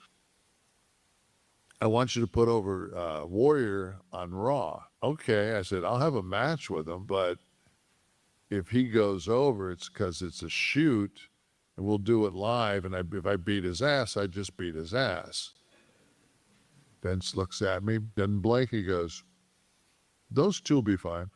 I want you to put over Warrior on Raw. Okay. I said, I'll have a match with him, but if he goes over, it's because it's a shoot, and we'll do it live, and if I beat his ass, I just beat his ass. Vince looks at me, doesn't blink, he goes, those 2 will be fine.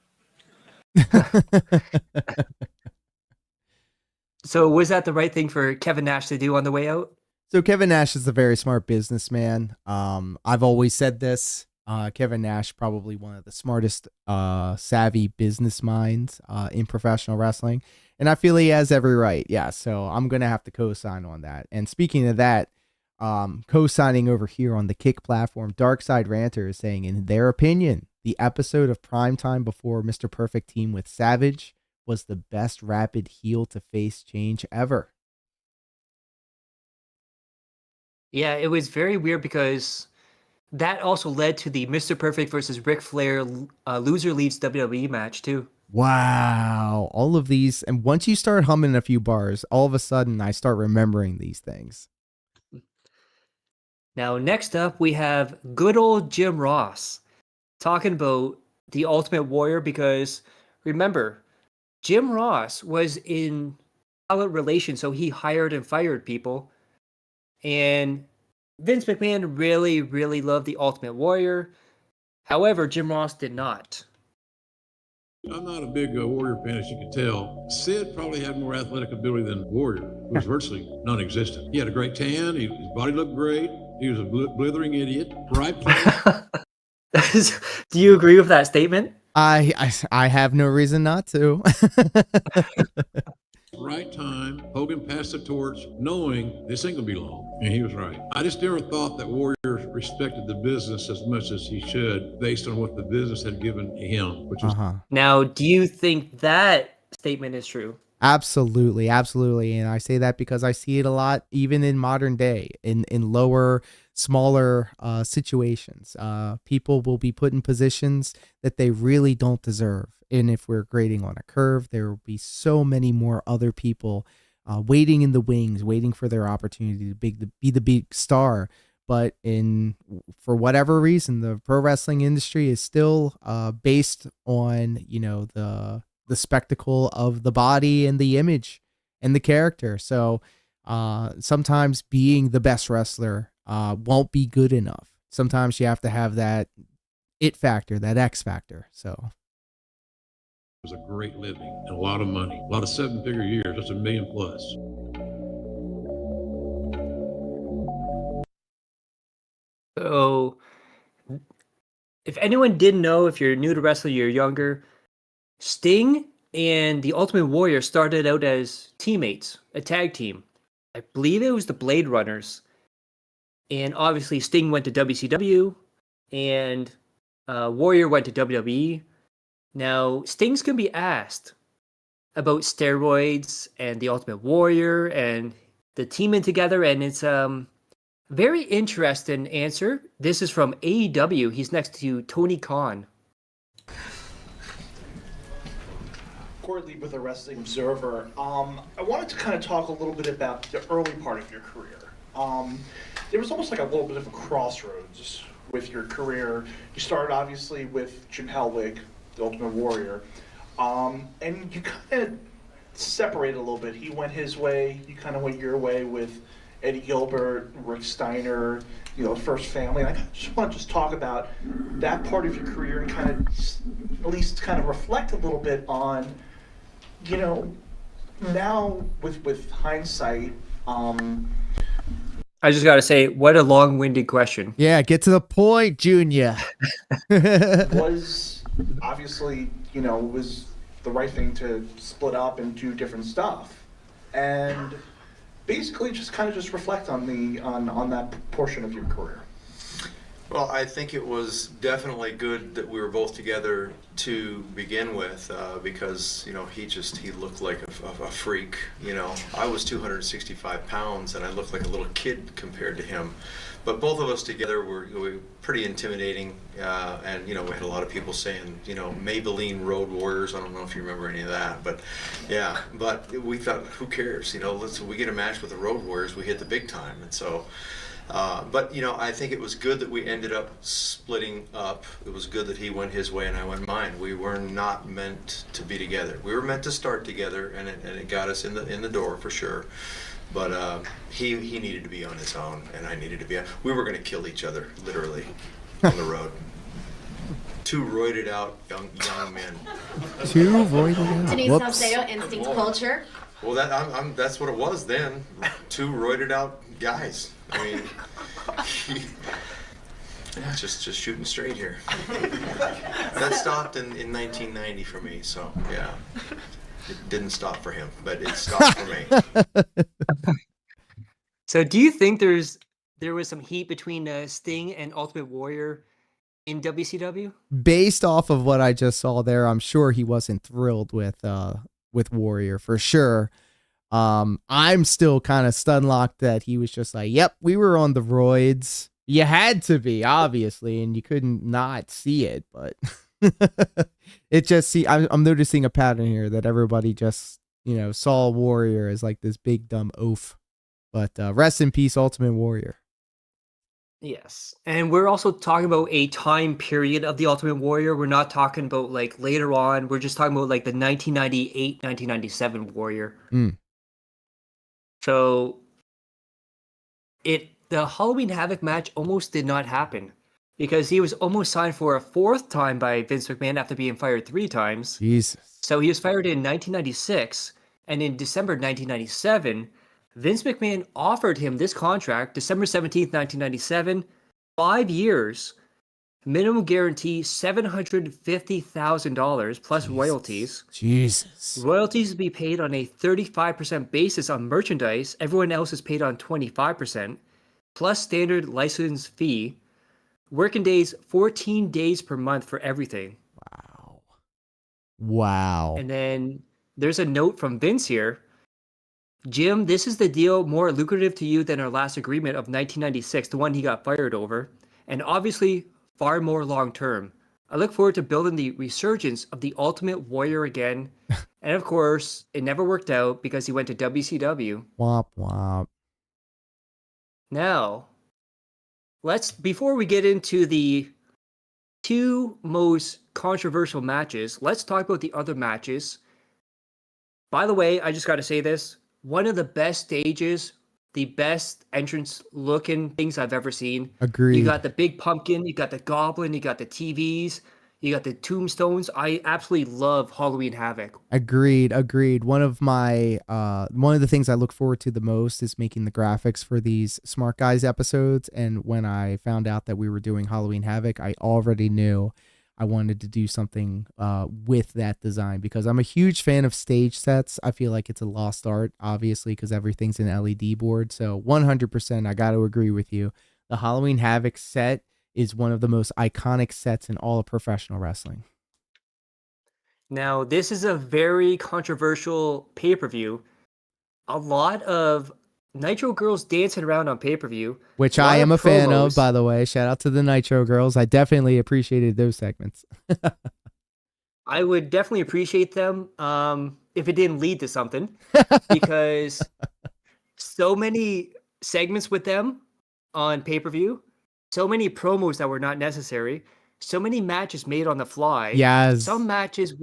So was that the right thing for Kevin Nash to do on the way out? So Kevin Nash is a very smart businessman. I've always said this. Kevin Nash, probably one of the smartest, savvy business minds in professional wrestling. And I feel he has every right. Yeah, so I'm going to have to co-sign on that. And speaking of that, co-signing over here on the Kick platform, Darkside Ranter is saying, in their opinion, the episode of Primetime before Mr. Perfect team with Savage was the best rapid heel to face change ever. Yeah, it was very weird because that also led to the Mr. Perfect versus Ric Flair loser leaves WWE match too. Wow. All of these. And once you start humming a few bars, all of a sudden I start remembering these things. Now, next up, we have good old Jim Ross talking about the Ultimate Warrior because remember, Jim Ross was in talent relations, so he hired and fired people. And Vince McMahon really, really loved the Ultimate Warrior. However, Jim Ross did not. I'm not a big Warrior fan, as you can tell. Sid probably had more athletic ability than Warrior, who was virtually non-existent. He had a great tan. His body looked great. He was a blithering idiot. Right place. Do you agree with that statement? I have no reason not to. Right time. Hogan passed the torch, knowing this ain't gonna be long, and he was right. I just never thought that Warrior respected the business as much as he should, based on what the business had given him, which was. Now, do you think that statement is true? Absolutely, absolutely. And I say that because I see it a lot, even in modern day, in lower, smaller situations. People will be put in positions that they really don't deserve. And if we're grading on a curve, there will be so many more other people waiting in the wings, waiting for their opportunity to be the big star. But for whatever reason, the pro wrestling industry is still based on, the spectacle of the body and the image and the character. So sometimes being the best wrestler won't be good enough. Sometimes you have to have that it factor, that X factor. So was a great living and a lot of money, a lot of 7-figure years, that's $1 million plus. So, if anyone didn't know, if you're new to wrestling, you're younger, Sting and the Ultimate Warrior started out as teammates, a tag team. I believe it was the Blade Runners. And obviously, Sting went to WCW, and Warrior went to WWE. Now, Sting's going to be asked about steroids and the Ultimate Warrior and the teaming together, and it's very interesting answer. This is from AEW. He's next to Tony Khan. Corey Lee with the Wrestling Observer. I wanted to kind of talk a little bit about the early part of your career. There was almost like a little bit of a crossroads with your career. You started obviously with Jim Hellwig, the Ultimate Warrior, and you kind of separated a little bit. He went his way, you kind of went your way with Eddie Gilbert, Rick Steiner, First Family. And I just want to talk about that part of your career and kind of at least kind of reflect a little bit on, now with hindsight. I just got to say, what a long-winded question. Yeah, get to the point, Junior. Was obviously, was the right thing to split up and do different stuff, and basically just kind of just reflect on that portion of your career. Well, I think it was definitely good that we were both together to begin with, because he looked like a freak. I was 265 pounds and I looked like a little kid compared to him. But both of us together were pretty intimidating, and we had a lot of people saying, Maybelline Road Warriors. I don't know if you remember any of that, but yeah. But we thought, who cares? We get a match with the Road Warriors, we hit the big time, and so. But I think it was good that we ended up splitting up. It was good that he went his way and I went mine. We were not meant to be together. We were meant to start together, and it got us in the door for sure. But he needed to be on his own, and I needed to be on. We were going to kill each other, literally, on the road. Two roided out young men. Two roided out. Denise Whoops. Salcedo, Instinct Culture. Well, that's what it was then. Two roided out guys. I mean, just shooting straight here. That stopped in 1990 for me, so yeah. It didn't stop for him, but it stopped for me. So do you think there was some heat between Sting and Ultimate Warrior in WCW? Based off of what I just saw there, I'm sure he wasn't thrilled with Warrior for sure. I'm still kind of stunlocked that he was just like, yep, we were on the roids. You had to be, obviously, and you couldn't not see it, but it just I'm noticing a pattern here that everybody just, saw Warrior as like this big dumb oaf. But rest in peace, Ultimate Warrior. Yes. And we're also talking about a time period of the Ultimate Warrior. We're not talking about like later on. We're just talking about like the 1998, 1997 Warrior. So the Halloween Havoc match almost did not happen because he was almost signed for a fourth time by Vince McMahon after being fired 3 times. Jesus. So he was fired in 1996, and in December 1997, Vince McMahon offered him this contract, December 17th, 1997, 5 years, minimum guarantee $750,000 plus royalties. Jesus. Royalties to be paid on a 35% basis on merchandise. Everyone else is paid on 25%, plus standard license fee. Working days, 14 days per month for everything. Wow. And then there's a note from Vince here. Jim, this is the deal more lucrative to you than our last agreement of 1996, the one he got fired over, and obviously far more long-term. I look forward to building the resurgence of the Ultimate Warrior again. And of course, it never worked out because he went to WCW. Womp womp. Now, before we get into the 2 most controversial matches, let's talk about the other matches. By the way, I just got to say this. One of the best stages, the best entrance looking things I've ever seen. Agreed. You got the big pumpkin, you got the goblin, you got the TVs, You got the tombstones. I absolutely love Halloween Havoc. Agreed. One of the things I look forward to the most is making the graphics for these Smart Guys episodes. And when I found out that we were doing Halloween Havoc, I already knew I wanted to do something with that design, because I'm a huge fan of stage sets. I feel like it's a lost art, obviously, because everything's an LED board. So 100%, I got to agree with you. The Halloween Havoc set is one of the most iconic sets in all of professional wrestling. Now, this is a very controversial pay-per-view. A lot of Nitro girls dancing around on pay-per-view. Which lot I am a fan of, promos. by the way. Shout out to the Nitro girls. I definitely appreciated those segments. I would definitely appreciate them if it didn't lead to something, because so many segments with them on pay-per-view, so many promos that were not necessary, so many matches made on the fly. Yes. Some matches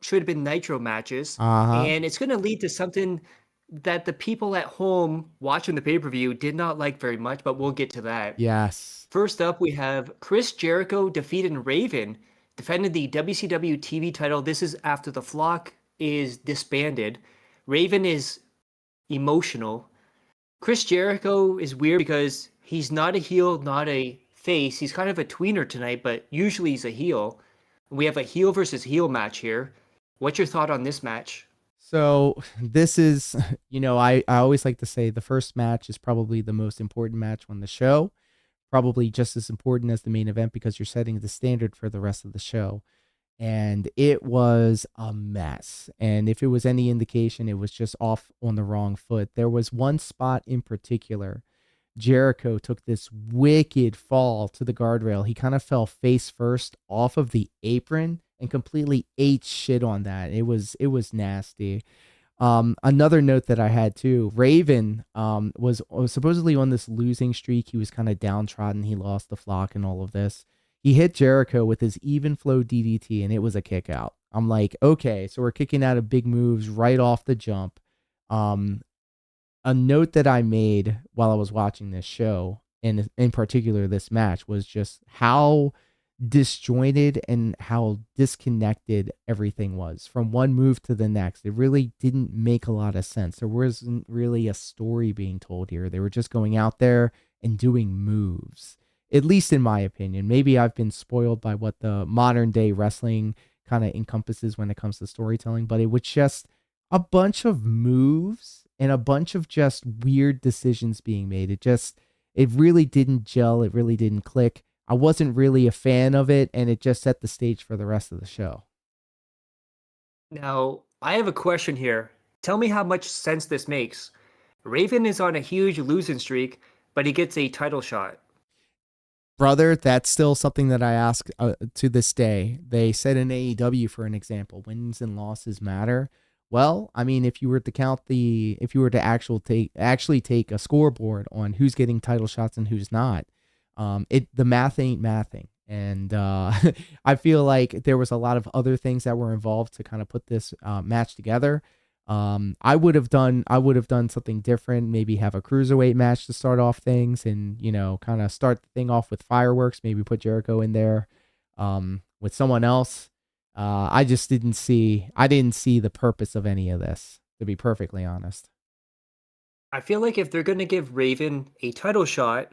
should have been Nitro matches, Uh-huh. and it's going to lead to something that the people at home watching the pay-per-view did not like very much, but we'll get to that. Yes. First up, we have Chris Jericho defeating Raven, defended the WCW TV title. This is after the Flock is disbanded. Raven is emotional. Chris Jericho is weird because he's not a heel, not a face. He's kind of a tweener tonight, but usually he's a heel. We have a heel versus heel match here. What's your thought on this match? So this is, I always like to say the first match is probably the most important match on the show. Probably just as important as the main event, because you're setting the standard for the rest of the show. And it was a mess. And if it was any indication, it was just off on the wrong foot. There was one spot in particular. Jericho took this wicked fall to the guardrail. He kind of fell face first off of the apron and completely ate shit on that. It was nasty. Another note that I had too, Raven was supposedly on this losing streak. He was kind of downtrodden. He lost the Flock and all of this. He hit Jericho with his even flow DDT, and it was a kick out. I'm like, okay, so we're kicking out of big moves right off the jump. A note that I made while I was watching this show, and in particular this match, was just how disjointed and how disconnected everything was from one move to the next. It really didn't make a lot of sense. There wasn't really a story being told here. They were just going out there and doing moves, at least in my opinion. Maybe I've been spoiled by what the modern day wrestling kind of encompasses when it comes to storytelling, but it was just a bunch of moves and a bunch of just weird decisions being made. It really didn't gel. It really didn't click. I wasn't really a fan of it, and it just set the stage for the rest of the show. Now, I have a question here. Tell me how much sense this makes. Raven is on a huge losing streak, but he gets a title shot. Brother, that's still something that I ask to this day. They said in AEW, for an example, wins and losses matter. Well, I mean, if you were to actually take a scoreboard on who's getting title shots and who's not, the math ain't mathing. And I feel like there was a lot of other things that were involved to kind of put this match together. I would have done something different. Maybe have a cruiserweight match to start off things, and kind of start the thing off with fireworks. Maybe put Jericho in there with someone else. I didn't see the purpose of any of this, to be perfectly honest. I feel like if they're going to give Raven a title shot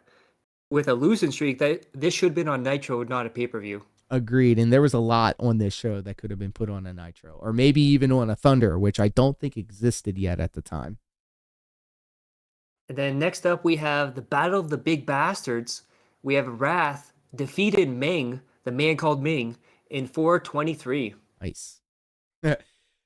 with a losing streak, that this should have been on Nitro, not a pay-per-view. Agreed. And there was a lot on this show that could have been put on a Nitro, or maybe even on a Thunder, which I don't think existed yet at the time. And then next up, we have the Battle of the Big Bastards. We have Wrath defeated Ming, the man called Ming, in 4:23. Nice.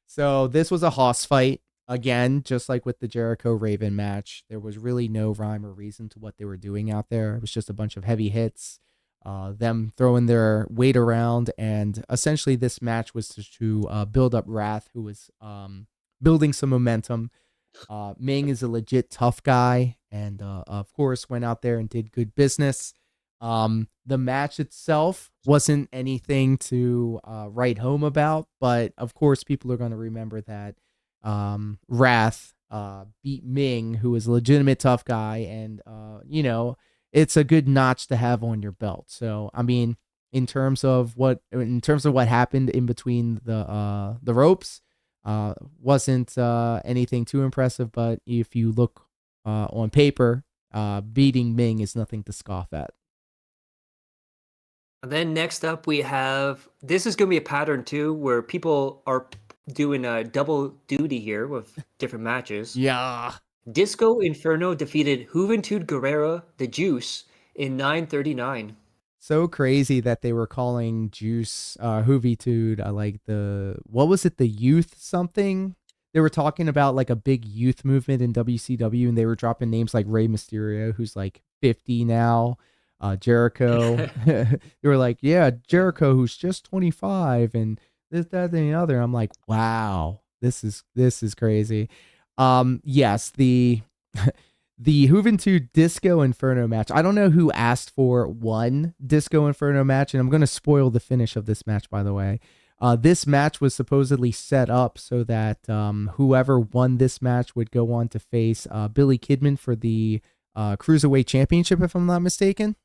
So this was a hoss fight. Again, just like with the Jericho Raven match, there was really no rhyme or reason to what they were doing out there. It was just a bunch of heavy hits, them throwing their weight around, and essentially this match was to build up Wrath, who was building some momentum. Ming is a legit tough guy, and of course went out there and did good business. The match itself wasn't anything to write home about, but of course people are going to remember that Wrath beat Ming, who is a legitimate tough guy, and it's a good notch to have on your belt. So I mean, in terms of what happened in between the ropes. Wasn't anything too impressive, but if you look on paper, beating Ming is nothing to scoff at. And then next up we have, this is going to be a pattern too, where people are doing a double duty here with different matches. Yeah. Disco Inferno defeated Juventud Guerrera, the Juice, in 9:39. So crazy that they were calling Juice Juventud like what was it, the youth something? They were talking about like a big youth movement in WCW, and they were dropping names like Rey Mysterio, who's like 50 now. Jericho. They were like, yeah, Jericho, who's just 25, and this, that, and the other. I'm like, wow, this is crazy. Yes, the Juventud Disco Inferno match. I don't know who asked for one Disco Inferno match, and I'm going to spoil the finish of this match, by the way. This match was supposedly set up so that whoever won this match would go on to face Billy Kidman for the Cruiserweight Championship, if I'm not mistaken.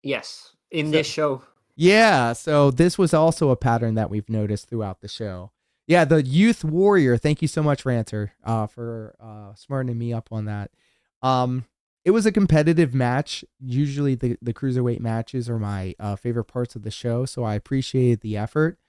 Yes, in this show. Yeah, so this was also a pattern that we've noticed throughout the show. Yeah, the Youth Warrior. Thank you so much, Ranter, for smartening me up on that. It was a competitive match. Usually the Cruiserweight matches are my favorite parts of the show, so I appreciated the effort.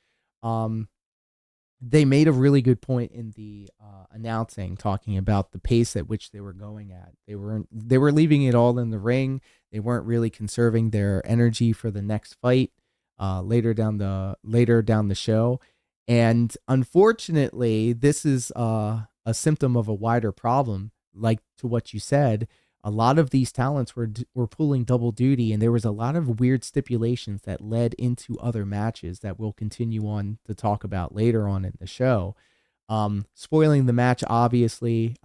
They made a really good point in the announcing, talking about the pace at which they were going at. They were leaving it all in the ring. They weren't really conserving their energy for the next fight later down the show. And unfortunately, this is a symptom of a wider problem. Like to what you said, a lot of these talents were pulling double duty, and there was a lot of weird stipulations that led into other matches that we'll continue on to talk about later on in the show. Spoiling the match, obviously.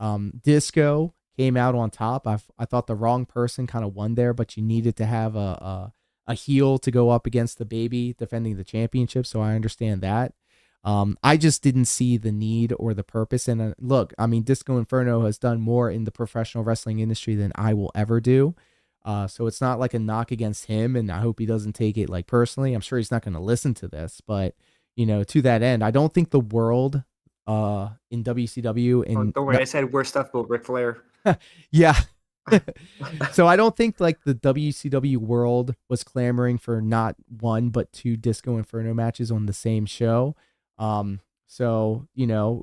Disco came out on top. I thought the wrong person kind of won there, but you needed to have a heel to go up against the baby defending the championship, so I understand that. I just didn't see the need or the purpose. And look, I mean, Disco Inferno has done more in the professional wrestling industry than I will ever do. So it's not like a knock against him, and I hope he doesn't take it like personally. I'm sure he's not going to listen to this, but to that end, I don't think the world in WCW and don't worry, I said worse stuff about Ric Flair. yeah. So I don't think like the WCW world was clamoring for not one but two Disco Inferno matches on the same show. So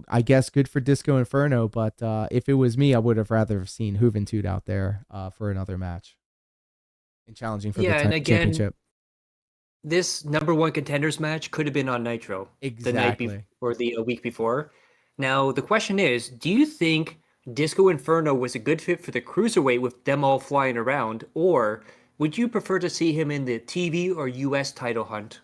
I guess good for Disco Inferno, but if it was me, I would have rather seen Juventud out there for another match and challenging for the championship. This number one contenders match could have been on Nitro the night before or a week before. Now the question is, do you think Disco Inferno was a good fit for the Cruiserweight with them all flying around, or would you prefer to see him in the TV or US title hunt?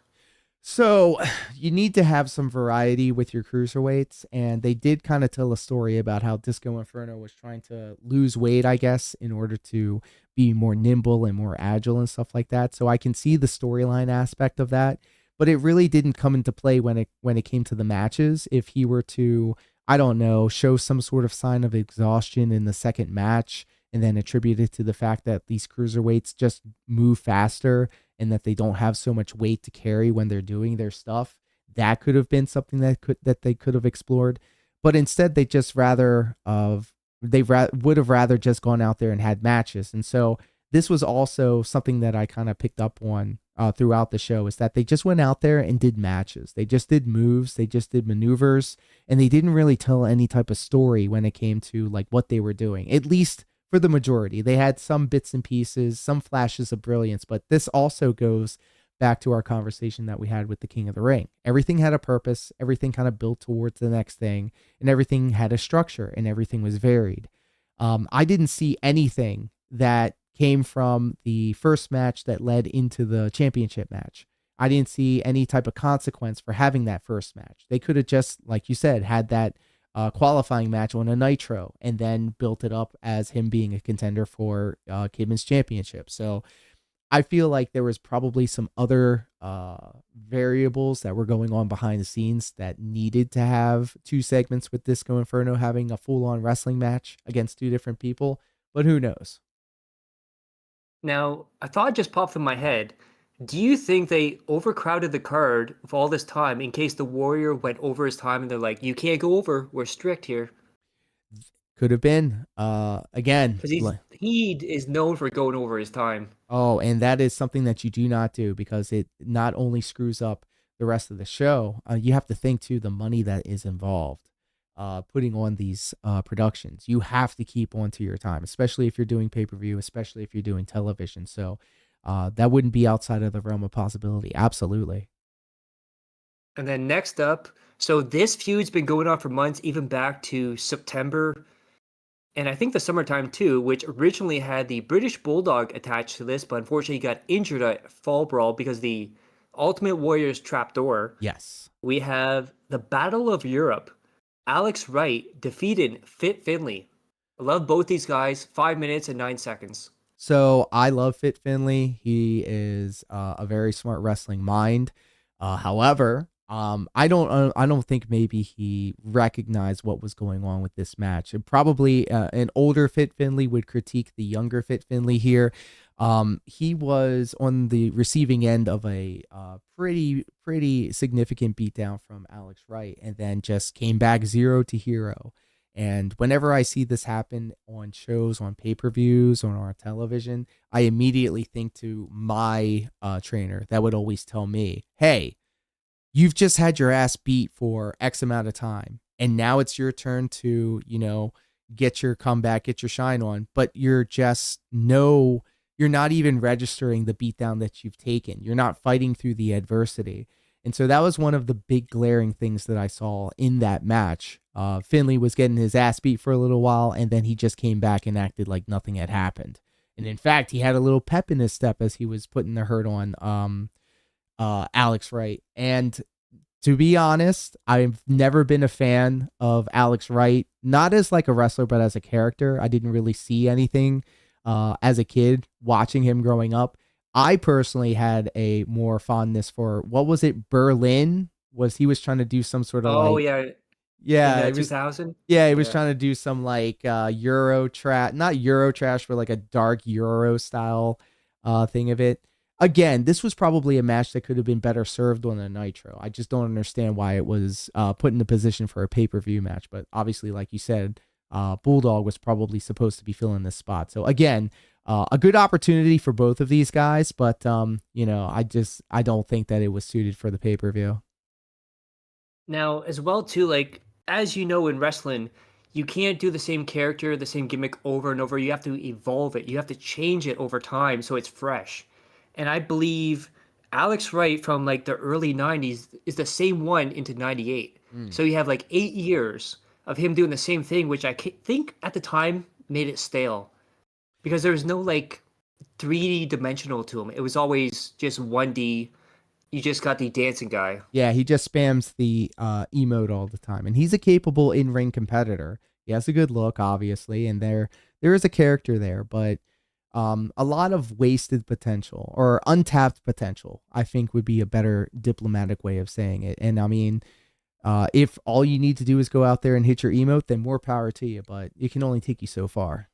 So you need to have some variety with your cruiserweights, and they did kind of tell a story about how Disco Inferno was trying to lose weight, I guess, in order to be more nimble and more agile and stuff like that. So I can see the storyline aspect of that, but it really didn't come into play when it came to the matches. If he were to, I don't know, show some sort of sign of exhaustion in the second match and then attribute it to the fact that these cruiserweights just move faster and that they don't have so much weight to carry when they're doing their stuff, that could have been something that they could have explored. But instead, they just would have rather just gone out there and had matches. And so this was also something that I kind of picked up on throughout the show, is that they just went out there and did matches. They just did moves, they just did maneuvers, and they didn't really tell any type of story when it came to like what they were doing, at least for the majority. They had some bits and pieces, some flashes of brilliance, but this also goes back to our conversation that we had with the King of the Ring. Everything had a purpose, everything kind of built towards the next thing, and everything had a structure, and everything was varied. I didn't see anything that came from the first match that led into the championship match. I didn't see any type of consequence for having that first match. They could have just, like you said, had that qualifying match on a Nitro and then built it up as him being a contender for Kidman's championship. So I feel like there was probably some other variables that were going on behind the scenes that needed to have two segments with Disco Inferno having a full-on wrestling match against two different people, but who knows? Now, a thought just popped in my head. Do you think they overcrowded the card for all this time in case the Warrior went over his time and they're like, you can't go over, we're strict here? Could have been. Again, Because he is known for going over his time. oh, and that is something that you do not do because it not only screws up the rest of the show, you have to think too the money that is involved putting on these productions. You have to keep on to your time, especially if you're doing pay-per-view, especially if you're doing television. So that wouldn't be outside of the realm of possibility. Absolutely. And then next up, so this feud's been going on for months, even back to September, and I think the summertime too, which originally had the British Bulldog attached to this, but unfortunately he got injured at Fall Brawl because the Ultimate Warrior's trapdoor. Yes. We have the Battle of Europe. Alex Wright defeated Fit Finley. I love both these guys. 5 minutes and 9 seconds. So I love Fit Finley. He is a very smart wrestling mind. However, I don't think maybe he recognized what was going on with this match. And probably an older Fit Finley would critique the younger Fit Finley here. He was on the receiving end of a pretty significant beatdown from Alex Wright, and then just came back 0 to hero. And whenever I see this happen on shows, on pay-per-views, on our television, I immediately think to my trainer that would always tell me, hey, you've just had your ass beat for X amount of time, and now it's your turn to, get your comeback, get your shine on, but you're not even registering the beatdown that you've taken. You're not fighting through the adversity. And so that was one of the big glaring things that I saw in that match. Finley was getting his ass beat for a little while, and then he just came back and acted like nothing had happened. And in fact, he had a little pep in his step as he was putting the hurt on Alex Wright. And to be honest, I've never been a fan of Alex Wright, not as like a wrestler, but as a character. I didn't really see anything as a kid watching him growing up. I personally had a more fondness for, what was it, Berlin? He was trying to do some sort of Yeah, 2000. Yeah, he was trying to do some like Euro trash, not Euro trash, but like a dark Euro style thing of it. Again, this was probably a match that could have been better served on a Nitro. I just don't understand why it was put in a position for a pay-per-view match. But obviously, like you said, Bulldog was probably supposed to be filling this spot. So again, a good opportunity for both of these guys, but I don't think that it was suited for the pay-per-view. Now, as well too, like as you know in wrestling, you can't do the same character, the same gimmick over and over. You have to evolve it. You have to change it over time so it's fresh. And I believe Alex Wright from like the early 90s is the same one into 98. So you have like 8 years of him doing the same thing, which I think at the time made it stale. Because there was no like 3D dimensional to him. It was always just 1D. You just got the dancing guy. Yeah, he just spams the emote all the time. And he's a capable in-ring competitor. He has a good look, obviously, and there is a character there, but a lot of wasted potential or untapped potential, I think would be a better diplomatic way of saying it. And I mean, if all you need to do is go out there and hit your emote, then more power to you, but it can only take you so far.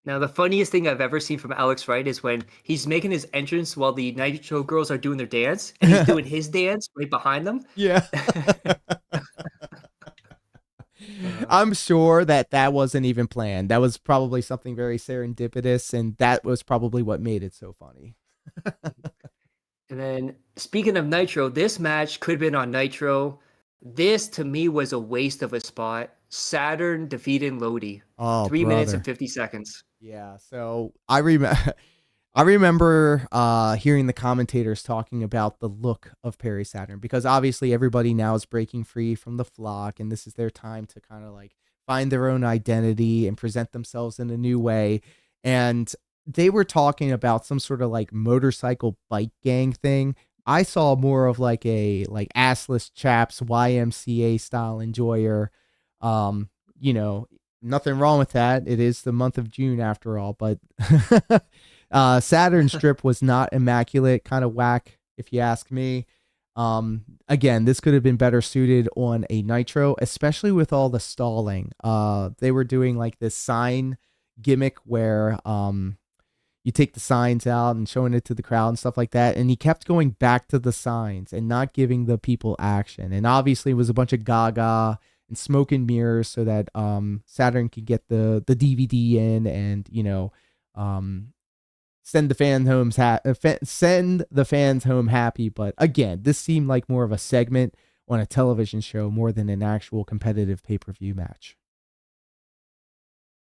Now, the funniest thing I've ever seen from Alex Wright is when he's making his entrance while the Nitro girls are doing their dance, and he's doing his dance right behind them. Yeah. I'm sure that wasn't even planned. That was probably something very serendipitous, and that was probably what made it so funny. And then, speaking of Nitro, this match could have been on Nitro. This, to me, was a waste of a spot. Saturn defeated Lodi. Oh, 3 minutes brother. and 50 seconds. Yeah, so I remember hearing the commentators talking about the look of Perry Saturn, because obviously everybody now is breaking free from the flock, and this is their time to kind of like find their own identity and present themselves in a new way. And they were talking about some sort of like motorcycle bike gang thing. I saw more of like a assless chaps YMCA style enjoyer. Nothing wrong with that. It is the month of June after all, but Saturn strip was not immaculate, kind of whack if you ask me. Again, this could have been better suited on a Nitro, especially with all the stalling. They were doing like this sign gimmick where you take the signs out and showing it to the crowd and stuff like that. And he kept going back to the signs and not giving the people action. And obviously it was a bunch of gaga and smoke and mirrors so that Saturn could get the DVD in and, send the fans home happy. But again, this seemed like more of a segment on a television show more than an actual competitive pay-per-view match.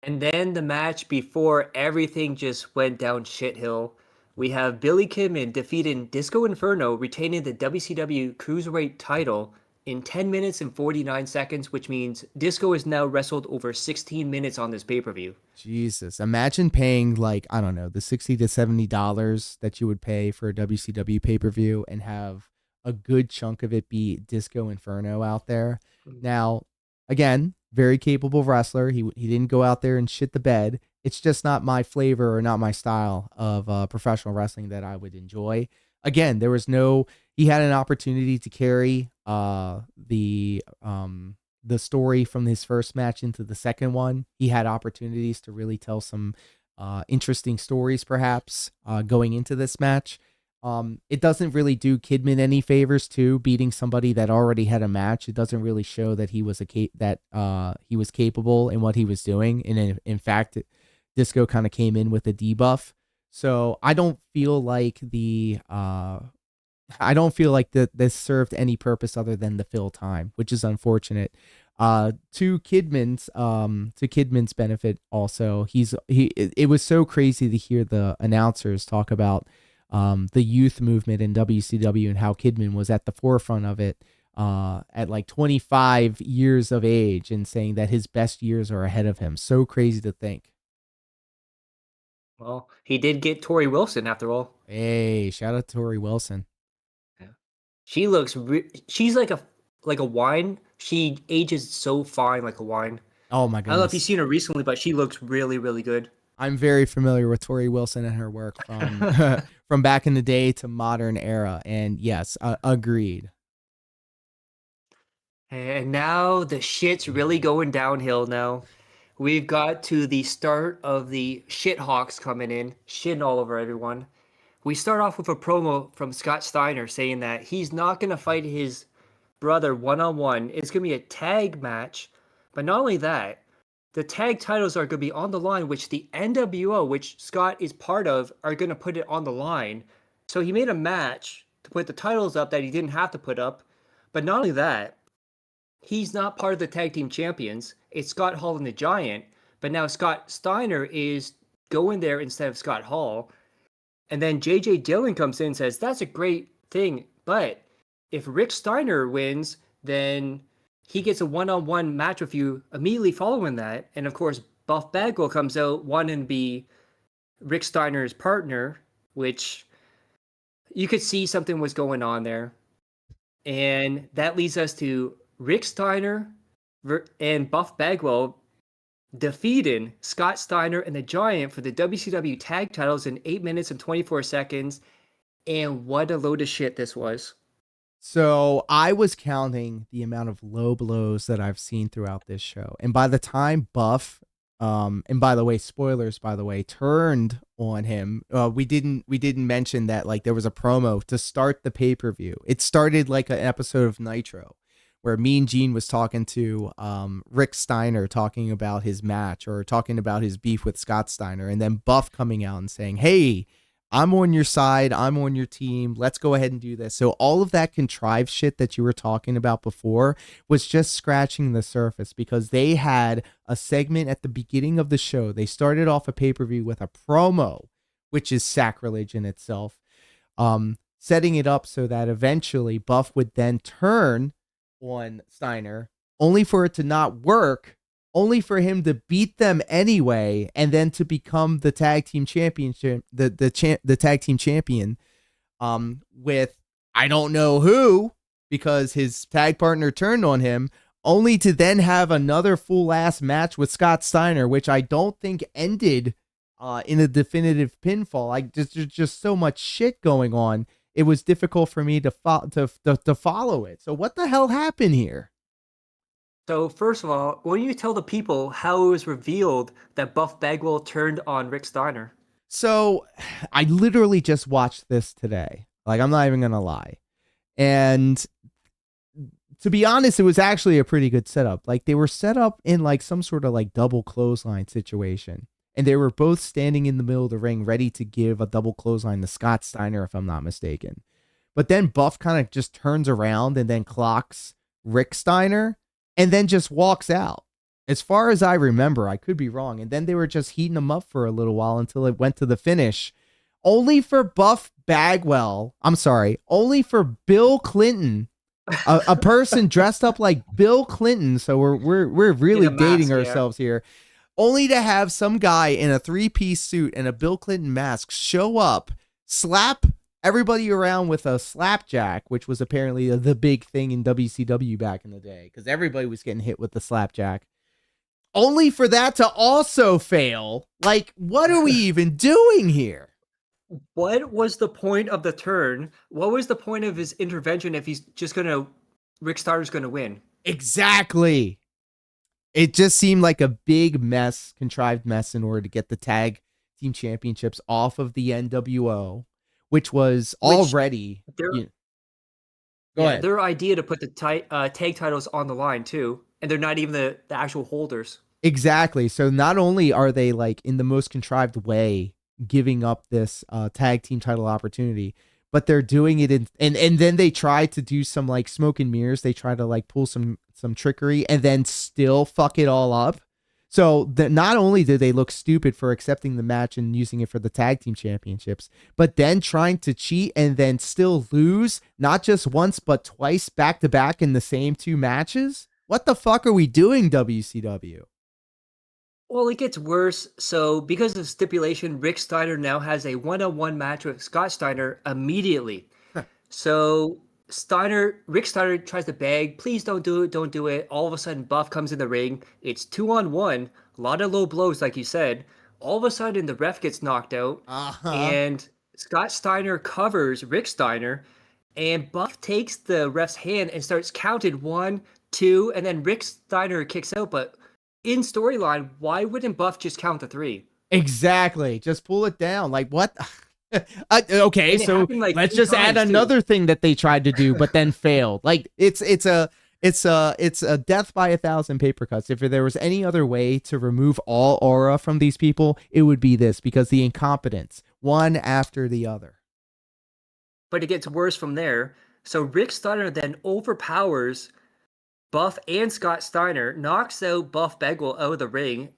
And then the match before everything just went down shithill, we have Billy Kidman defeating Disco Inferno, retaining the WCW Cruiserweight title in 10 minutes and 49 seconds, which means Disco has now wrestled over 16 minutes on this pay-per-view. Jesus, imagine paying like, I don't know, the $60 to $70 that you would pay for a WCW pay-per-view and have a good chunk of it be Disco Inferno out there. Now, again, very capable wrestler. He didn't go out there and shit the bed. It's just not my flavor or not my style of professional wrestling that I would enjoy. Again, he had an opportunity to carry the story from his first match into the second one. He had opportunities to really tell some interesting stories, perhaps, going into this match. It doesn't really do Kidman any favors too, beating somebody that already had a match. It doesn't really show that he was he was capable in what he was doing. And in fact, Disco kind of came in with a debuff. So I don't feel like this served any purpose other than the fill time, which is unfortunate. To Kidman's benefit also, it was so crazy to hear the announcers talk about the youth movement in WCW and how Kidman was at the forefront of it at like 25 years of age and saying that his best years are ahead of him. So crazy to think. Well, he did get Tori Wilson after all. Hey, shout out to Tori Wilson. Yeah. She looks she's like a wine. She ages so fine like a wine. Oh my goodness. I don't know if you've seen her recently, but she looks really, really good. I'm very familiar with Tori Wilson and her work from from back in the day to modern era. And yes, agreed. And now the shit's really going downhill now. We've got to the start of the shithawks coming in, shitting all over everyone. We start off with a promo from Scott Steiner saying that he's not going to fight his brother one-on-one. It's going to be a tag match. But not only that, the tag titles are going to be on the line, which the NWO, which Scott is part of, are going to put it on the line. So he made a match to put the titles up that he didn't have to put up. But not only that, he's not part of the tag team champions. It's Scott Hall and the Giant. But now Scott Steiner is going there instead of Scott Hall. And then JJ Dillon comes in and says, that's a great thing. But if Rick Steiner wins, then he gets a one-on-one match with you immediately following that. And of course, Buff Bagwell comes out wanting to be Rick Steiner's partner, which you could see something was going on there. And that leads us to Rick Steiner and Buff Bagwell defeating Scott Steiner and the Giant for the WCW tag titles in 8 minutes and 24 seconds. And what a load of shit this was. So I was counting the amount of low blows that I've seen throughout this show. And by the time Buff, and by the way, spoilers, by the way, turned on him, we didn't mention that like there was a promo to start the pay-per-view. It started like an episode of Nitro where Mean Gene was talking to Rick Steiner, talking about his match or talking about his beef with Scott Steiner, and then Buff coming out and saying, hey, I'm on your side. I'm on your team. Let's go ahead and do this. So all of that contrived shit that you were talking about before was just scratching the surface because they had a segment at the beginning of the show. They started off a pay-per-view with a promo, which is sacrilege in itself, setting it up so that eventually Buff would then turn on Steiner, only for it to not work, only for him to beat them anyway, and then to become the tag team championship, the tag team champion, with I don't know who, because his tag partner turned on him, only to then have another full ass match with Scott Steiner, which I don't think ended in a definitive pinfall. There's just so much shit going on. It was difficult for me to follow it. So what the hell happened here? So first of all, why don't you tell the people how it was revealed that Buff Bagwell turned on Rick Steiner? So I literally just watched this today. Like, I'm not even going to lie. And to be honest, it was actually a pretty good setup. Like, they were set up in like some sort of like double clothesline situation. And they were both standing in the middle of the ring ready to give a double clothesline to Scott Steiner, if I'm not mistaken. But then Buff kind of just turns around and then clocks Rick Steiner and then just walks out. As far as I remember, I could be wrong. And then they were just heating him up for a little while until it went to the finish. Only for Buff Bagwell, only for Bill Clinton, a person dressed up like Bill Clinton. So we're really dating ourselves here. Only to have some guy in a 3-piece suit and a Bill Clinton mask show up, slap everybody around with a slapjack, which was apparently the big thing in WCW back in the day, because everybody was getting hit with the slapjack. Only for that to also fail. Like, what are we even doing here? What was the point of the turn? What was the point of his intervention if he's just Rick Steiner's gonna win? Exactly. It just seemed like a big mess, contrived mess, in order to get the tag team championships off of the NWO, which was already. Go ahead. Their idea to put the tag titles on the line too, and they're not even the actual holders. Exactly. So not only are they like in the most contrived way giving up this tag team title opportunity, but they're doing it and then they try to do some like smoke and mirrors. They try to like pull some trickery and then still fuck it all up. So not only did they look stupid for accepting the match and using it for the tag team championships, but then trying to cheat and then still lose, not just once, but twice back to back in the same 2 matches. What the fuck are we doing, WCW? Well, it gets worse. So because of stipulation, Rick Steiner now has a 1-on-1 match with Scott Steiner immediately. So Rick Steiner tries to beg, please don't do it. All of a sudden, Buff comes in the ring. It's 2-on-1, a lot of low blows, like you said. All of a sudden, the ref gets knocked out, and Scott Steiner covers Rick Steiner, and Buff takes the ref's hand and starts counted 1, 2, and then Rick Steiner kicks out. But in storyline, why wouldn't Buff just count to 3? Exactly. Just pull it down. Like, what? Okay, so like let's 2 just add times, another thing that they tried to do, but then failed. Like, it's a death by 1,000 paper cuts. If there was any other way to remove all aura from these people, it would be this, because the incompetence, one after the other. But it gets worse from there. So Rick Steiner then overpowers Buff and Scott Steiner, knocks out Buff Bagwell out of the ring,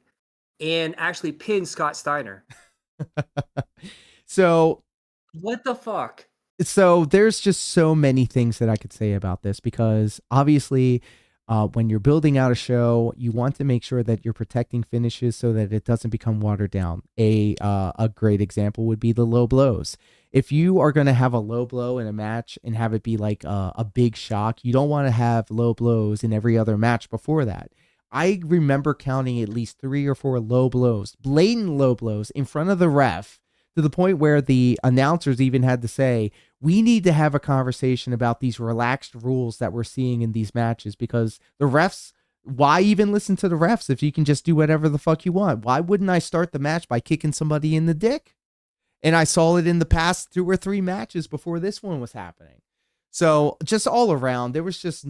and actually pins Scott Steiner. So what the fuck? So there's just so many things that I could say about this, because obviously when you're building out a show, you want to make sure that you're protecting finishes so that it doesn't become watered down. A great example would be the low blows. If you are going to have a low blow in a match and have it be like a big shock, you don't want to have low blows in every other match before that. I remember counting at least 3 or 4 low blows, blatant low blows in front of the ref, to the point where the announcers even had to say, we need to have a conversation about these relaxed rules that we're seeing in these matches, because the refs, why even listen to the refs if you can just do whatever the fuck you want? Why wouldn't I start the match by kicking somebody in the dick? And I saw it in the past 2 or 3 matches before this one was happening. So just all around, there was just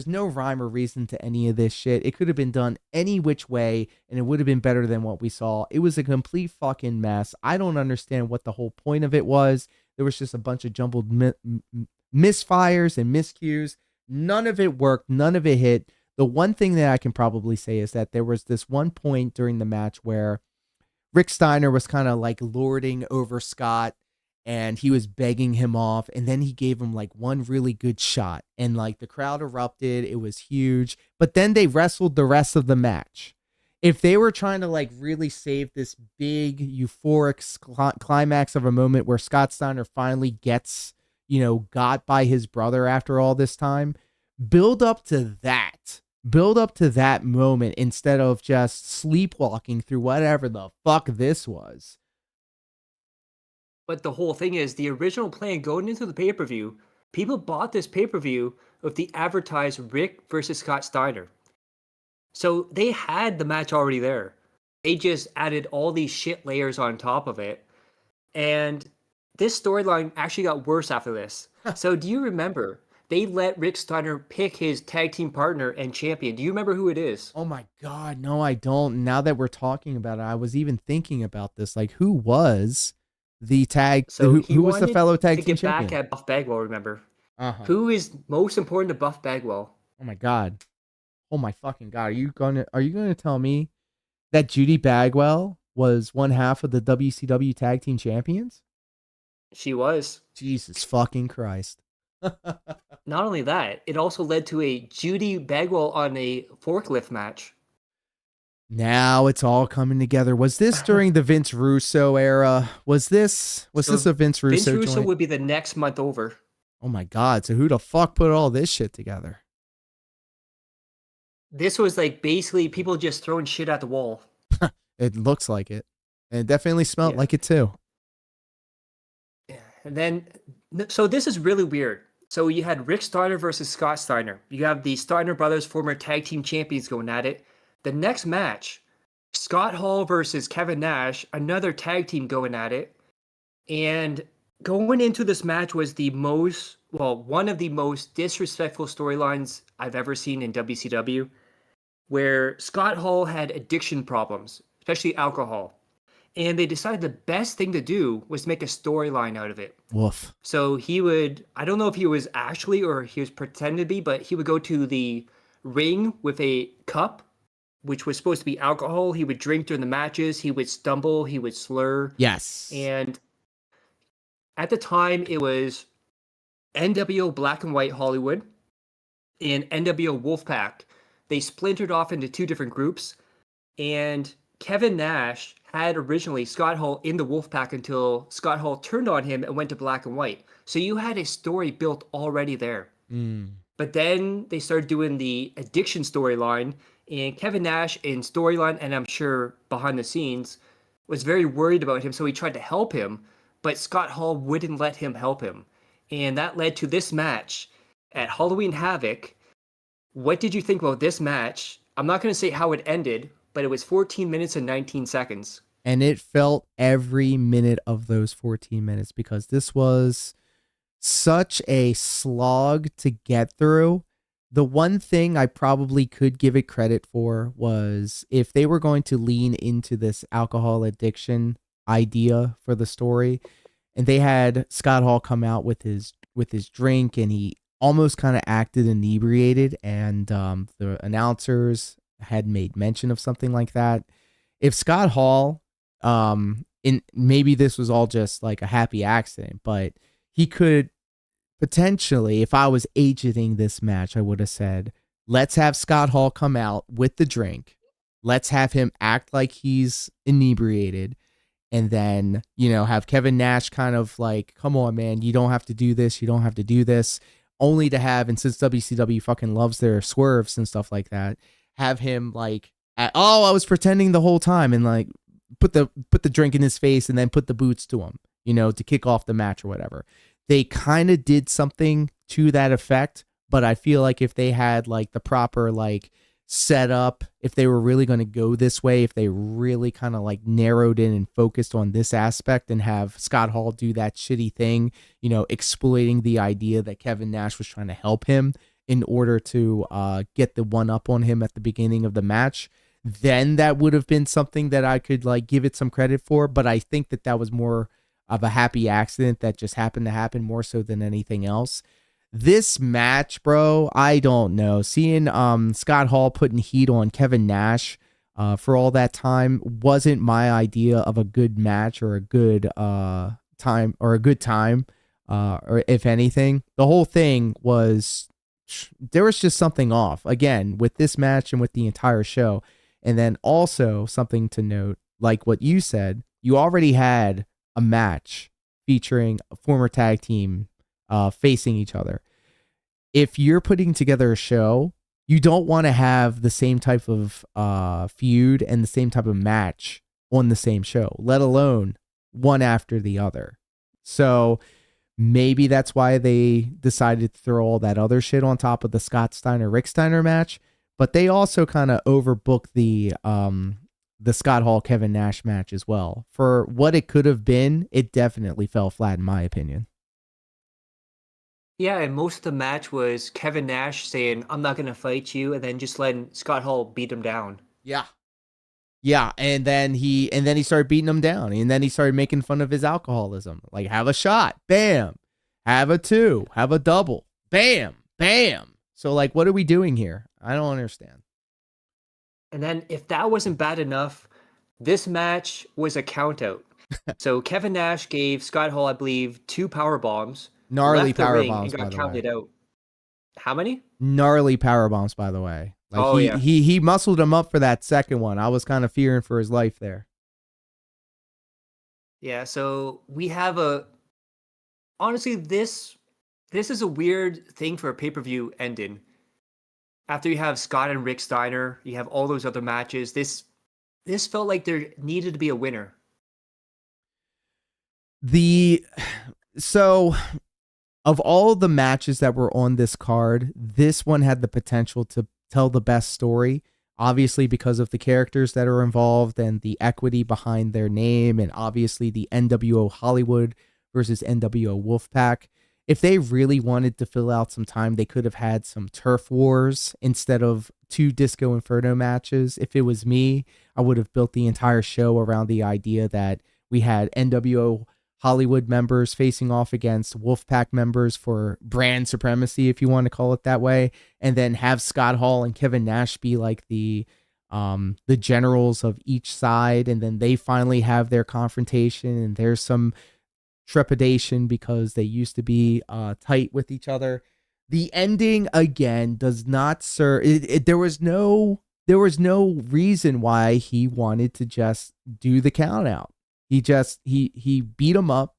no rhyme or reason to any of this shit. It could have been done any which way, and it would have been better than what we saw. It was a complete fucking mess. I don't understand what the whole point of it was. There was just a bunch of jumbled misfires and miscues. None of it worked. None of it hit. The one thing that I can probably say is that there was this one point during the match where Rick Steiner was kind of like lording over Scott, and he was begging him off, and then he gave him like one really good shot, and like the crowd erupted. It was huge, but then they wrestled the rest of the match. If they were trying to like really save this big euphoric climax of a moment where Scott Steiner finally gets, got by his brother after all this time, build up to that moment instead of just sleepwalking through whatever the fuck this was. But the whole thing is, the original plan going into the pay-per-view, people bought this pay-per-view with the advertised Rick versus Scott Steiner. So they had the match already there. They just added all these shit layers on top of it. And this storyline actually got worse after this. So do you remember they let Rick Steiner pick his tag team partner and champion? Do you remember who it is? Oh my God, no, I don't. Now that we're talking about it, I was even thinking about this. Like, who was the tag? So Who was the fellow tag to team get back champion? at Buff Bagwell, remember? Uh-huh. Who is most important to Buff Bagwell? Oh my God. Oh my fucking God. Are you gonna tell me that Judy Bagwell was one half of the WCW tag team champions? She was. Jesus fucking Christ. Not only that, it also led to a Judy Bagwell on a forklift match. Now it's all coming together. Was this during the Vince Russo era? Was this a Vince Russo Vince Russo joint? would be the next month over. Oh my God. So who the fuck put all this shit together? This was like basically people just throwing shit at the wall. It looks like it. And it definitely smelled like it too. And then, so this is really weird. So you had Rick Steiner versus Scott Steiner. You have the Steiner brothers, former tag team champions, going at it. The next match, Scott Hall versus Kevin Nash, another tag team going at it. And going into this match was one of the most disrespectful storylines I've ever seen in WCW, where Scott Hall had addiction problems, especially alcohol. And they decided the best thing to do was make a storyline out of it. Woof. So I don't know if he was actually or he was pretending to be, but he would go to the ring with a cup, which was supposed to be alcohol. He would drink during the matches. He would stumble. He would slur. Yes. And at the time, it was NWO Black and White Hollywood and NWO Wolfpack. They splintered off into two different groups. And Kevin Nash had originally Scott Hall in the Wolfpack until Scott Hall turned on him and went to Black and White. So you had a story built already there. But then they started doing the addiction storyline, and Kevin Nash in storyline, and I'm sure behind the scenes, was very worried about him, so he tried to help him, but Scott Hall wouldn't let him help him. And that led to this match at Halloween Havoc. What did you think about this match? I'm not going to say how it ended, but it was 14 minutes and 19 seconds. And it felt every minute of those 14 minutes because this was such a slog to get through. The one thing I probably could give it credit for was if they were going to lean into this alcohol addiction idea for the story, and they had Scott Hall come out with his drink, and he almost kind of acted inebriated, and the announcers had made mention of something like that. If Scott Hall, maybe this was all just like a happy accident, but he could potentially, if I was agenting this match, I would have said, let's have Scott Hall come out with the drink. Let's have him act like he's inebriated. And then, have Kevin Nash kind of like, come on, man, you don't have to do this. You don't have to do this. Only to have, and since WCW fucking loves their swerves and stuff like that, have him like, I was pretending the whole time, and like put the drink in his face and then put the boots to him, to kick off the match or whatever. They kind of did something to that effect, but I feel like if they had like the proper like setup, if they were really going to go this way, if they really kind of like narrowed in and focused on this aspect and have Scott Hall do that shitty thing, exploiting the idea that Kevin Nash was trying to help him in order to get the one up on him at the beginning of the match, then that would have been something that I could like give it some credit for. But I think that was more of a happy accident that just happened to happen more so than anything else. This match, bro, I don't know. Seeing Scott Hall putting heat on Kevin Nash for all that time wasn't my idea of a good match or a good time, or if anything. The whole thing was, there was just something off, again, with this match and with the entire show. And then also something to note, like what you said, you already had a match featuring a former tag team facing each other. If you're putting together a show, you don't want to have the same type of feud and the same type of match on the same show, let alone one after the other. So maybe that's why they decided to throw all that other shit on top of the Scott Steiner Rick Steiner match. But they also kind of overbooked the Scott Hall Kevin Nash match as well. For what it could have been, it definitely fell flat in my opinion. Yeah, and most of the match was Kevin Nash saying, "I'm not gonna fight you," and then just letting Scott Hall beat him down. Yeah. Yeah, and then he started beating him down, and then he started making fun of his alcoholism. Like, have a shot, bam. Have a 2, have a double, bam, bam. So like, what are we doing here? I don't understand. And then if that wasn't bad enough, this match was a countout. So Kevin Nash gave Scott Hall, I believe, 2 power bombs, Gnarly left the power ring, bombs, and by got the counted way. out. How many? Gnarly power bombs, by the way. Like Oh, yeah. he muscled him up for that second one. I was kind of fearing for his life there. Yeah, so we have honestly, this is a weird thing for a pay-per-view ending. After you have Scott and Rick Steiner, you have all those other matches. This felt like there needed to be a winner. So of all the matches that were on this card, this one had the potential to tell the best story. Obviously, because of the characters that are involved and the equity behind their name, and obviously the NWO Hollywood versus NWO Wolfpack. If they really wanted to fill out some time, they could have had some turf wars instead of 2 Disco Inferno matches. If it was me, I would have built the entire show around the idea that we had NWO Hollywood members facing off against Wolfpack members for brand supremacy, if you want to call it that way, and then have Scott Hall and Kevin Nash be like the generals of each side, and then they finally have their confrontation, and there's some trepidation because they used to be tight with each other. The ending again does not serve. There was no reason why he wanted to just do the count out. He beat him up.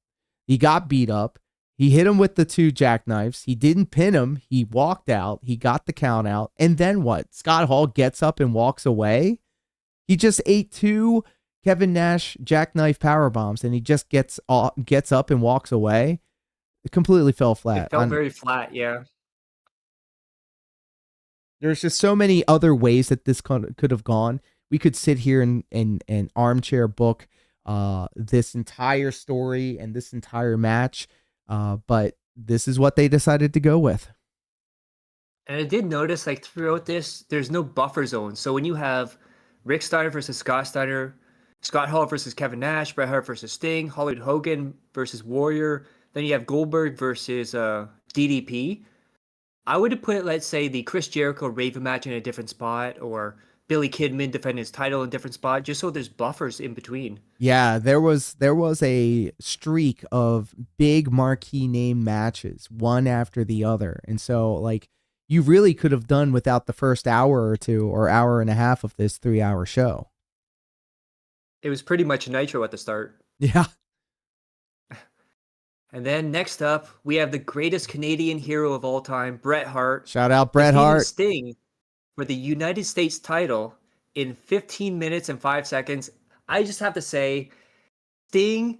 He got beat up. He hit him with the 2 jackknives. He didn't pin him. He walked out. He got the count out. And then what? Scott Hall gets up and walks away. He just ate 2 Kevin Nash jackknife power bombs, and he just gets up and walks away. It completely fell flat. It felt very flat, yeah. There's just so many other ways that this could have gone. We could sit here and armchair book this entire story and this entire match, but this is what they decided to go with. And I did notice, like, throughout this, there's no buffer zone. So when you have Rick Steiner versus Scott Steiner, Scott Hall versus Kevin Nash, Bret Hart versus Sting, Hollywood Hogan versus Warrior, then you have Goldberg versus DDP. I would have put, let's say, the Chris Jericho Raven match in a different spot, or Billy Kidman defend his title in a different spot, just so there's buffers in between. Yeah, there was a streak of big marquee name matches, one after the other. And so, like, you really could have done without the first hour or 2 or hour and a half of this 3-hour show. It was pretty much Nitro at the start. Yeah. And then next up, we have the greatest Canadian hero of all time, Bret Hart. Shout out Bret Hart. Sting for the United States title in 15 minutes and 5 seconds. I just have to say, Sting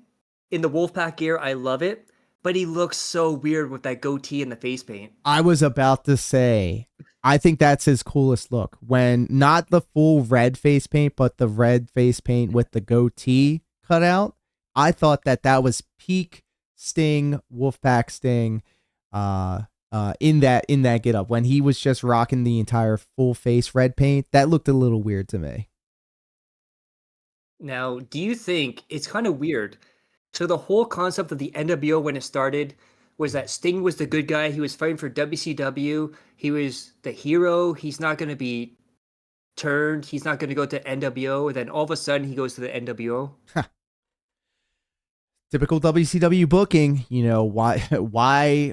in the Wolfpack gear, I love it, but he looks so weird with that goatee and the face paint. I was about to say, I think that's his coolest look. When not the full red face paint, but the red face paint with the goatee cut out. I thought that was peak Sting, Wolfpack Sting, in that get up. When he was just rocking the entire full face red paint, that looked a little weird to me. Now, do you think it's kind of weird? So the whole concept of the NWO when it started was that Sting was the good guy. He was fighting for WCW. He was the hero. He's not going to be turned. He's not going to go to NWO. And then all of a sudden he goes to the NWO. Typical WCW booking, why?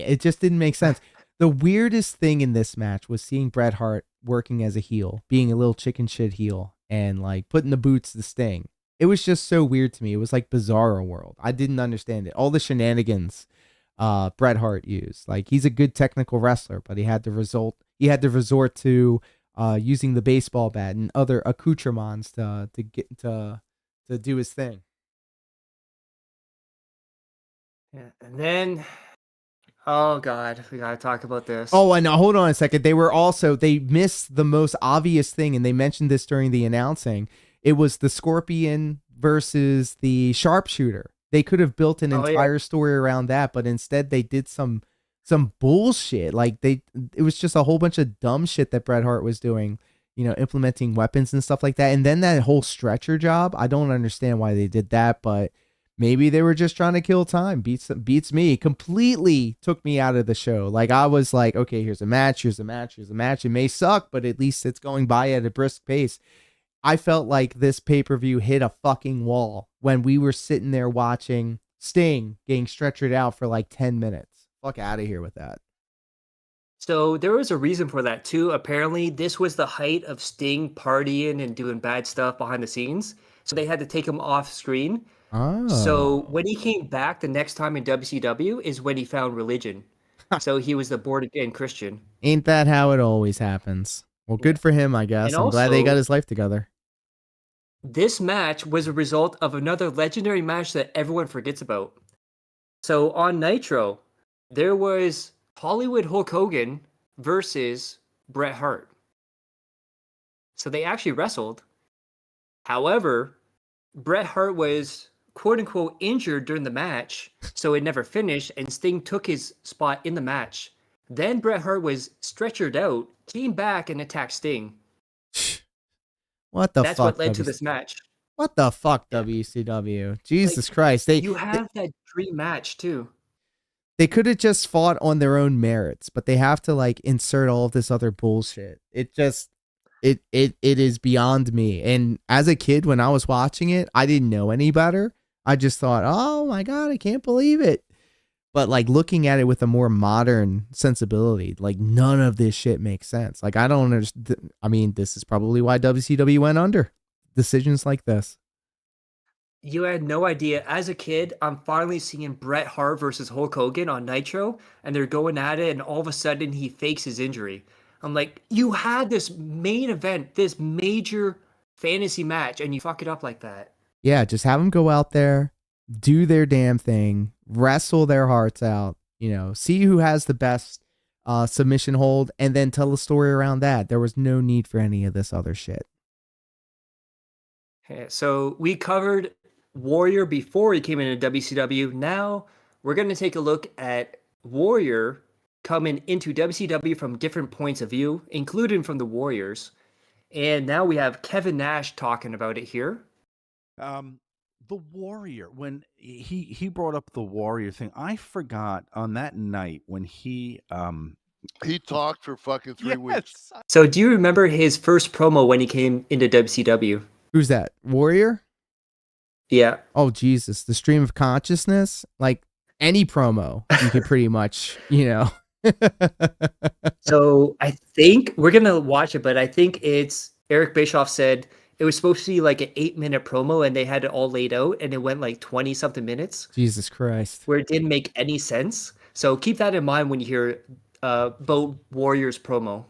It just didn't make sense. The weirdest thing in this match was seeing Bret Hart working as a heel, being a little chicken shit heel, and like putting the boots to Sting. It was just so weird to me. It was like Bizarro World. I didn't understand it. All the shenanigans Bret Hart used. Like, he's a good technical wrestler, but he had to resort to using the baseball bat and other accoutrements to do his thing. Yeah, and then Oh God, we gotta talk about this. Oh, and hold on a second. They missed the most obvious thing, and they mentioned this during the announcing. It was the Scorpion versus the Sharpshooter. They could have built an entire story around that, but instead they did some bullshit. Like it was just a whole bunch of dumb shit that Bret Hart was doing, implementing weapons and stuff like that. And then that whole stretcher job, I don't understand why they did that, but maybe they were just trying to kill time. Beats me. Completely took me out of the show. Like I was like, okay, here's a match. It may suck, but at least it's going by at a brisk pace. I felt like this pay-per-view hit a fucking wall when we were sitting there watching Sting getting stretchered out for like 10 minutes. Fuck out of here with that. So there was a reason for that too. Apparently, this was the height of Sting partying and doing bad stuff behind the scenes. So they had to take him off screen. Oh. So when he came back the next time in WCW is when he found religion. So he was the born again Christian. Ain't that how it always happens? Well, good for him, I guess. And I'm glad they got also- his life together. This match was a result of another legendary match that everyone forgets about. So on Nitro, there was Hollywood Hulk Hogan versus Bret Hart. So they actually wrestled. However, Bret Hart was quote unquote injured during the match, so it never finished, and Sting took his spot in the match. Then Bret Hart was stretchered out, came back and attacked Sting. What the That's fuck? what led to this match. What the fuck, WCW? Jesus Christ. You have that dream match too. They could have just fought on their own merits, but they have to like insert all of this other bullshit. It just it is beyond me. And as a kid when I was watching it, I didn't know any better. I just thought, "Oh my god, I can't believe it." But like looking at it with a more modern sensibility, like none of this shit makes sense. Like I don't understand. I mean, this is probably why WCW went under. Decisions like this. You had no idea. As a kid, I'm finally seeing Bret Hart versus Hulk Hogan on Nitro, and they're going at it, and all of a sudden he fakes his injury. I'm like, you had this main event, this major fantasy match, and you fuck it up like that. Yeah, just have them go out there, do their damn thing, wrestle their hearts out, see who has the best submission hold, and then tell a story around that. There was no need for any of this other shit. Okay, so we covered Warrior before he came into WCW. Now we're going to take a look at Warrior coming into WCW from different points of view, including from the Warriors. And now we have Kevin Nash talking about it here. The Warrior, when he brought up the Warrior thing, I forgot on that night when he talked for fucking 3 weeks. So do you remember his first promo when he came into WCW? Who's that? Warrior? Yeah. Oh, Jesus. The stream of consciousness? Like any promo, you could pretty much, So I think we're going to watch it, but I think it's Eric Bischoff said it was supposed to be like an 8-minute promo and they had it all laid out and it went like 20 something minutes. Jesus Christ. Where it didn't make any sense. So keep that in mind when you hear Boat Warriors promo.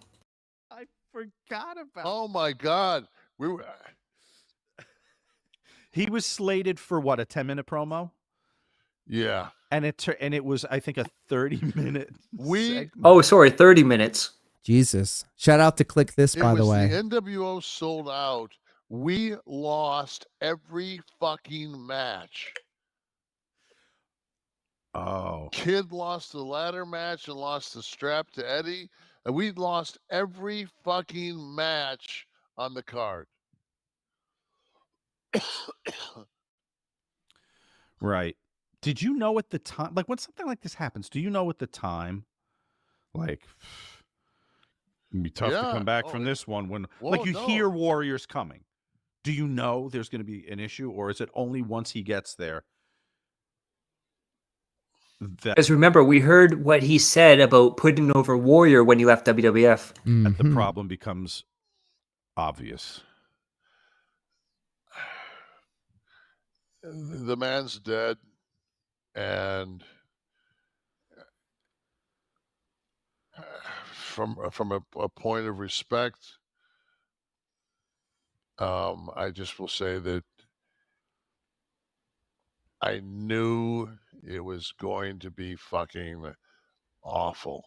I forgot about. Oh my God. He was slated for what, a 10-minute promo? Yeah. And it was, I think, a 30-minute segment. Oh, sorry, 30 minutes. Jesus. Shout out to Click This, by the way. The NWO sold out. We lost every fucking match. Oh. Kid lost the ladder match and lost the strap to Eddie. And we lost every fucking match on the card. Right. Did you know at the time, like when something like this happens, do you know at the time, like, it'd be tough to come back from this one when, like, you hear Warriors coming. Do you know there's going to be an issue, or is it only once he gets there? Because remember, we heard what he said about putting over Warrior when he left WWF. That the problem becomes obvious. The man's dead, and from a point of respect, I just will say that I knew it was going to be fucking awful.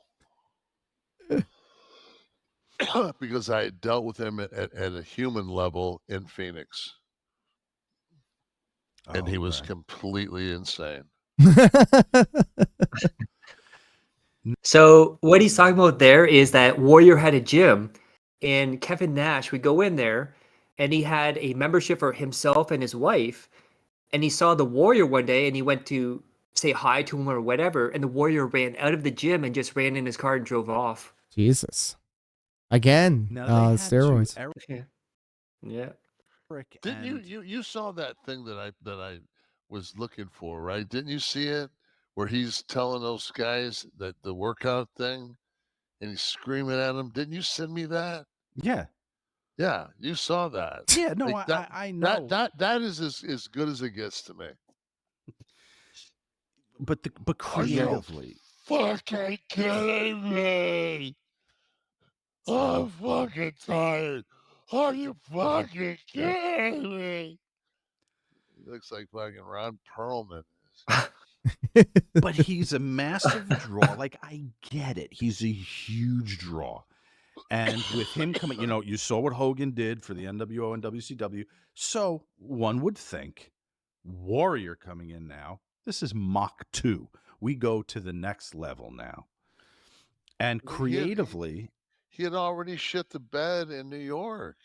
Because I had dealt with him at a human level in Phoenix. And he was completely insane. So what he's talking about there is that Warrior had a gym, and Kevin Nash would go in there, and he had a membership for himself and his wife, and he saw the Warrior one day, and he went to say hi to him or whatever, and the Warrior ran out of the gym and just ran in his car and drove off. Jesus. Again, steroids. Yeah. Didn't you saw that thing that I was looking for, right? Didn't you see it? Where he's telling those guys that the workout thing and he's screaming at them. Didn't you send me that? Yeah. Yeah, you saw that. Yeah, no, Like, I know. That is as good as it gets to me. But creatively. Fucking kidding me. I'm fucking tired. Are you fucking kidding me? He looks like fucking Ron Perlman. But he's a massive draw. Like, I get it. He's a huge draw. And with him coming, you saw what Hogan did for the NWO and WCW. So one would think Warrior coming in now, this is Mach 2. We go to the next level now. And creatively, he had already shit the bed in New York.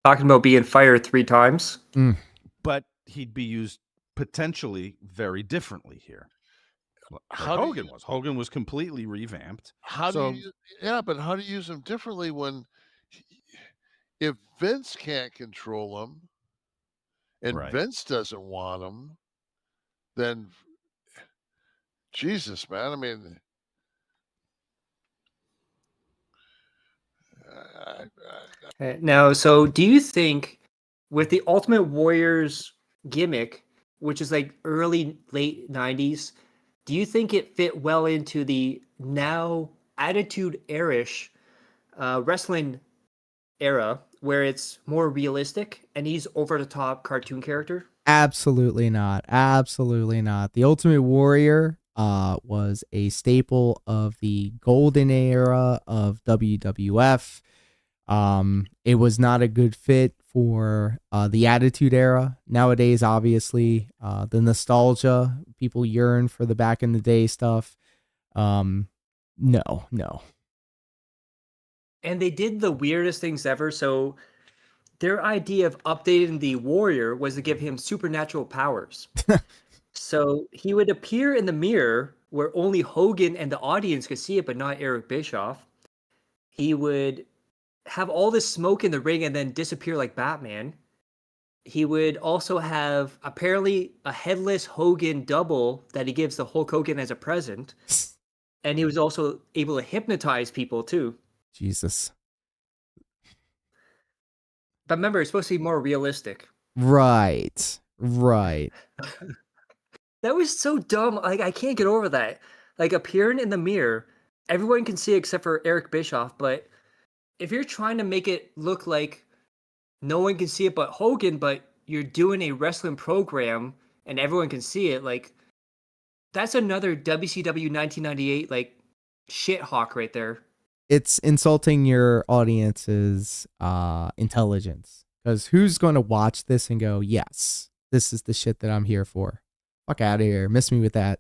Talking about being fired 3 times. But he'd be used potentially very differently here. Like Hogan was completely revamped. But how do you use him differently when if Vince can't control him and Vince doesn't want him, then Jesus, man. I mean, Now, so do you think with the Ultimate Warrior's gimmick, which is like late 90s, do you think it fit well into the now Attitude Era-ish wrestling era where it's more realistic and he's over the top cartoon character? Absolutely not. Absolutely not. The Ultimate Warrior was a staple of the golden era of WWF. It was not a good fit for the Attitude Era. Nowadays, obviously, the nostalgia, people yearn for the back in the day stuff. No. And they did the weirdest things ever. So their idea of updating the Warrior was to give him supernatural powers. So he would appear in the mirror where only Hogan and the audience could see it, but not Eric Bischoff. He would have all this smoke in the ring and then disappear like Batman. He would also have apparently a headless Hogan double that he gives to Hulk Hogan as a present. And he was also able to hypnotize people too. Jesus. But remember, it's supposed to be more realistic. Right. That was so dumb. Like, I can't get over that. Like, appearing in the mirror, everyone can see except for Eric Bischoff, but if you're trying to make it look like no one can see it but Hogan, but you're doing a wrestling program and everyone can see it, like, that's another WCW 1998, like, shit hawk right there. It's insulting your audience's intelligence. Because who's going to watch this and go, yes, this is the shit that I'm here for. Fuck out of here. Miss me with that.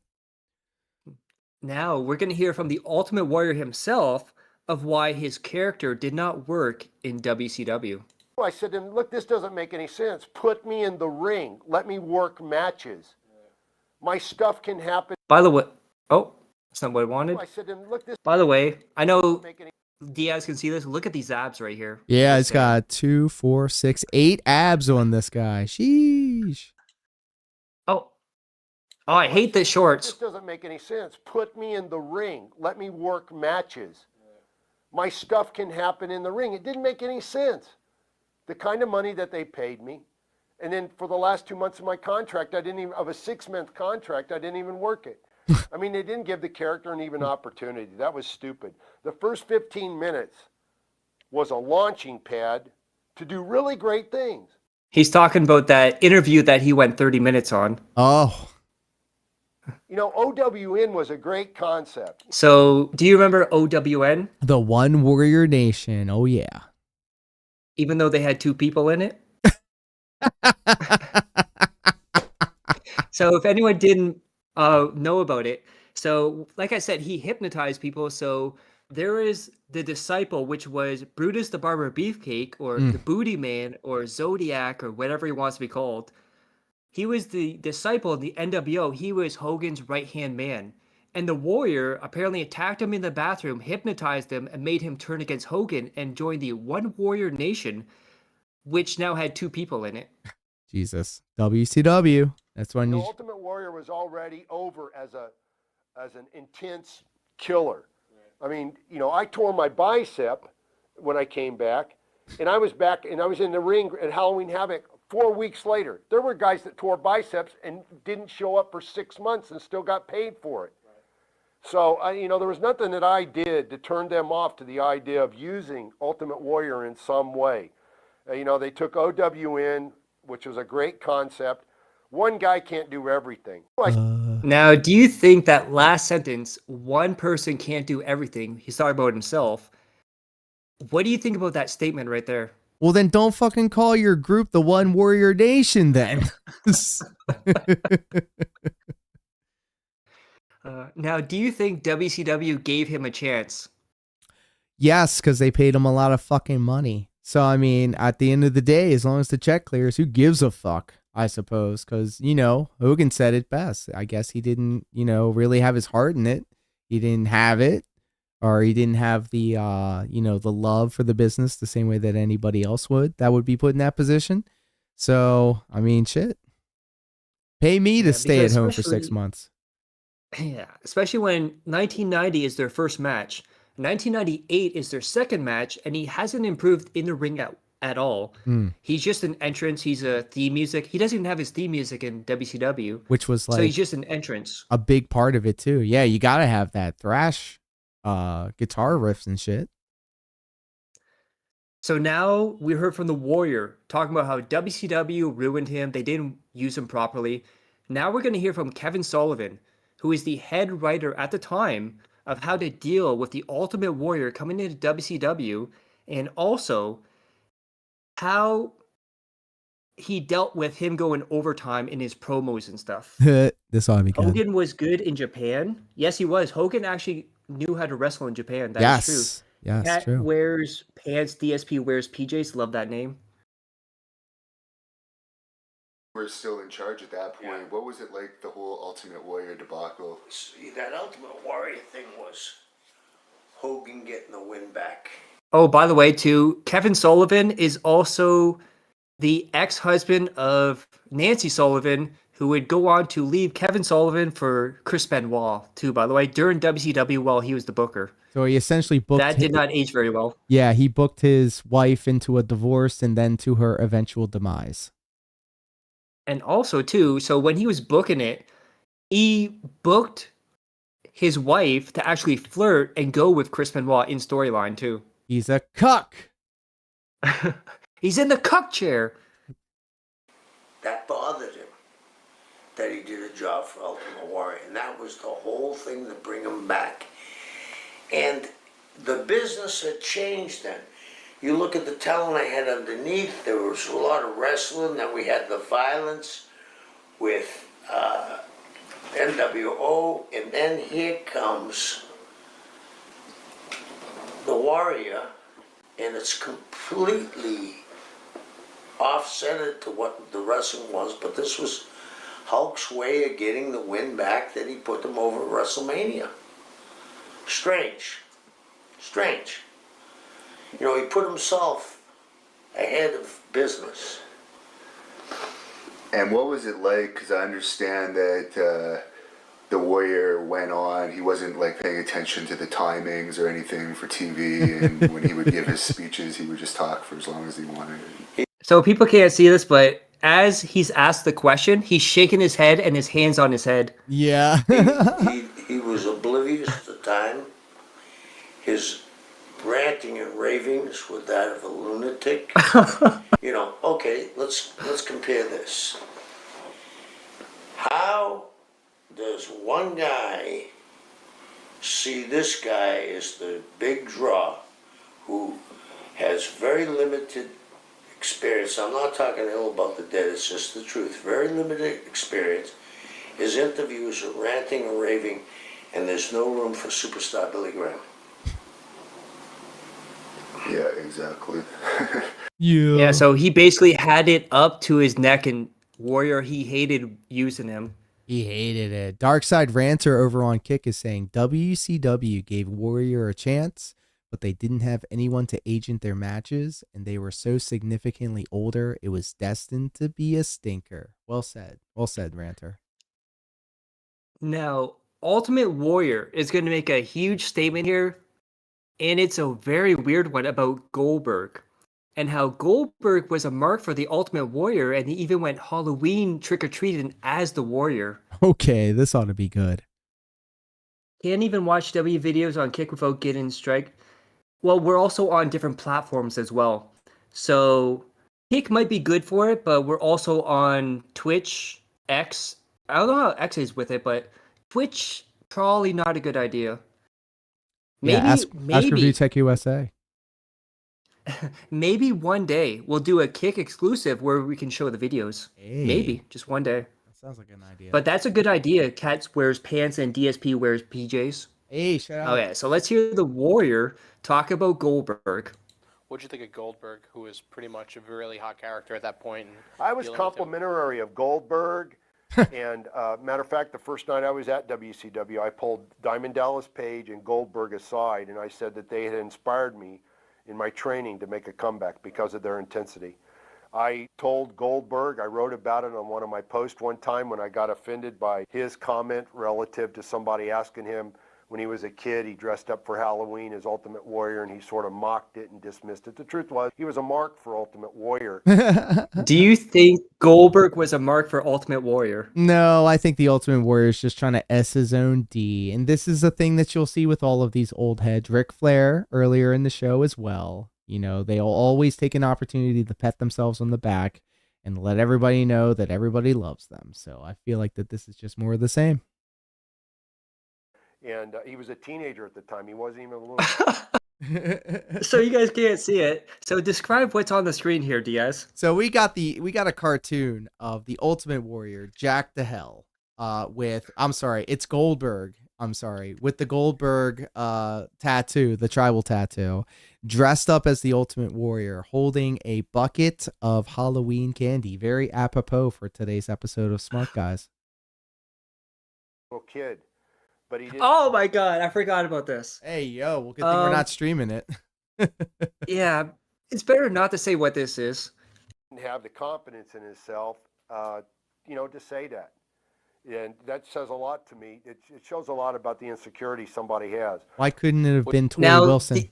Now, we're going to hear from the Ultimate Warrior himself of why his character did not work in WCW. I said to him, look, this doesn't make any sense. Put me in the ring. Let me work matches. My stuff can happen. By the way, that's not what I wanted. I said to him, look, this. By the way, I know Diaz can see this. Look at these abs right here. Yeah, it's got 2, 4, 6, 8 abs on this guy. Sheesh. Oh, I hate the shorts. This doesn't make any sense. Put me in the ring. Let me work matches. My stuff can happen in the ring. It didn't make any sense. The kind of money that they paid me. And then for the last 2 months of my contract, of a 6-month contract, I didn't even work it. I mean, they didn't give the character an even opportunity. That was stupid. The first 15 minutes was a launching pad to do really great things. He's talking about that interview that he went 30 minutes on. Oh. You know, OWN was a great concept. So, do you remember OWN? The One Warrior Nation. Oh yeah. Even though they had 2 people in it. So if anyone didn't know about it, so like I said, he hypnotized people. So there is the disciple, which was Brutus the Barber Beefcake, or the Booty Man, or Zodiac, or whatever he wants to be called. He was the disciple of the NWO. He was Hogan's right-hand man. And the Warrior apparently attacked him in the bathroom, hypnotized him, and made him turn against Hogan and join the One Warrior Nation, which now had 2 people in it. Jesus. WCW. That's when The you. Ultimate Warrior was already over as an intense killer. I mean, you know, I tore my bicep when I came back, and I was in the ring at Halloween Havoc 4 weeks later. There were guys that tore biceps and didn't show up for 6 months and still got paid for it. So, you know, there was nothing that I did to turn them off to the idea of using Ultimate Warrior in some way. You know, they took OWN, which was a great concept. One guy can't do everything. Now, do you think that last sentence, one person can't do everything, he's talking about himself, what do you think about that statement right there? Well, then don't fucking call your group the One Warrior Nation then. Now, do you think WCW gave him a chance? Yes, because they paid him a lot of fucking money. So, I mean, at the end of the day, as long as the check clears, who gives a fuck, I suppose? Because, you know, Hogan said it best. I guess he didn't, you know, really have his heart in it. He didn't have it, or he didn't have the, you know, the love for the business the same way that anybody else would that would be put in that position. So, I mean, shit. Pay me to stay at home for 6 months. Yeah, especially when 1990 is their first match. 1998 is their second match, and he hasn't improved in the ring at all. He's just an entrance. He's a theme music. He doesn't even have his theme music in WCW. Which was like... So he's just an entrance. A big part of it, too. Yeah, you got to have that thrash guitar riffs and shit. So now we heard from the Warrior talking about how WCW ruined him. They didn't use him properly. Now we're going to hear from Kevin Sullivan, who is the head writer at the time of how to deal with the Ultimate Warrior coming into WCW, and also how he dealt with him going overtime in his promos and stuff. This ought to be good. Hogan was good in Japan. Yes, he was. Hogan actually knew how to wrestle in Japan. That is true. Yes, Pat true. wears pants. DSP wears PJs. Love that name. We're still in charge at that point. Yeah. What was it like, the whole Ultimate Warrior debacle? See, that Ultimate Warrior thing was Hogan getting the win back. Oh, by the way, too, Kevin Sullivan is also the ex-husband of Nancy Sullivan, who would go on to leave Kevin Sullivan for Chris Benoit, too, by the way, during WCW while he was the booker. So he essentially booked... That did not age very well. Yeah, he booked his wife into a divorce and then to her eventual demise. And also, too, so when he was booking it, he booked his wife to actually flirt and go with Chris Benoit in storyline, too. He's a cuck. He's in the cuck chair. That bothered him, that he did a job for Ultimate Warrior. And that was the whole thing to bring him back. And the business had changed then. You look at the talent I had underneath, there was a lot of wrestling, then we had the violence with NWO, and then here comes the Warrior, and it's completely off-centered to what the wrestling was, but this was Hulk's way of getting the win back that he put them over at WrestleMania. Strange. You know, he put himself ahead of business. And what was it like? Because I understand that the Warrior went on. He wasn't like paying attention to the timings or anything for TV. And when he would give his speeches, he would just talk for as long as he wanted. So people can't see this, but as he's asked the question, he's shaking his head and his hands on his head. Yeah. he was oblivious at the time. His ranting and ravings were that of a lunatic. You know, okay, let's compare this. How does one guy see this guy as the big draw who has very limited experience. I'm not talking ill about the dead, it's just the truth. Very limited experience. His interviews are ranting and raving, and there's no room for superstar Billy Graham. Yeah, exactly. Yeah, so he basically had it up to his neck, and Warrior, he hated using him. He hated it. Darkside Ranter over on Kick is saying WCW gave Warrior a chance, but they didn't have anyone to agent their matches, and they were so significantly older, it was destined to be a stinker. Well said. Well said, Ranter. Now, Ultimate Warrior is going to make a huge statement here, and it's a very weird one about Goldberg, and how Goldberg was a mark for the Ultimate Warrior, and he even went Halloween trick-or-treating as the Warrior. Okay, this ought to be good. Can't even watch W videos on Kick without getting strike. Well, we're also on different platforms as well. So Kick might be good for it, but we're also on Twitch, X. I don't know how X is with it, but Twitch, probably not a good idea. Maybe, Yeah, ask Review Tech USA. maybe one day we'll do a Kick exclusive where we can show the videos. Hey. Maybe, just one day. That sounds like an idea. But that's a good idea. Cats wears pants and DSP wears PJs. Hey, shout out. Okay, so let's hear the Warrior talk about Goldberg. What'd you think of Goldberg, who was pretty much a really hot character at that point? And I was dealing with him? complimentary of Goldberg. And matter of fact, the first night I was at WCW, I pulled Diamond Dallas Page and Goldberg aside, and I said that they had inspired me in my training to make a comeback because of their intensity. I told Goldberg, I wrote about it on one of my posts one time when I got offended by his comment relative to somebody asking him when he was a kid, he dressed up for Halloween as Ultimate Warrior, and he sort of mocked it and dismissed it. The truth was, he was a mark for Ultimate Warrior. Do you think Goldberg was a mark for Ultimate Warrior? No, I think the Ultimate Warrior is just trying to S his own D. And this is a thing that you'll see with all of these old heads. Ric Flair earlier in the show as well. You know, they'll always take an opportunity to pat themselves on the back and let everybody know that everybody loves them. So I feel like that this is just more of the same. And he was a teenager at the time. He wasn't even a little. So you guys can't see it. So describe what's on the screen here, Diaz. So we got a cartoon of the Ultimate Warrior, Jack to Hell, with it's Goldberg. With the Goldberg tattoo, the tribal tattoo, dressed up as the Ultimate Warrior, holding a bucket of Halloween candy. Very apropos for today's episode of Smark Guys. Little kid. But he didn't. Oh my god, I forgot about this. Hey, yo, well, good thing we're not streaming it. Yeah, it's better not to say what this is. Didn't have the confidence in himself, to say that. And that says a lot to me. It shows a lot about the insecurity somebody has. Why couldn't it have been Tori Now, Wilson?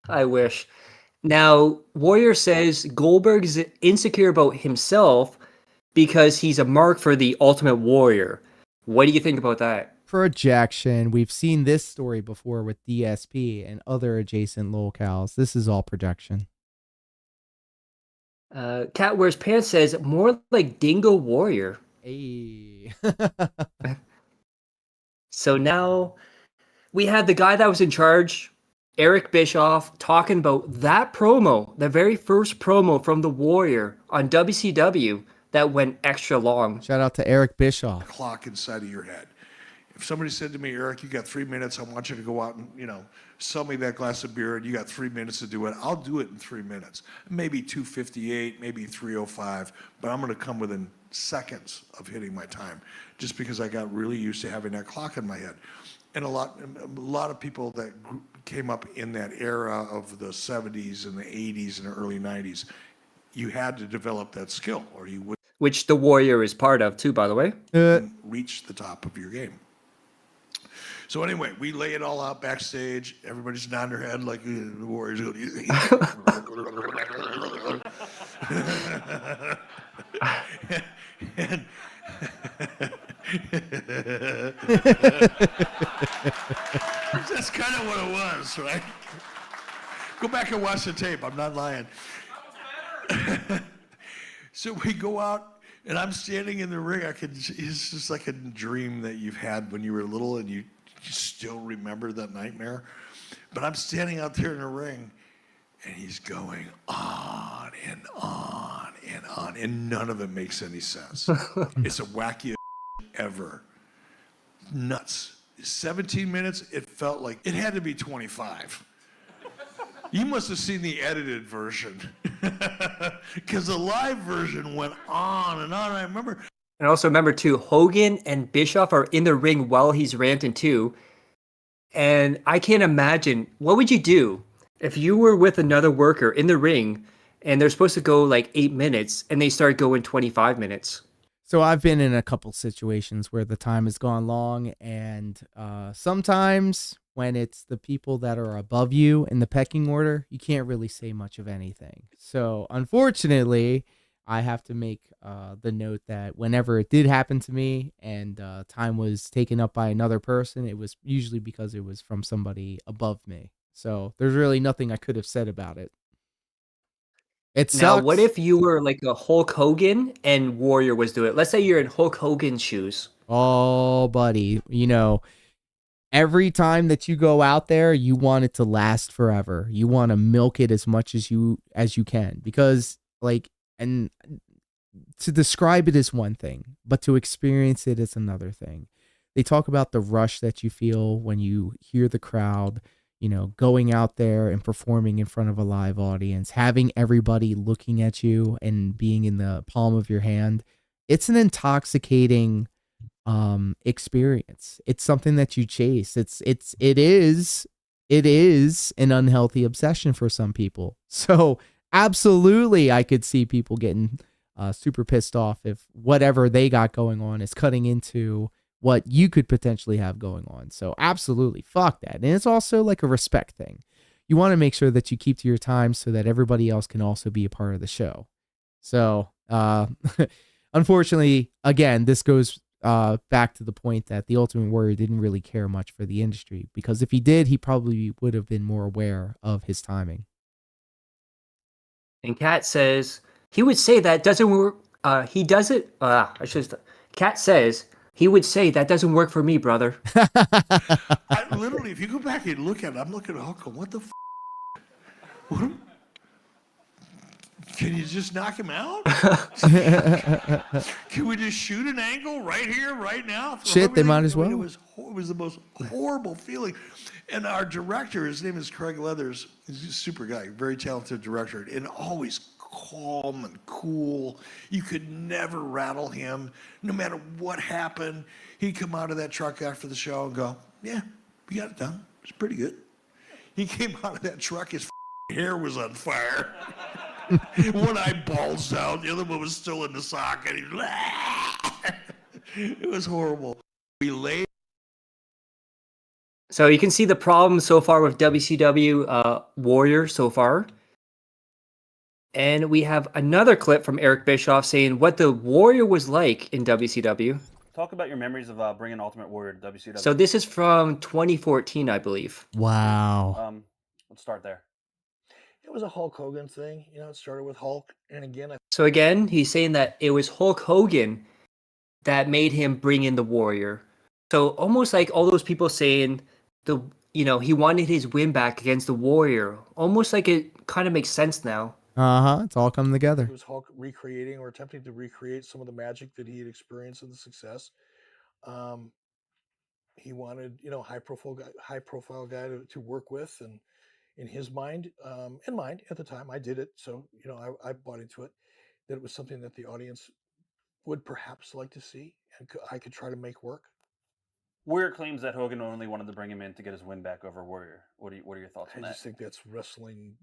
I wish. Now, Warrior says Goldberg is insecure about himself because he's a mark for the Ultimate Warrior. What do you think about that? Projection. We've seen this story before with DSP and other adjacent locales. This is all projection. Cat Wears Pants says more like Dingo Warrior. Hey. So now we have the guy that was in charge, Eric Bischoff, talking about that promo, the very first promo from the Warrior on WCW that went extra long. Shout out to Eric Bischoff. Clock inside of your head. If somebody said to me, Eric, you got 3 minutes, I want you to go out and, sell me that glass of beer, and you got 3 minutes to do it, I'll do it in 3 minutes. Maybe 2:58, maybe 3:05, but I'm going to come within seconds of hitting my time just because I got really used to having that clock in my head. And a lot of people that came up in that era of the 70s and the 80s and the early 90s, you had to develop that skill or you would Which the Warrior is part of too, by the way. reach the top of your game. So anyway, we lay it all out backstage. Everybody's nodding their head like the Warriors go. And that's kind of what it was, right? Go back and watch the tape. I'm not lying. So we go out. And I'm standing in the ring. It's just like a dream that you've had when you were little and you still remember that nightmare. But I'm standing out there in the ring and he's going on and on and on, and none of it makes any sense. It's the wackiest ever. Nuts. 17 minutes, it felt like it had to be 25. You must have seen the edited version, because the live version went on and on. I remember. And also remember too, Hogan and Bischoff are in the ring while he's ranting too. And I can't imagine, what would you do if you were with another worker in the ring and they're supposed to go like 8 minutes and they start going 25 minutes? So I've been in a couple situations where the time has gone long, and sometimes when it's the people that are above you in the pecking order, you can't really say much of anything. So unfortunately, I have to make the note that whenever it did happen to me and time was taken up by another person, it was usually because it was from somebody above me. So there's really nothing I could have said about it. It sucks. Now, what if you were like a Hulk Hogan and Warrior was doing it? Let's say you're in Hulk Hogan's shoes. Oh, buddy, every time that you go out there, you want it to last forever. You want to milk it as much as you can, because and to describe it is one thing, but to experience it is another thing. They talk about the rush that you feel when you hear the crowd, going out there and performing in front of a live audience, having everybody looking at you and being in the palm of your hand. It's an intoxicating experience. It's something that you chase. It is an unhealthy obsession for some people. So absolutely, I could see people getting super pissed off if whatever they got going on is cutting into what you could potentially have going on. So absolutely, fuck that. And it's also like a respect thing. You want to make sure that you keep to your time so that everybody else can also be a part of the show. So unfortunately, again, this goes back to the point that the Ultimate Warrior didn't really care much for the industry, because if he did, he probably would have been more aware of his timing. And Kat says he would say that doesn't work. He does it. Kat says he would say that doesn't work for me, brother. Literally, if you go back and look at it, I'm looking at Hulk. What the? What? Can you just knock him out? Can we just shoot an angle right here, right now? Shit, they might as well. It was the most horrible feeling. And our director, his name is Craig Leathers. He's a super guy, very talented director, and always calm and cool. You could never rattle him. No matter what happened, he'd come out of that truck after the show and go, "Yeah, we got it done. It's pretty good." He came out of that truck, his hair was on fire. One eye bulged out, the other one was still in the socket. It was horrible. We laid. So you can see the problem so far with WCW Warrior so far. And we have another clip from Eric Bischoff saying what the Warrior was like in WCW. Talk about your memories of bringing Ultimate Warrior to WCW. So this is from 2014, I believe. Wow. Let's start there. It was a Hulk Hogan thing. It started with Hulk. And again, So again, he's saying that it was Hulk Hogan that made him bring in the Warrior. So almost like all those people saying he wanted his win back against the Warrior. Almost like it kind of makes sense now. It's all coming together. it was Hulk recreating or attempting to recreate some of the magic that he had experienced in the success. He wanted, high profile guy to work with, and in his mind, and mine at the time, I did it. So, I bought into it, that it was something that the audience would perhaps like to see, and I could try to make work. Warrior claims that Hogan only wanted to bring him in to get his win back over Warrior. What are your thoughts on that? I just think that's wrestling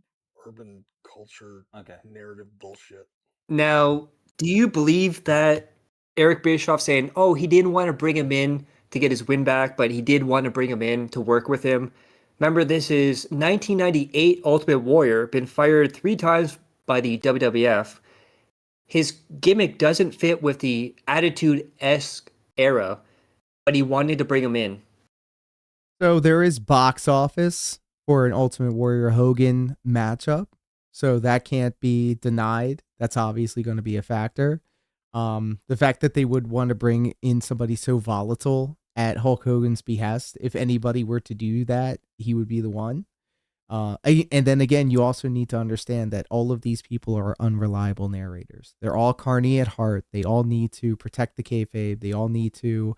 urban culture narrative bullshit. Now, do you believe that Eric Bischoff saying, he didn't want to bring him in to get his win back, but he did want to bring him in to work with him? Remember, this is 1998 Ultimate Warrior, been fired 3 times by the WWF. His gimmick doesn't fit with the Attitude-esque era, but he wanted to bring him in. So there is box office for an Ultimate Warrior Hogan matchup. So that can't be denied. That's obviously going to be a factor. The fact that they would want to bring in somebody so volatile at Hulk Hogan's behest, if anybody were to do that, he would be the one. And then again, you also need to understand that all of these people are unreliable narrators. They're all carny at heart. They all need to protect the kayfabe. They all need to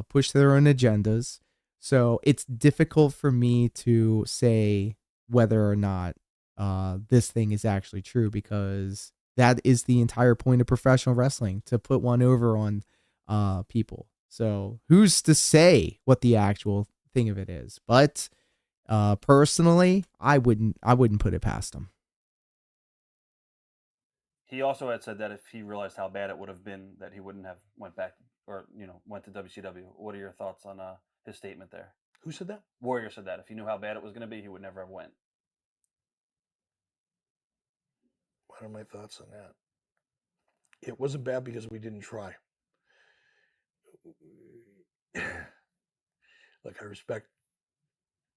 push their own agendas. So it's difficult for me to say whether or not this thing is actually true, because that is the entire point of professional wrestling, to put one over on people. So who's to say what the actual thing of it is? But personally, I wouldn't put it past him. He also had said that if he realized how bad it would have been, that he wouldn't have went back or went to WCW. What are your thoughts on his statement there? Who said that? Warrior said that if he knew how bad it was going to be, he would never have went. What are my thoughts on that? It wasn't bad because we didn't try. Like, I respect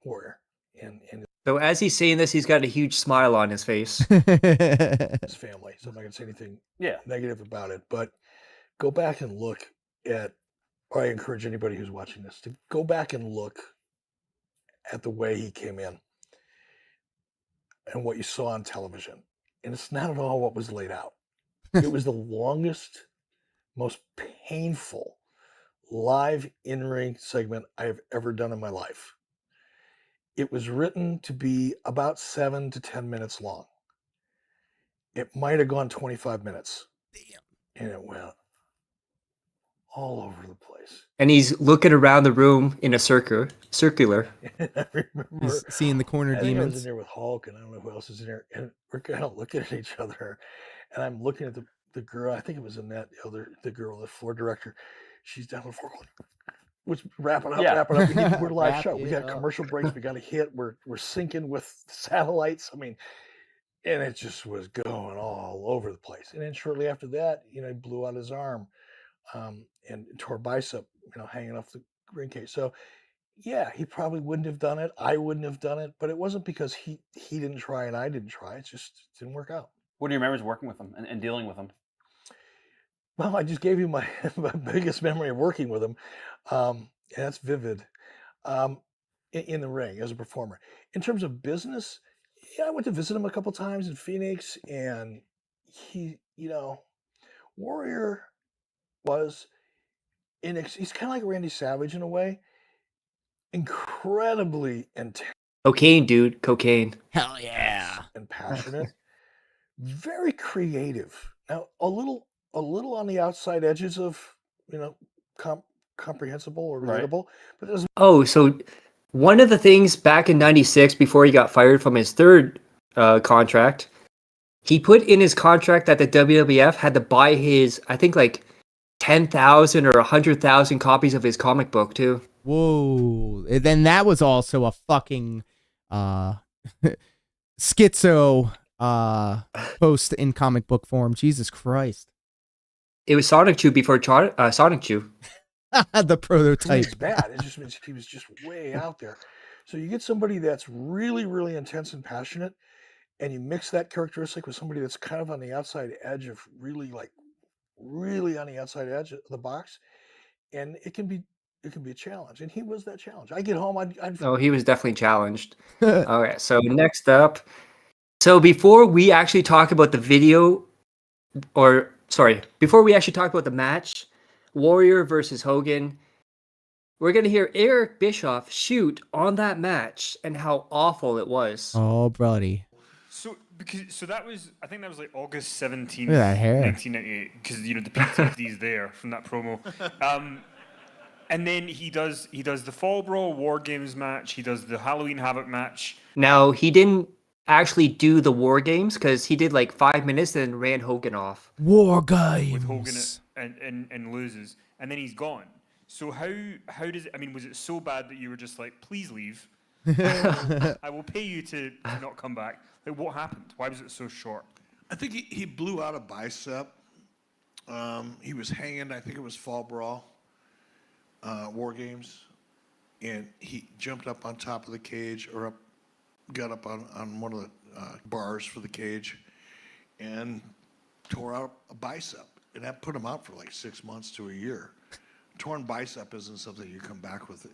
Warrior and So as he's saying this, he's got a huge smile on his face. his family, so I'm not going to say anything negative about it. But go back and look at, or I encourage anybody who's watching this to go back and look at the way he came in and what you saw on television. And it's not at all what was laid out. It was the longest, most painful live in-ring segment I have ever done in my life. It was written to be about 7 to 10 minutes long. It might have gone 25 minutes. Damn. And it went all over the place. And he's looking around the room in a circular. I remember He's seeing the corner I think I was in demons. there with Hulk, and I don't know who else is in there. And we're kind of looking at each other. And I'm looking at the girl. I think it was Annette, the girl, the floor director. She's down on the floor going, was wrapping up. We're live Wrap show. We got it up. commercial breaks. We got a hit. We're syncing with satellites. I mean, and it just was going all over the place. And then shortly after that, he blew out his arm and tore bicep, hanging off the ring cage. So yeah, he probably wouldn't have done it. I wouldn't have done it, but it wasn't because he didn't try and I didn't try. It just didn't work out. What do you remember working with him and dealing with him? Well, I just gave you my biggest memory of working with him. And that's vivid. In the ring as a performer. In terms of business, yeah, I went to visit him a couple times in Phoenix, and he, Warrior was he's kind of like Randy Savage in a way, incredibly intense. Cocaine, dude. Cocaine. Hell yeah. And passionate, very creative. Now, a little on the outside edges of, comprehensible or relatable, but it doesn't. Oh, so one of the things back in '96, before he got fired from his third contract, he put in his contract that the WWF had to buy his, I think, like 10,000 or 100,000 copies of his comic book too. Whoa. And then that was also a fucking schizo post in comic book form. Jesus Christ. It was Sonic Chew before Sonic Chew. The prototype. It's bad. It just means he was just way out there. So you get somebody that's really, really intense and passionate, and you mix that characteristic with somebody that's kind of on the outside edge of really on the outside edge of the box, and it can be a challenge. And he was that challenge. I get home, I'd Oh, he was definitely challenged. All right. So next up. So before we actually talk about the video, before we actually talk about the match, Warrior versus Hogan, we're going to hear Eric Bischoff shoot on that match and how awful it was. Oh, buddy. So that was, I think that was like August 17th, Look at that hair. 1998, because the PTSD is there from that promo. And then he does the Fall Brawl War Games match. He does the Halloween Havoc match. Now, he didn't actually do the War Games because he did like 5 minutes and then ran Hogan off. War Games. With Hogan and loses, and then he's gone. So how does it? I mean, was it so bad that you were just like, please leave? I will pay you to not come back. Like, what happened? Why was it so short? I think he blew out a bicep. He was hanging. I think it was Fall Brawl, War Games, and he jumped up on top of the cage or got up on one of the bars for the cage, and tore out a bicep. and that put him out for like 6 months to a year. Torn bicep isn't something you come back with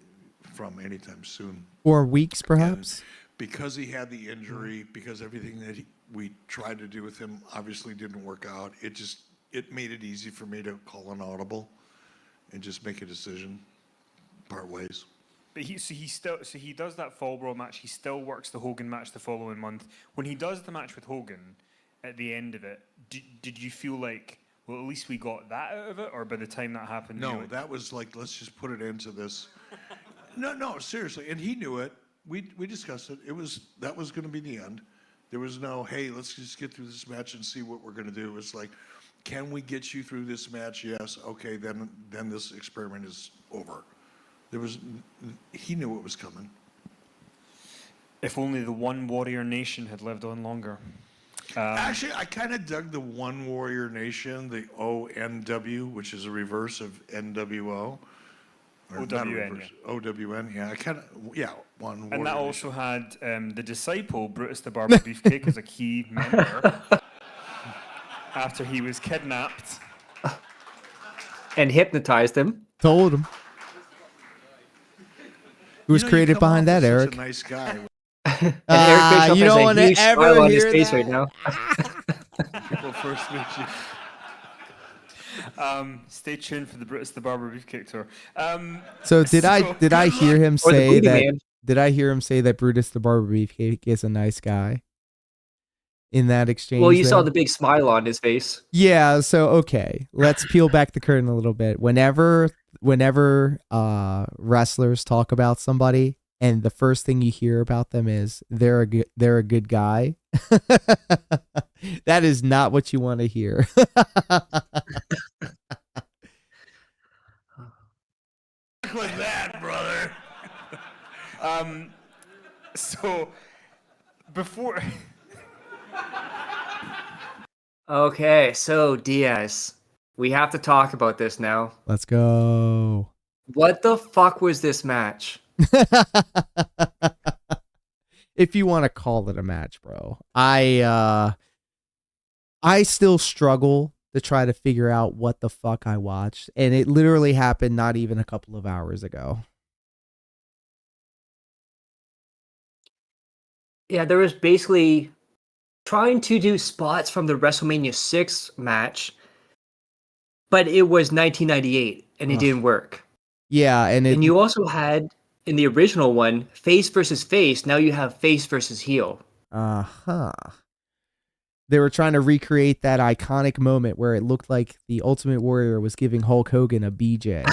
from anytime soon. Or weeks, perhaps. Because he had the injury, because everything that we tried to do with him obviously didn't work out, it made it easy for me to call an audible and just make a decision, part ways. But he does that Fall Brawl match. He still works the Hogan match the following month. When he does the match with Hogan, at the end of it, did you feel like, well, at least we got that out of it? Or by the time that happened, No, that was like, let's just put it into this. No, seriously, and he knew it. We discussed it. That was going to be the end. There was no, hey, let's just get through this match and see what we're going to do. It's like, can we get you through this match? Yes. Okay, then this experiment is over. He knew what was coming. If only the One Warrior Nation had lived on longer. Actually, I kind of dug the One Warrior Nation, the ONW, which is a reverse of NWO. OWN, OWN, yeah. One Warrior. And that also had the disciple, Brutus the Barber Beefcake, as a key member after he was kidnapped. And hypnotized him. Told him. Who was created behind that, Eric? Such a nice guy. And Eric Bischoff you has don't a want huge to ever smile on his hear face that. right now. People first meet you. Stay tuned for the Brutus the Barber Beefcake tour. So did I hear him Or the say that? Boogeyman. Did I hear him say that Brutus the Barber Beefcake is a nice guy? In that exchange. Well, you saw there? the big smile on his face. Yeah, so okay, let's peel back the curtain a little bit. Whenever wrestlers talk about somebody and the first thing you hear about them is they're a good guy, that is not what you want to hear. With that, brother. So before Okay, so Diaz, we have to talk about this now. Let's go. What the fuck was this match? If you want to call it a match, bro. I still struggle to try to figure out what the fuck I watched, and it literally happened not even a couple of hours ago. Yeah, there was basically trying to do spots from the WrestleMania 6 match, but it was 1998 and it didn't work. Yeah, and you also had in the original one face versus face. Now you have face versus heel. They were trying to recreate that iconic moment where it looked like the Ultimate Warrior was giving Hulk Hogan a BJ.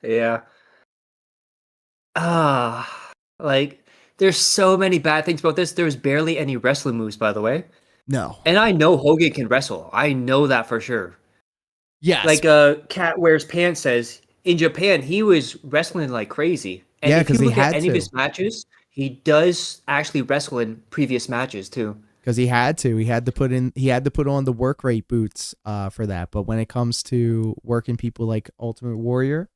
Yeah. Like there's so many bad things about this. There's barely any wrestling moves, by the way. No. And I know Hogan can wrestle. I know that for sure. Yes. Like Cat Wears Pants says, in Japan, he was wrestling like crazy. And Yeah, if you 'cause he look at had any of to. his matches, he does actually wrestle in previous matches too. Because he had to put on the work rate boots for that. But when it comes to working people like Ultimate Warrior,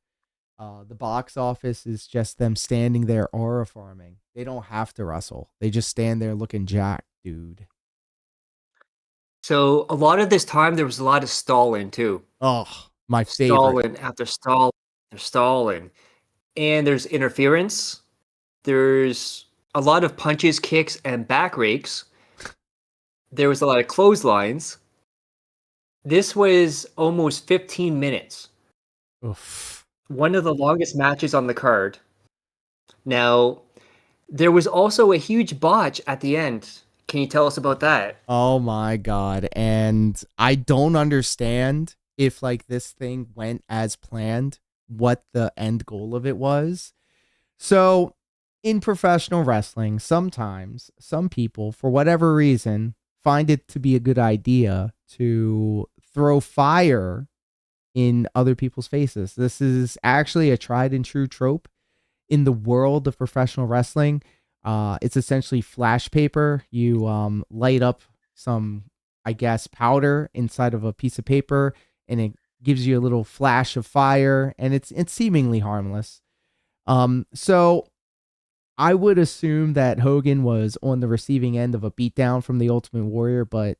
the box office is just them standing there aura farming. They don't have to wrestle. They just stand there looking jacked, dude. So a lot of this time, there was a lot of stalling too. Oh, my favorite. Stalling after stalling. And there's interference. There's a lot of punches, kicks, and back rakes. There was a lot of clotheslines. This was almost 15 minutes. Oof. One of the longest matches on the card. Now, there was also a huge botch at the end. Can you tell us about that? Oh my god. And I don't understand if like this thing went as planned, what the end goal of it was. So in professional wrestling, sometimes some people, for whatever reason, find it to be a good idea to throw fire in other people's faces. This is actually a tried and true trope in the world of professional wrestling. It's essentially flash paper. You light up some, I guess, powder inside of a piece of paper, and it gives you a little flash of fire, and it's seemingly harmless. So I would assume that Hogan was on the receiving end of a beatdown from the Ultimate Warrior, but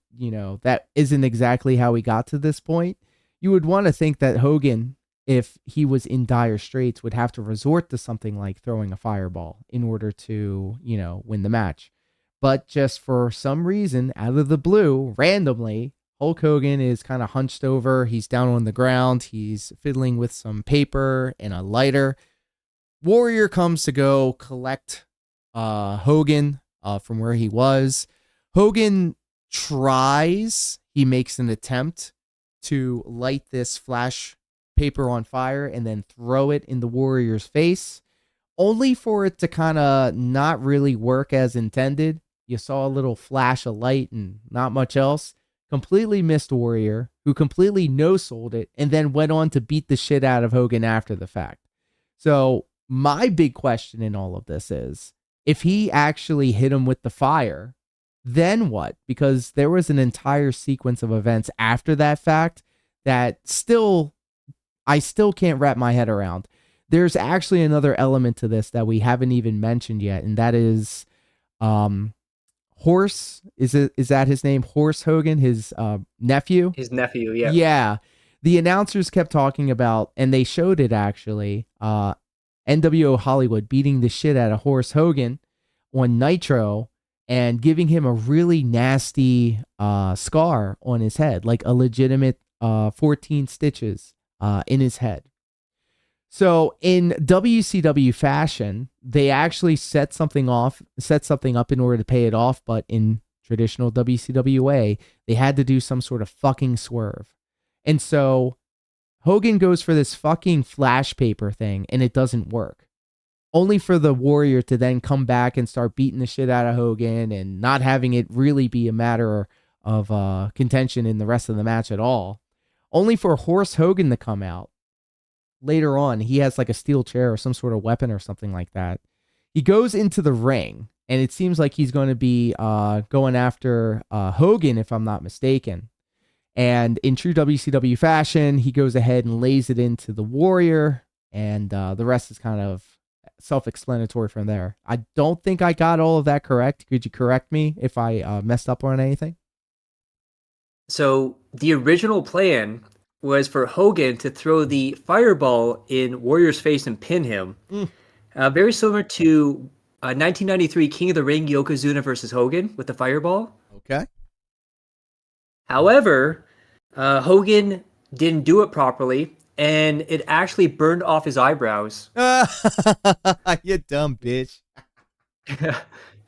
that isn't exactly how he got to this point. You would want to think that Hogan, if he was in dire straits, would have to resort to something like throwing a fireball in order to, win the match. But just for some reason, out of the blue, randomly, Hulk Hogan is kind of hunched over. He's down on the ground. He's fiddling with some paper and a lighter. Warrior comes to go collect Hogan from where he was. Hogan he makes an attempt to light this flash paper on fire and then throw it in the Warrior's face, only for it to kind of not really work as intended. You saw a little flash of light and not much else. Completely missed Warrior, who completely no-sold it and then went on to beat the shit out of Hogan after the fact. So my big question in all of this is, if he actually hit him with the fire, then what? Because there was an entire sequence of events after that fact that I still can't wrap my head around. There's actually another element to this that we haven't even mentioned yet, and that is Horse. Is that his name? Horse Hogan, his nephew? His nephew, yeah. Yeah. The announcers kept talking about, and they showed it actually, NWO Hollywood beating the shit out of Horse Hogan on Nitro and giving him a really nasty scar on his head, like a legitimate 14 stitches in his head. So in WCW fashion, they actually set something up in order to pay it off, but in traditional WCW way, they had to do some sort of fucking swerve. And so Hogan goes for this fucking flash paper thing, and it doesn't work. Only for the Warrior to then come back and start beating the shit out of Hogan and not having it really be a matter of contention in the rest of the match at all. Only for Horse Hogan to come out. Later on, he has like a steel chair or some sort of weapon or something like that. He goes into the ring, and it seems like he's going to be going after Hogan, if I'm not mistaken. And in true WCW fashion, he goes ahead and lays it into the Warrior, and the rest is kind of self-explanatory from there. I don't think I got all of that correct. Could you correct me if I messed up on anything? So the original plan was for Hogan to throw the fireball in Warrior's face and pin him. Very similar to 1993 King of the Ring Yokozuna versus Hogan with the fireball. Okay. However, Hogan didn't do it properly, and it actually burned off his eyebrows. You dumb bitch.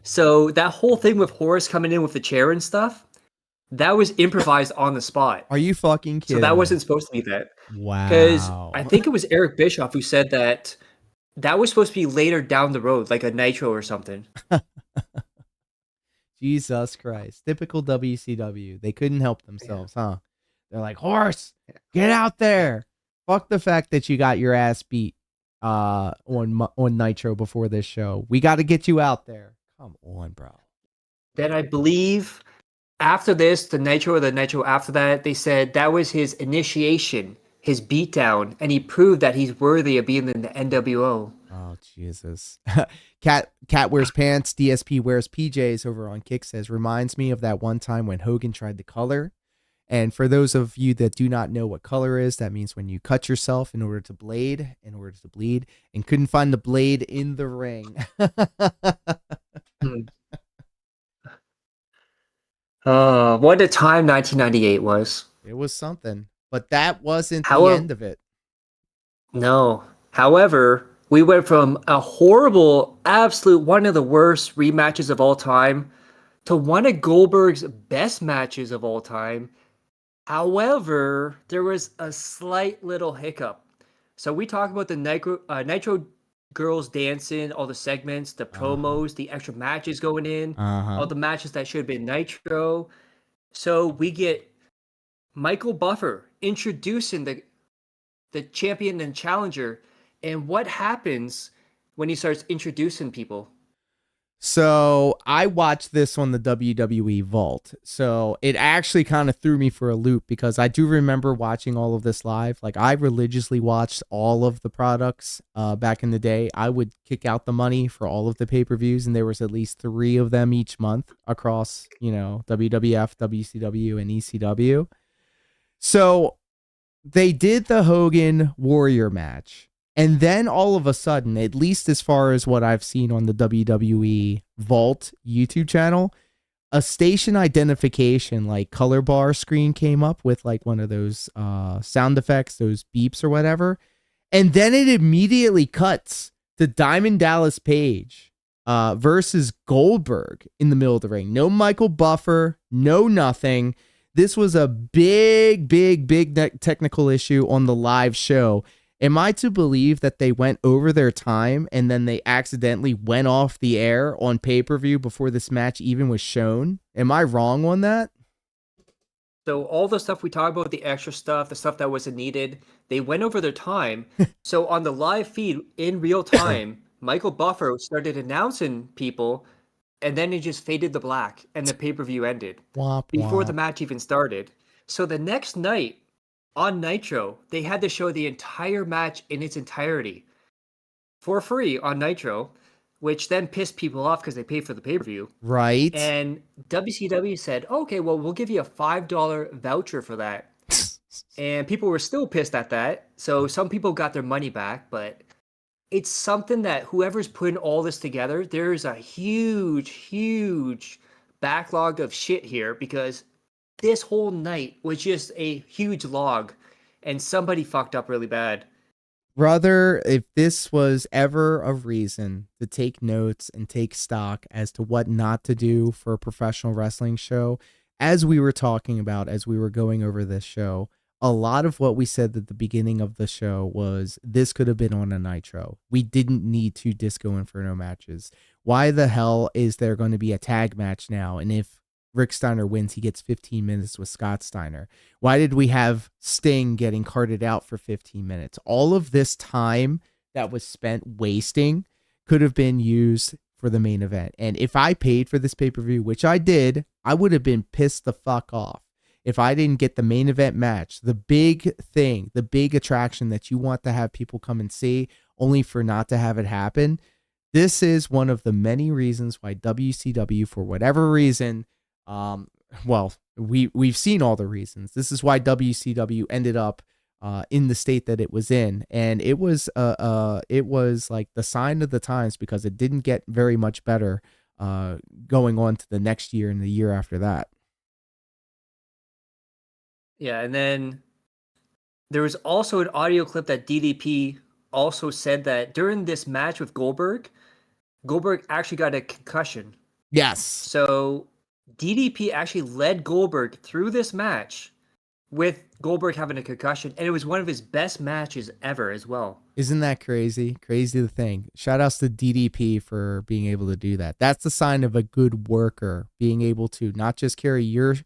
So that whole thing with Horace coming in with the chair and stuff, that was improvised on the spot. Are you fucking kidding? So that wasn't supposed to be that. Wow. Because I think it was Eric Bischoff who said that was supposed to be later down the road, like a Nitro or something. Jesus Christ. Typical WCW. They couldn't help themselves, huh? They're like, Horse, get out there. Fuck the fact that you got your ass beat on Nitro before this show. We got to get you out there. Come on, bro. Then I believe after this, the Nitro after that, they said that was his initiation, his beatdown, and he proved that he's worthy of being in the NWO. Oh, Jesus. Cat wears pants, DSP wears PJs over on Kick says, reminds me of that one time when Hogan tried to color. And for those of you that do not know what color is, that means when you cut yourself in order to bleed, and couldn't find the blade in the ring. What a time 1998 was. It was something, but that wasn't the end of it. No. However, we went from a horrible, absolute one of the worst rematches of all time to one of Goldberg's best matches of all time. However, there was a slight little hiccup. So we talked about the Nitro girls dancing, all the segments, the promos, the extra matches going in, all the matches that should have been Nitro. So we get Michael Buffer introducing the champion and challenger. And what happens when he starts introducing people? So I watched this on the WWE Vault. So it actually kind of threw me for a loop because I do remember watching all of this live. Like I religiously watched all of the products back in the day. I would kick out the money for all of the pay-per-views, and there was at least 3 of them each month across, WWF, WCW, and ECW. So they did the Hogan Warrior match. And then all of a sudden, at least as far as what I've seen on the WWE Vault YouTube channel, a station identification like color bar screen came up with like one of those sound effects, those beeps or whatever. And then it immediately cuts to Diamond Dallas Page versus Goldberg in the middle of the ring. No Michael Buffer, no nothing. This was a big technical issue on the live show. Am I to believe that they went over their time and then they accidentally went off the air on pay-per-view before this match even was shown? Am I wrong on that? So all the stuff we talked about, the extra stuff, the stuff that wasn't needed, they went over their time. So on the live feed in real time, Michael Buffer started announcing people, and then it just faded to black and the pay-per-view ended before the match even started. So the next night, on Nitro, they had to show the entire match in its entirety for free on Nitro, which then pissed people off because they paid for the pay-per-view. Right. And WCW said, okay, well, we'll give you a $5 voucher for that. And people were still pissed at that. So some people got their money back, but it's something that whoever's putting all this together, there's a huge backlog of shit here because this whole night was just a huge log and somebody fucked up really bad. Brother, if this was ever a reason to take notes and take stock as to what not to do for a professional wrestling show, as we were talking about, as we were going over this show, a lot of what we said at the beginning of the show was this could have been on a Nitro. We didn't need 2 Disco Inferno matches. Why the hell is there going to be a tag match now? And if Rick Steiner wins, he gets 15 minutes with Scott Steiner. Why did we have Sting getting carted out for 15 minutes? All of this time that was spent wasting could have been used for the main event. And if I paid for this pay-per-view, which I did, I would have been pissed the fuck off if I didn't get the main event match, the big thing, the big attraction that you want to have people come and see, only for not to have it happen. This is one of the many reasons why WCW, for whatever reason, we've seen all the reasons. This is why WCW ended up in the state that it was in, and it was like the sign of the times because it didn't get very much better going on to the next year and the year after that. Yeah, and then there was also an audio clip that DDP also said that during this match with Goldberg actually got a concussion. Yes. So DDP actually led Goldberg through this match with Goldberg having a concussion, and it was one of his best matches ever as well. Isn't that crazy? Crazy to think. Shout outs to DDP for being able to do that. That's the sign of a good worker, being able to not just carry your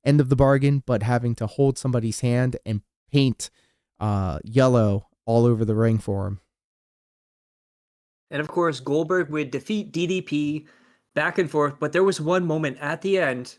end of the bargain, but having to hold somebody's hand and paint yellow all over the ring for him. And of course, Goldberg would defeat DDP back and forth, but there was one moment at the end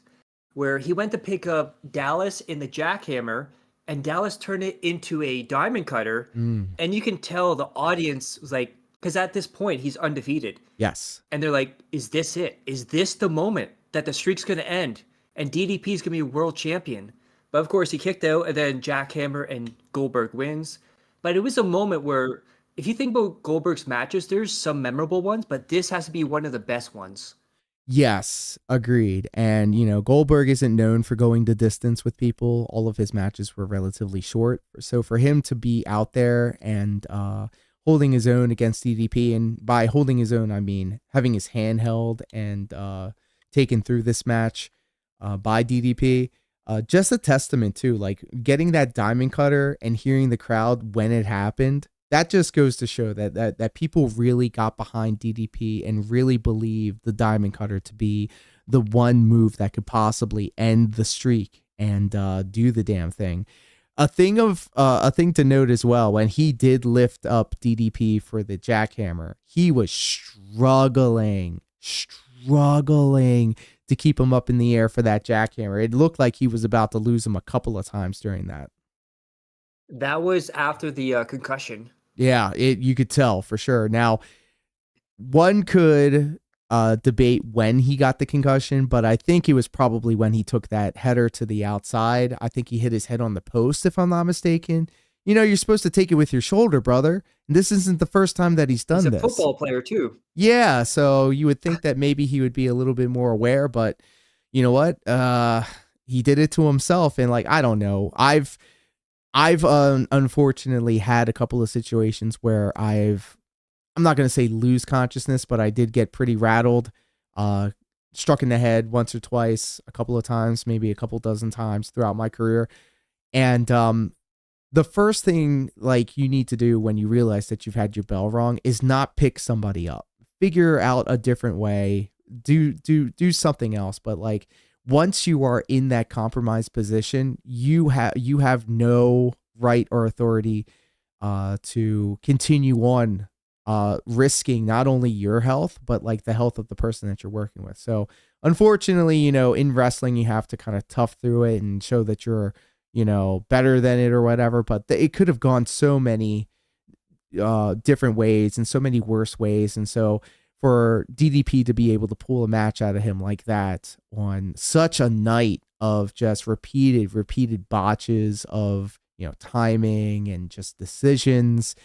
where he went to pick up Dallas in the jackhammer, and Dallas turned it into a diamond cutter, and you can tell the audience was like, because at this point, he's undefeated. Yes. And they're like, is this it? Is this the moment that the streak's going to end? And DDP's going to be world champion. But of course, he kicked out, and then jackhammer, and Goldberg wins. But it was a moment where, if you think about Goldberg's matches, there's some memorable ones, but this has to be one of the best ones. Yes, agreed. And, Goldberg isn't known for going the distance with people. All of his matches were relatively short. So for him to be out there and holding his own against DDP, and by holding his own, I mean having his hand held and taken through this match by DDP, just a testament to like getting that diamond cutter and hearing the crowd when it happened. That just goes to show that people really got behind DDP and really believed the diamond cutter to be the one move that could possibly end the streak and do the damn thing. A thing to note as well, when he did lift up DDP for the jackhammer, he was struggling struggling to keep him up in the air for that jackhammer. It looked like he was about to lose him a couple of times during that. That was after the concussion. Yeah, you could tell for sure. Now, one could debate when he got the concussion, but I think it was probably when he took that header to the outside. I think he hit his head on the post, if I'm not mistaken. You know, you're supposed to take it with your shoulder, brother. And this isn't the first time that he's done He's a this. football player too. Yeah, so you would think that maybe he would be a little bit more aware, but you know what? He did it to himself, and like, I don't know. I've unfortunately had a couple of situations where I'm not going to say lose consciousness, but I did get pretty rattled, struck in the head once or twice, a couple of times, maybe a couple dozen times throughout my career. And the first thing like you need to do when you realize that you've had your bell rung is not pick somebody up. Figure out a different way. Do something else. But like once you are in that compromised position, you have no right or authority to continue on risking not only your health, but like the health of the person that you're working with. So unfortunately, you know, in wrestling, you have to kind of tough through it and show that you're, you know, better than it or whatever. But it could have gone so many different ways and so many worse ways. And so for DDP to be able to pull a match out of him like that on such a night of just repeated botches of, you know, timing and just decisions,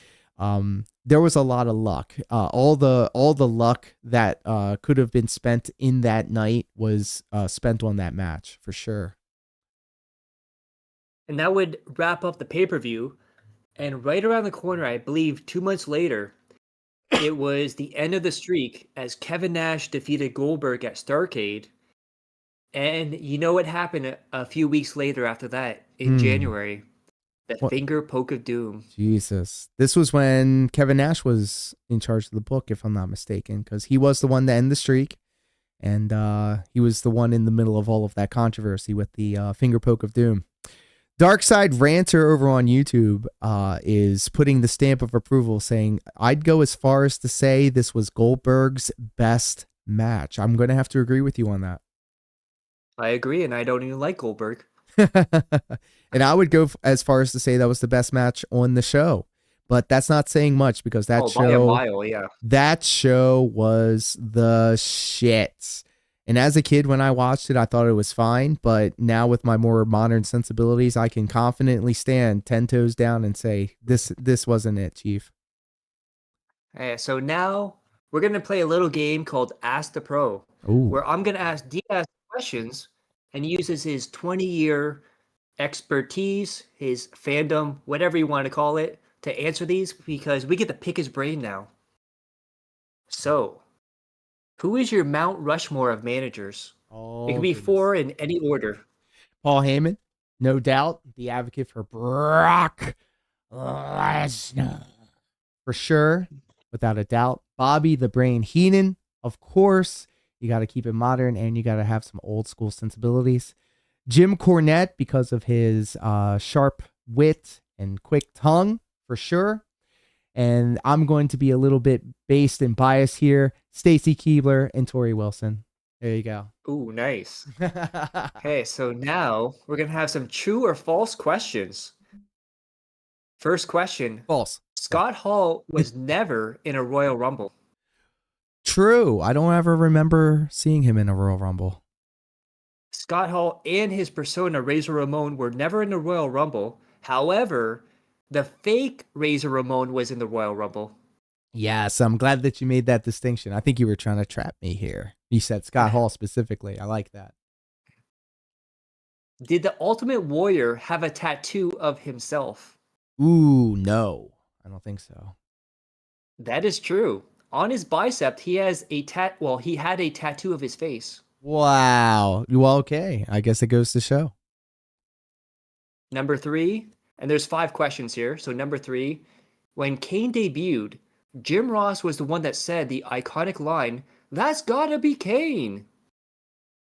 there was a lot of luck. All the luck that could have been spent in that night was spent on that match for sure. And that would wrap up the pay-per-view. And right around the corner, I believe 2 months later, it was the end of the streak as Kevin Nash defeated Goldberg at Starrcade. And you know what happened a few weeks later after that in January? The finger poke of doom. Jesus. This was when Kevin Nash was in charge of the book, if I'm not mistaken, because he was the one to end the streak. And he was the one in the middle of all of that controversy with the finger poke of doom. Darkside Ranter over on YouTube is putting the stamp of approval, saying, I'd go as far as to say this was Goldberg's best match. I'm going to have to agree with you on that. I agree, and I don't even like Goldberg. And I would go as far as to say that was the best match on the show. But that's not saying much because that by a mile, yeah. That show was the shit. And as a kid, when I watched it, I thought it was fine. But now with my more modern sensibilities, I can confidently stand 10 toes down and say, this wasn't it, Chief. So now we're going to play a little game called Ask the Pro, where I'm going to ask Diaz questions and he uses his 20-year expertise, his fandom, whatever you want to call it, to answer these because we get to pick his brain now. So, who is your Mount Rushmore of managers? It can be 4 in any order. Paul Heyman, no doubt, the advocate for Brock Lesnar. For sure, without a doubt. Bobby the Brain Heenan, of course. You got to keep it modern and you got to have some old school sensibilities. Jim Cornette, because of his sharp wit and quick tongue, for sure. And I'm going to be a little bit based and biased here. Stacy Keibler and Tori Wilson. There you go. Ooh, nice. Okay, so now we're going to have some true or false questions. First question. False. Scott Hall was never in a Royal Rumble. True. I don't ever remember seeing him in a Royal Rumble. Scott Hall and his persona, Razor Ramon, were never in the Royal Rumble. However, the fake Razor Ramon was in the Royal Rumble. Yes, I'm glad that you made that distinction. I think you were trying to trap me here. You said Scott Hall specifically. I like that. Did the Ultimate Warrior have a tattoo of himself? Ooh, no. I don't think so. That is true. On his bicep, he has a he had a tattoo of his face. Wow. Well, okay. I guess it goes to show. Number 3, and there's 5 questions here. So number 3, when Kane debuted, Jim Ross was the one that said the iconic line, "That's gotta be Kane."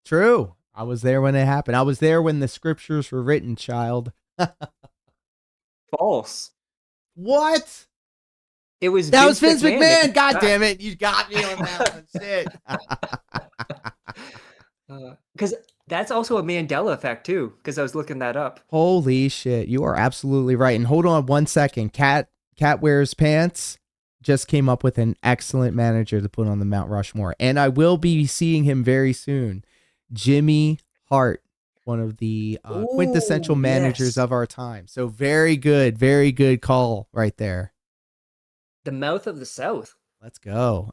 True. I was there when it happened. I was there when the scriptures were written, child. False. What? It was Vince McMahon. McMahon. God damn it. You got me on that one. Shit. Because that's also a Mandela effect too. Because I was looking that up. Holy shit, you are absolutely right. And hold on 1 second. Cat Wears Pants just came up with an excellent manager to put on the Mount Rushmore, and I will be seeing him very soon. Jimmy Hart, one of the quintessential Ooh, managers yes. of our time. So very good call right there. The mouth of the South. Let's go.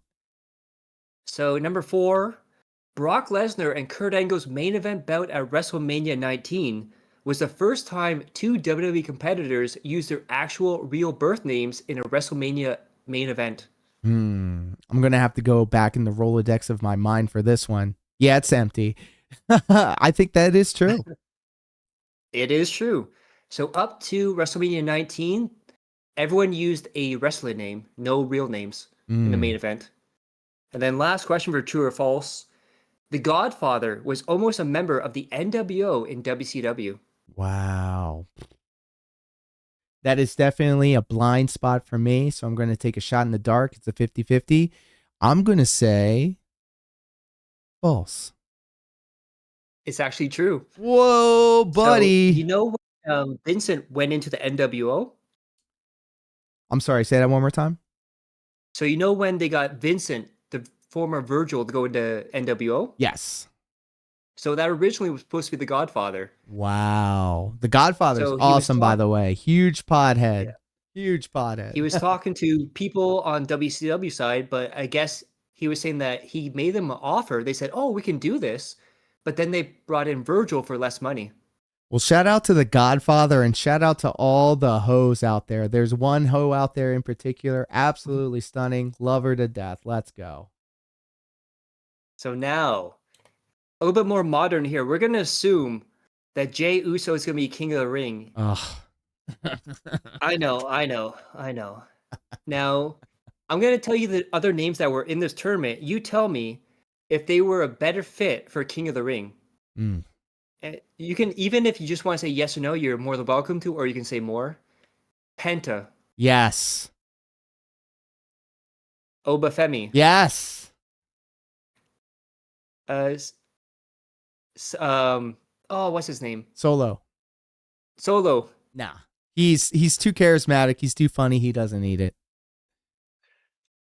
So number 4, Brock Lesnar and Kurt Angle's main event bout at WrestleMania 19 was the first time two WWE competitors used their actual real birth names in a WrestleMania main event. I'm gonna have to go back in the Rolodex of my mind for this one. Yeah, it's empty. I think that is true. It is true. So up to WrestleMania 19, everyone used a wrestler name, no real names in the main event. And then last question for true or false. The Godfather was almost a member of the NWO in WCW. Wow. That is definitely a blind spot for me, so I'm going to take a shot in the dark. It's a 50-50. I'm going to say false. It's actually true. Whoa, buddy. So, you know when Vincent went into the NWO? I'm sorry, say that one more time. So you know when they got Vincent, the former Virgil, to go into NWO? Yes. So that originally was supposed to be the Godfather. Wow. The Godfather's So he was awesome, by the way. Huge podhead. Yeah. Huge podhead. He was talking to people on WCW side, but I guess he was saying that he made them an offer. They said, "Oh, we can do this," but then they brought in Virgil for less money. Well, shout out to the Godfather and shout out to all the hoes out there. There's one hoe out there in particular, absolutely stunning. Love her to death. Let's go. So now, a little bit more modern here. We're going to assume that Jey Uso is going to be King of the Ring. Ugh. I know. Now, I'm going to tell you the other names that were in this tournament. You tell me if they were a better fit for King of the Ring. You can, even if you just want to say yes or no, you're more than welcome to, or you can say more. Penta. Yes. Obafemi. Yes. What's his name? Solo. Nah. He's too charismatic. He's too funny. He doesn't need it.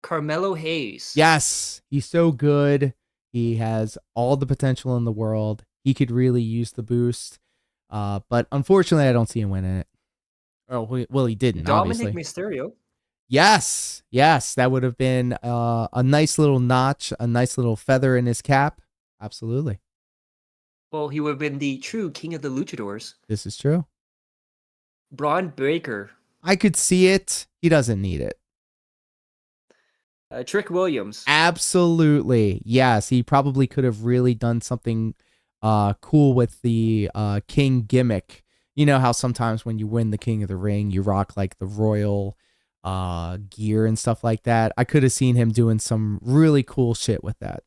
Carmelo Hayes. Yes. He's so good. He has all the potential in the world. He could really use the boost. But unfortunately, I don't see him winning it. Oh, well, he didn't, Dominic obviously. Mysterio. Yes. That would have been a nice little notch, a nice little feather in his cap. Absolutely. Well, he would have been the true king of the luchadors. This is true. Braun Breaker. I could see it. He doesn't need it. Trick Williams. Absolutely. Yes, he probably could have really done something cool with the king gimmick. You know how sometimes when you win the King of the Ring, you rock like the royal gear and stuff like that. I could have seen him doing some really cool shit with that.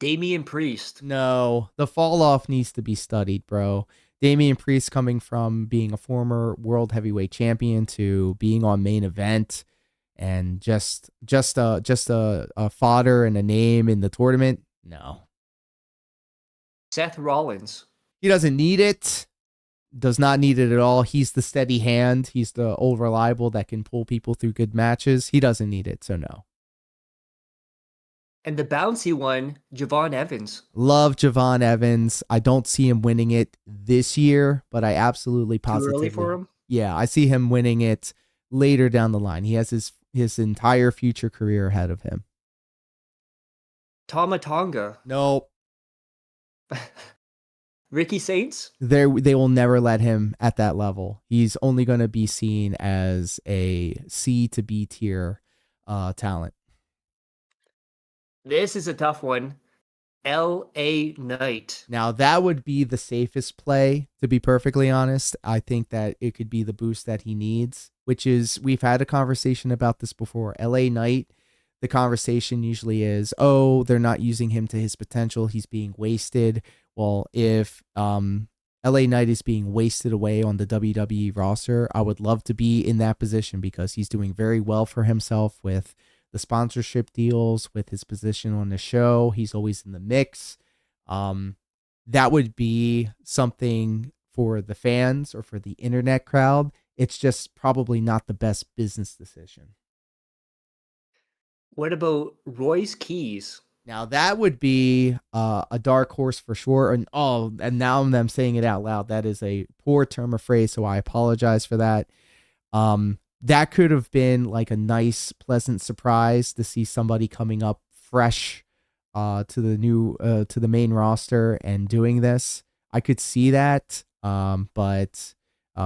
Damian Priest. No, the fall off needs to be studied, bro. Damian Priest coming from being a former world heavyweight champion to being on main event and just a fodder and a name in the tournament. No. Seth Rollins. He doesn't need it. Does not need it at all. He's the steady hand. He's the old reliable that can pull people through good matches. He doesn't need it, so no. And the bouncy one, Javon Evans. Love Javon Evans. I don't see him winning it this year, but I absolutely positively. Too early for him? Yeah, I see him winning it later down the line. He has his entire future career ahead of him. Tama Tonga. Nope. Ricky Saints? They will never let him at that level. He's only going to be seen as a C to B tier talent. This is a tough one. L.A. Knight. Now, that would be the safest play, to be perfectly honest. I think that it could be the boost that he needs, which is, we've had a conversation about this before. L.A. Knight, the conversation usually is, oh, they're not using him to his potential. He's being wasted. Well, if L.A. Knight is being wasted away on the WWE roster, I would love to be in that position because he's doing very well for himself with the sponsorship deals, with his position on the show. He's always in the mix. That would be something for the fans or for the internet crowd. It's just probably not the best business decision. What about Royce Keys? Now that would be a dark horse for sure. And now I'm saying it out loud. That is a poor term of phrase, so I apologize for that. That could have been like a nice, pleasant surprise to see somebody coming up fresh to the main roster and doing this. I could see that, but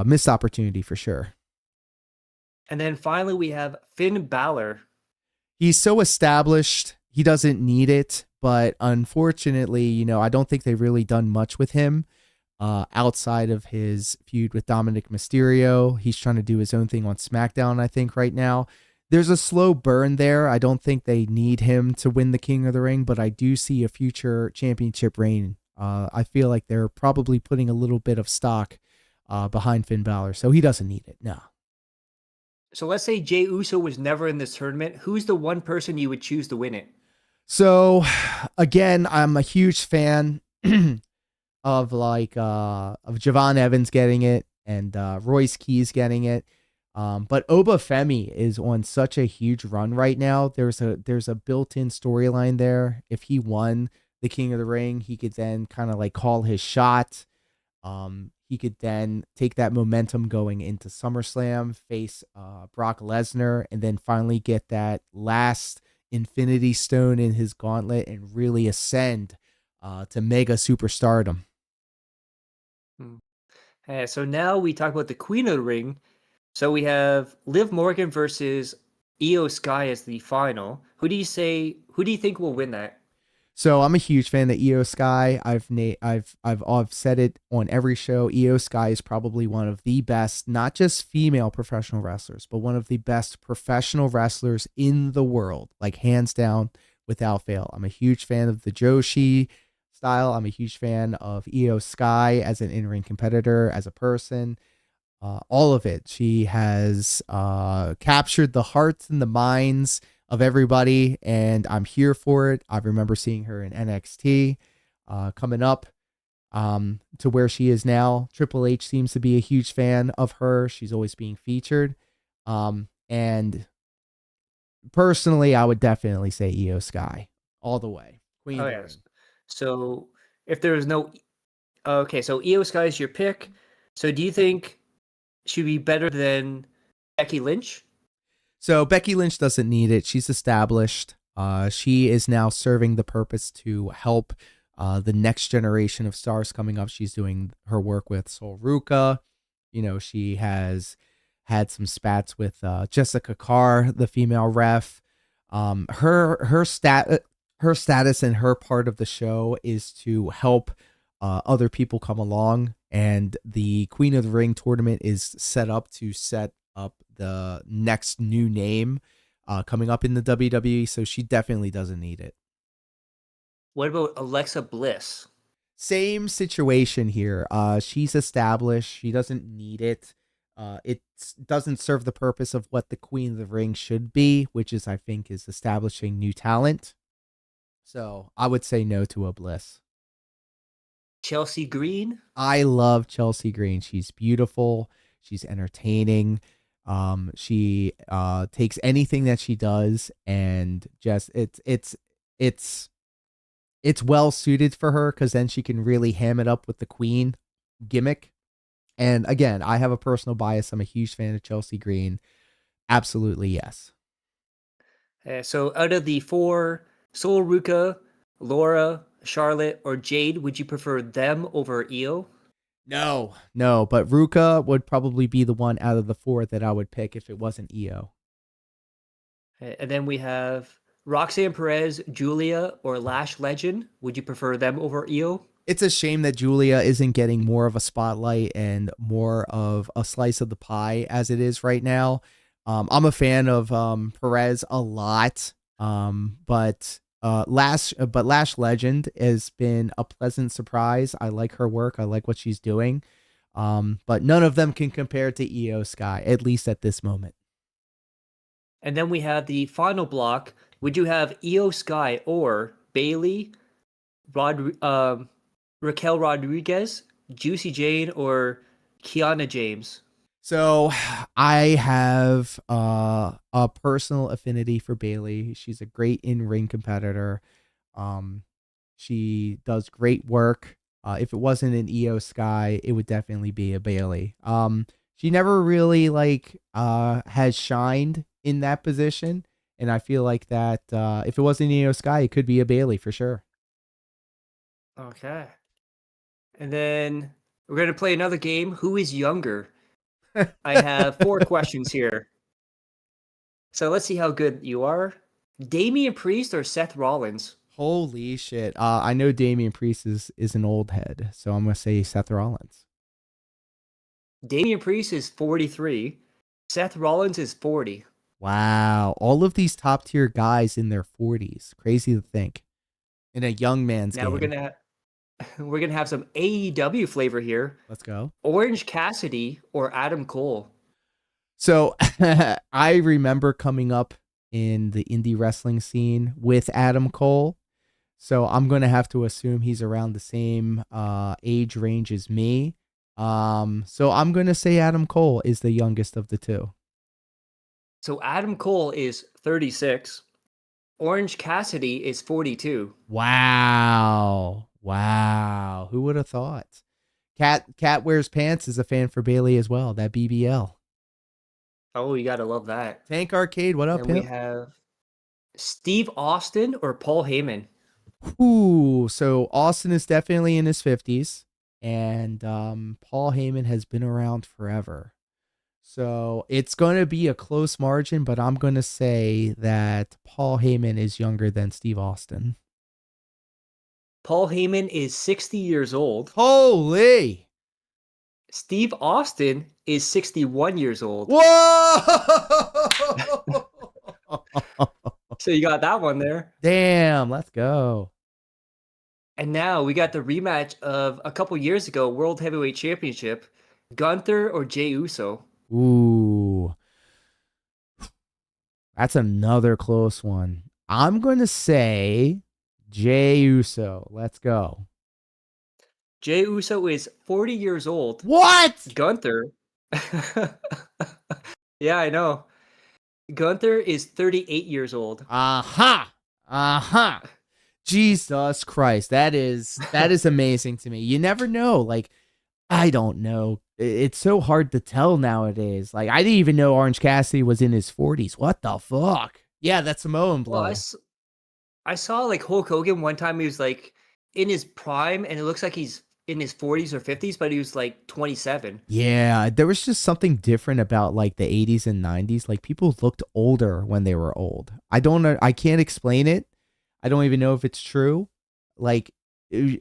missed opportunity for sure. And then finally, we have Finn Balor. He's so established. He doesn't need it, but unfortunately, I don't think they've really done much with him outside of his feud with Dominic Mysterio. He's trying to do his own thing on SmackDown, I think, right now. There's a slow burn there. I don't think they need him to win the King of the Ring, but I do see a future championship reign. I feel like they're probably putting a little bit of stock behind Finn Balor, so he doesn't need it, no. So let's say Jey Uso was never in this tournament. Who's the one person you would choose to win it? So, again, I'm a huge fan of Javon Evans getting it and Royce Keys getting it. But Oba Femi is on such a huge run right now. There's a built-in storyline there. If he won the King of the Ring, he could then kind of like call his shot. He could then take that momentum going into SummerSlam, face Brock Lesnar, and then finally get that last Infinity Stone in his gauntlet and really ascend to mega superstardom. So now we talk about the Queen of the Ring. So we have Liv Morgan versus Io Sky as the final. Who do you think will win that? So I'm a huge fan of Io Sky. I've said it on every show. Io Sky is probably one of the best, not just female professional wrestlers, but one of the best professional wrestlers in the world, like hands down, without fail. I'm a huge fan of the Joshi style. I'm a huge fan of Io Sky as an in-ring competitor, as a person. All of it. She has captured the hearts and the minds of everybody, and I'm here for it. I remember seeing her in NXT coming up to where she is now. Triple H seems to be a huge fan of her. She's always being featured. And personally, I would definitely say Io Sky all the way. Queen of the Ring. So if there is no... Okay, so Io Sky is your pick. So do you think she'd be better than Becky Lynch? So Becky Lynch doesn't need it. She's established. She is now serving the purpose to help the next generation of stars coming up. She's doing her work with Sol Ruka. She has had some spats with Jessica Carr, the female ref. Her status and her part of the show is to help other people come along. And the Queen of the Ring tournament is set up to set up the next new name coming up in the WWE, so she definitely doesn't need it. What about Alexa Bliss? Same situation here. She's established. She doesn't need it. It doesn't serve the purpose of what the Queen of the Ring should be, which is, I think, is establishing new talent. So I would say no to a Bliss. Chelsea Green? I love Chelsea Green. She's beautiful. She's entertaining. She takes anything that she does and just it's well suited for her, because then she can really ham it up with the Queen gimmick. And again, I have a personal bias. I'm a huge fan of Chelsea Green. Absolutely, yes. So out of the four, Sol Ruka, Laura, Charlotte, or Jade, would you prefer them over Io? No, but Ruka would probably be the one out of the four that I would pick if it wasn't Io. And then we have Roxanne Perez, Julia, or Lash Legend. Would you prefer them over Io? It's a shame that Julia isn't getting more of a spotlight and more of a slice of the pie as it is right now. I'm a fan of Perez a lot, but Lash Legend has been a pleasant surprise. I like her work. I like what she's doing. But none of them can compare to Io Sky, at least at this moment. And then we have the final block. We do have Io Sky or Bailey, Raquel Rodriguez, Juicy Jane, or Kiana James. So I have a personal affinity for Bailey. She's a great in-ring competitor. She does great work. If it wasn't an Io Sky, it would definitely be a Bailey. She never really has shined in that position, and I feel like that if it wasn't Io Sky, it could be a Bailey for sure. Okay. And then we're going to play another game. Who is younger? I have 4 questions here. So let's see how good you are. Damian Priest or Seth Rollins? Holy shit. I know Damian Priest is an old head, so I'm going to say Seth Rollins. Damian Priest is 43. Seth Rollins is 40. Wow. All of these top tier guys in their 40s. Crazy to think. In a young man's Now game. we're gonna have some AEW flavor here. Let's go. Orange Cassidy or Adam Cole? So I remember coming up in the indie wrestling scene with Adam Cole. So I'm going to have to assume he's around the same age range as me. So I'm going to say Adam Cole is the youngest of the two. So Adam Cole is 36. Orange Cassidy is 42. Wow. Wow. Who would have thought? Cat Wears Pants is a fan for Bailey as well. That BBL. Oh, you gotta love that. Tank Arcade, what up, And we pimp? have Steve Austin or Paul Heyman? Ooh, so Austin is definitely in his 50s, and Paul Heyman has been around forever. So it's going to be a close margin, but I'm going to say that Paul Heyman is younger than Steve Austin. Paul Heyman is 60 years old. Holy! Steve Austin is 61 years old. Whoa! So you got that one there. Damn, let's go. And now we got the rematch of a couple years ago, World Heavyweight Championship, Gunther or Jey Uso. Ooh. That's another close one. I'm going to say Jey Uso. Let's go. Jey Uso is 40 years old. What? Gunther. Yeah, I know. Gunther is 38 years old. Aha. Aha. Jesus Christ. That is amazing to me. You never know. Like, I don't know. It's so hard to tell nowadays. Like, I didn't even know Orange Cassidy was in his 40s. What the fuck? Yeah, that's Samoan blood. Well, I saw like Hulk Hogan one time. He was like in his prime, and it looks like he's in his 40s or 50s, but he was like 27. Yeah, there was just something different about like the 80s and 90s. Like people looked older when they were old. I don't know. I can't explain it. I don't even know if it's true. Like,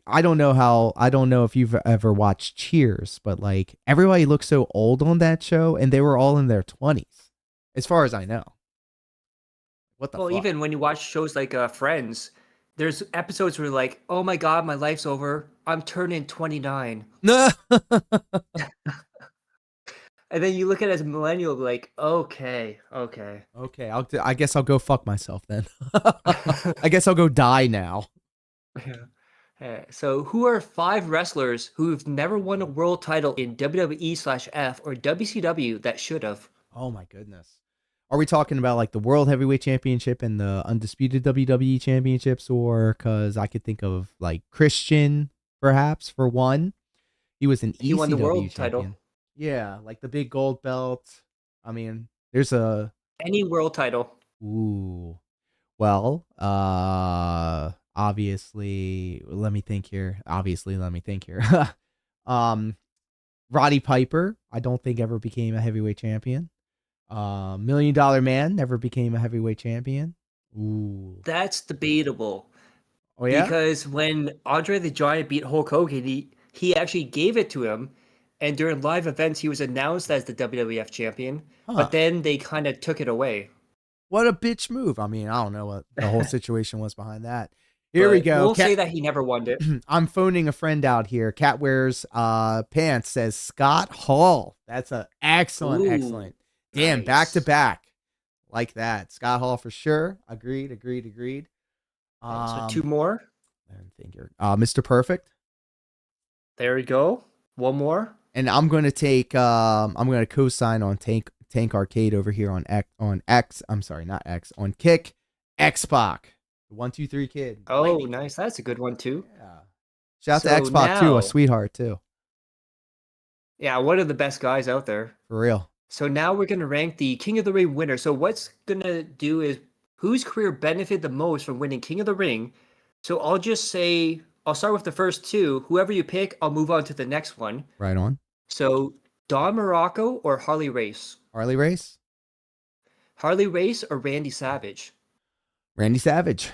I don't know if you've ever watched Cheers, but like everybody looked so old on that show and they were all in their 20s, as far as I know. What the Well, fuck? even when you watch shows like Friends, there's episodes where you're like, oh my God, my life's over. I'm turning 29. No. And then you look at it as a millennial, like, okay. Okay, I guess I'll go fuck myself then. I guess I'll go die now. So who are 5 wrestlers who've never won a world title in WWE/F or WCW that should have? Oh my goodness. Are we talking about like the World Heavyweight Championship and the undisputed WWE championships, or because I could think of like Christian perhaps for one? He was an He won the ECW world champion. title. Yeah, like the big gold belt. I mean, there's Any world title. ooh. Well, obviously, let me think here. Roddy Piper, I don't think ever became a heavyweight champion. $1 Million Man never became a heavyweight champion. Ooh. That's debatable. Oh yeah? Because when Andre the Giant beat Hulk Hogan, he actually gave it to him. And during live events, he was announced as the WWF champion. Huh. But then they kind of took it away. What a bitch move. I mean, I don't know what the whole situation was behind that. Here we But go. We'll say that he never won it. I'm phoning a friend out here. Cat Wears Pants says Scott Hall. That's a excellent. Ooh, Damn, nice. back to back. Like that. Scott Hall for sure. Agreed. So 2 more. Mr. Perfect. There we go. 1 more. And I'm going to take I'm going to co-sign on Tank Arcade over here on X. I'm sorry, not X. On Kick. X-Pac. 1 2 3 Kid. Oh, nice. That's a good one too. Yeah. Shout out to X-Pac too, a sweetheart too. Yeah, one of the best guys out there. For real. So now we're going to rank the King of the Ring winner. So what's going to do is whose career benefited the most from winning King of the Ring. So I'll just say, I'll start with the first 2. Whoever you pick, I'll move on to the next one. Right on. So Don Morocco or Harley Race? Harley Race? Harley Race or Randy Savage? Randy Savage.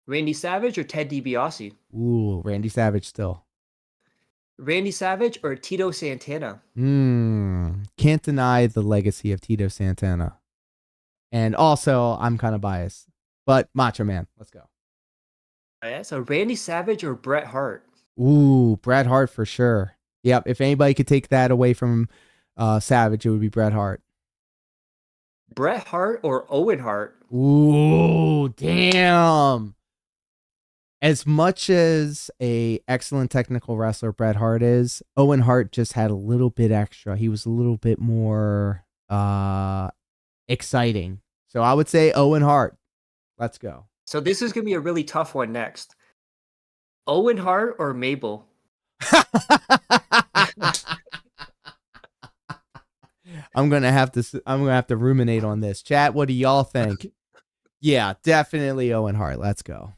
Randy Savage or Ted DiBiase? Ooh, Randy Savage still. Randy Savage or Tito Santana? Can't deny the legacy of Tito Santana. And also, I'm kind of biased. But Macho Man, let's go. Yeah, so Randy Savage or Bret Hart? Ooh, Bret Hart for sure. Yep, if anybody could take that away from Savage, it would be Bret Hart. Bret Hart or Owen Hart? Ooh, damn. As much as a excellent technical wrestler Bret Hart is, Owen Hart just had a little bit extra. He was a little bit more exciting. So I would say Owen Hart. Let's go. So this is going to be a really tough one next. Owen Hart or Mabel? I'm gonna have to ruminate on this. Chat, what do y'all think? Yeah, definitely Owen Hart. Let's go.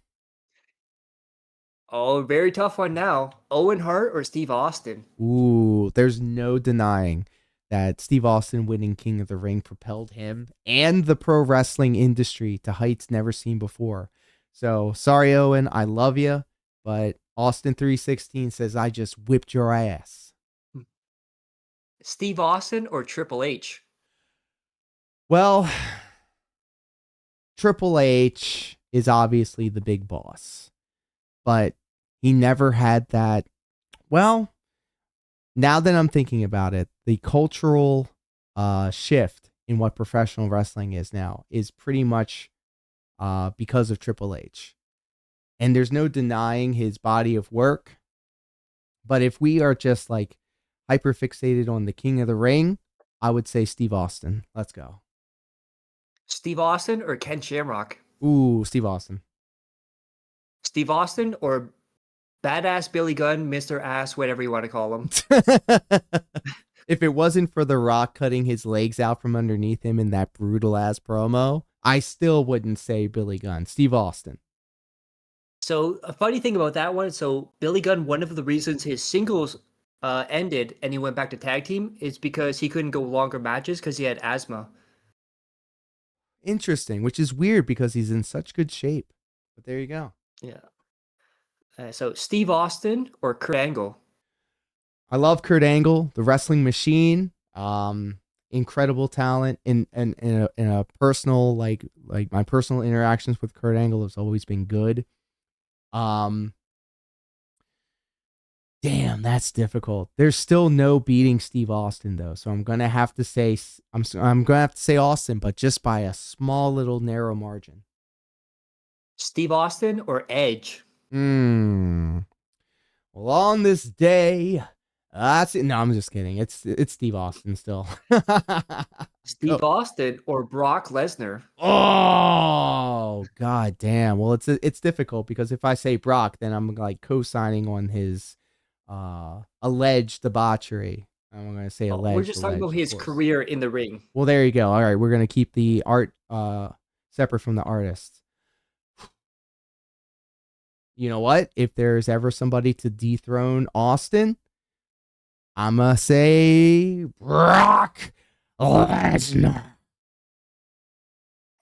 Oh, very tough one now. Owen Hart or Steve Austin? Ooh, there's no denying that Steve Austin winning King of the Ring propelled him and the pro wrestling industry to heights never seen before. So sorry, Owen, I love you, but Austin 316 says I just whipped your ass. Steve Austin or Triple H? Well, Triple H is obviously the big boss, but he never had that. Well, now that I'm thinking about it, the cultural shift in what professional wrestling is now is pretty much because of Triple H. And there's no denying his body of work. But if we are just like hyper fixated on the King of the Ring, I would say Steve Austin. Let's go. Steve Austin or Ken Shamrock? Ooh, Steve Austin. Steve Austin or Badass Billy Gunn, Mr. Ass, whatever you want to call him. If it wasn't for The Rock cutting his legs out from underneath him in that brutal ass promo, I still wouldn't say Billy Gunn. Steve Austin. So a funny thing about that one, so Billy Gunn, one of the reasons his singles ended and he went back to tag team is because he couldn't go longer matches because he had asthma. Interesting, which is weird because he's in such good shape. But there you go. Yeah. So Steve Austin or Kurt Angle? I love Kurt Angle, the wrestling machine. Incredible talent in a personal like my personal interactions with Kurt Angle has always been good. Damn, that's difficult. There's still no beating Steve Austin though, so I'm gonna have to say Austin, but just by a small little narrow margin. Steve Austin or Edge? Well, on this day, that's it. No, I'm just kidding. It's Steve Austin still. Steve Austin or Brock Lesnar? Oh, god damn. Well, it's difficult because if I say Brock, then I'm like co-signing on his alleged debauchery. I'm going to say alleged. We're just talking about his career in the ring. Well, there you go. All right, we're going to keep the art separate from the artist. You know what? If there's ever somebody to dethrone Austin, I'm going to say Brock Lesnar.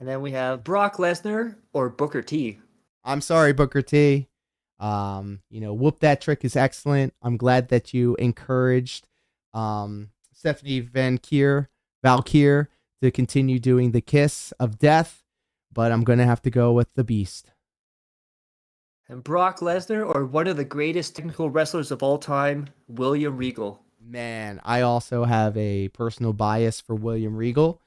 And then we have Brock Lesnar or Booker T. I'm sorry, Booker T. Whoop That Trick is excellent. I'm glad that you encouraged Stephanie Valkyr to continue doing the Kiss of Death, but I'm going to have to go with the Beast. And Brock Lesnar or one of the greatest technical wrestlers of all time, William Regal. Man, I also have a personal bias for William Regal.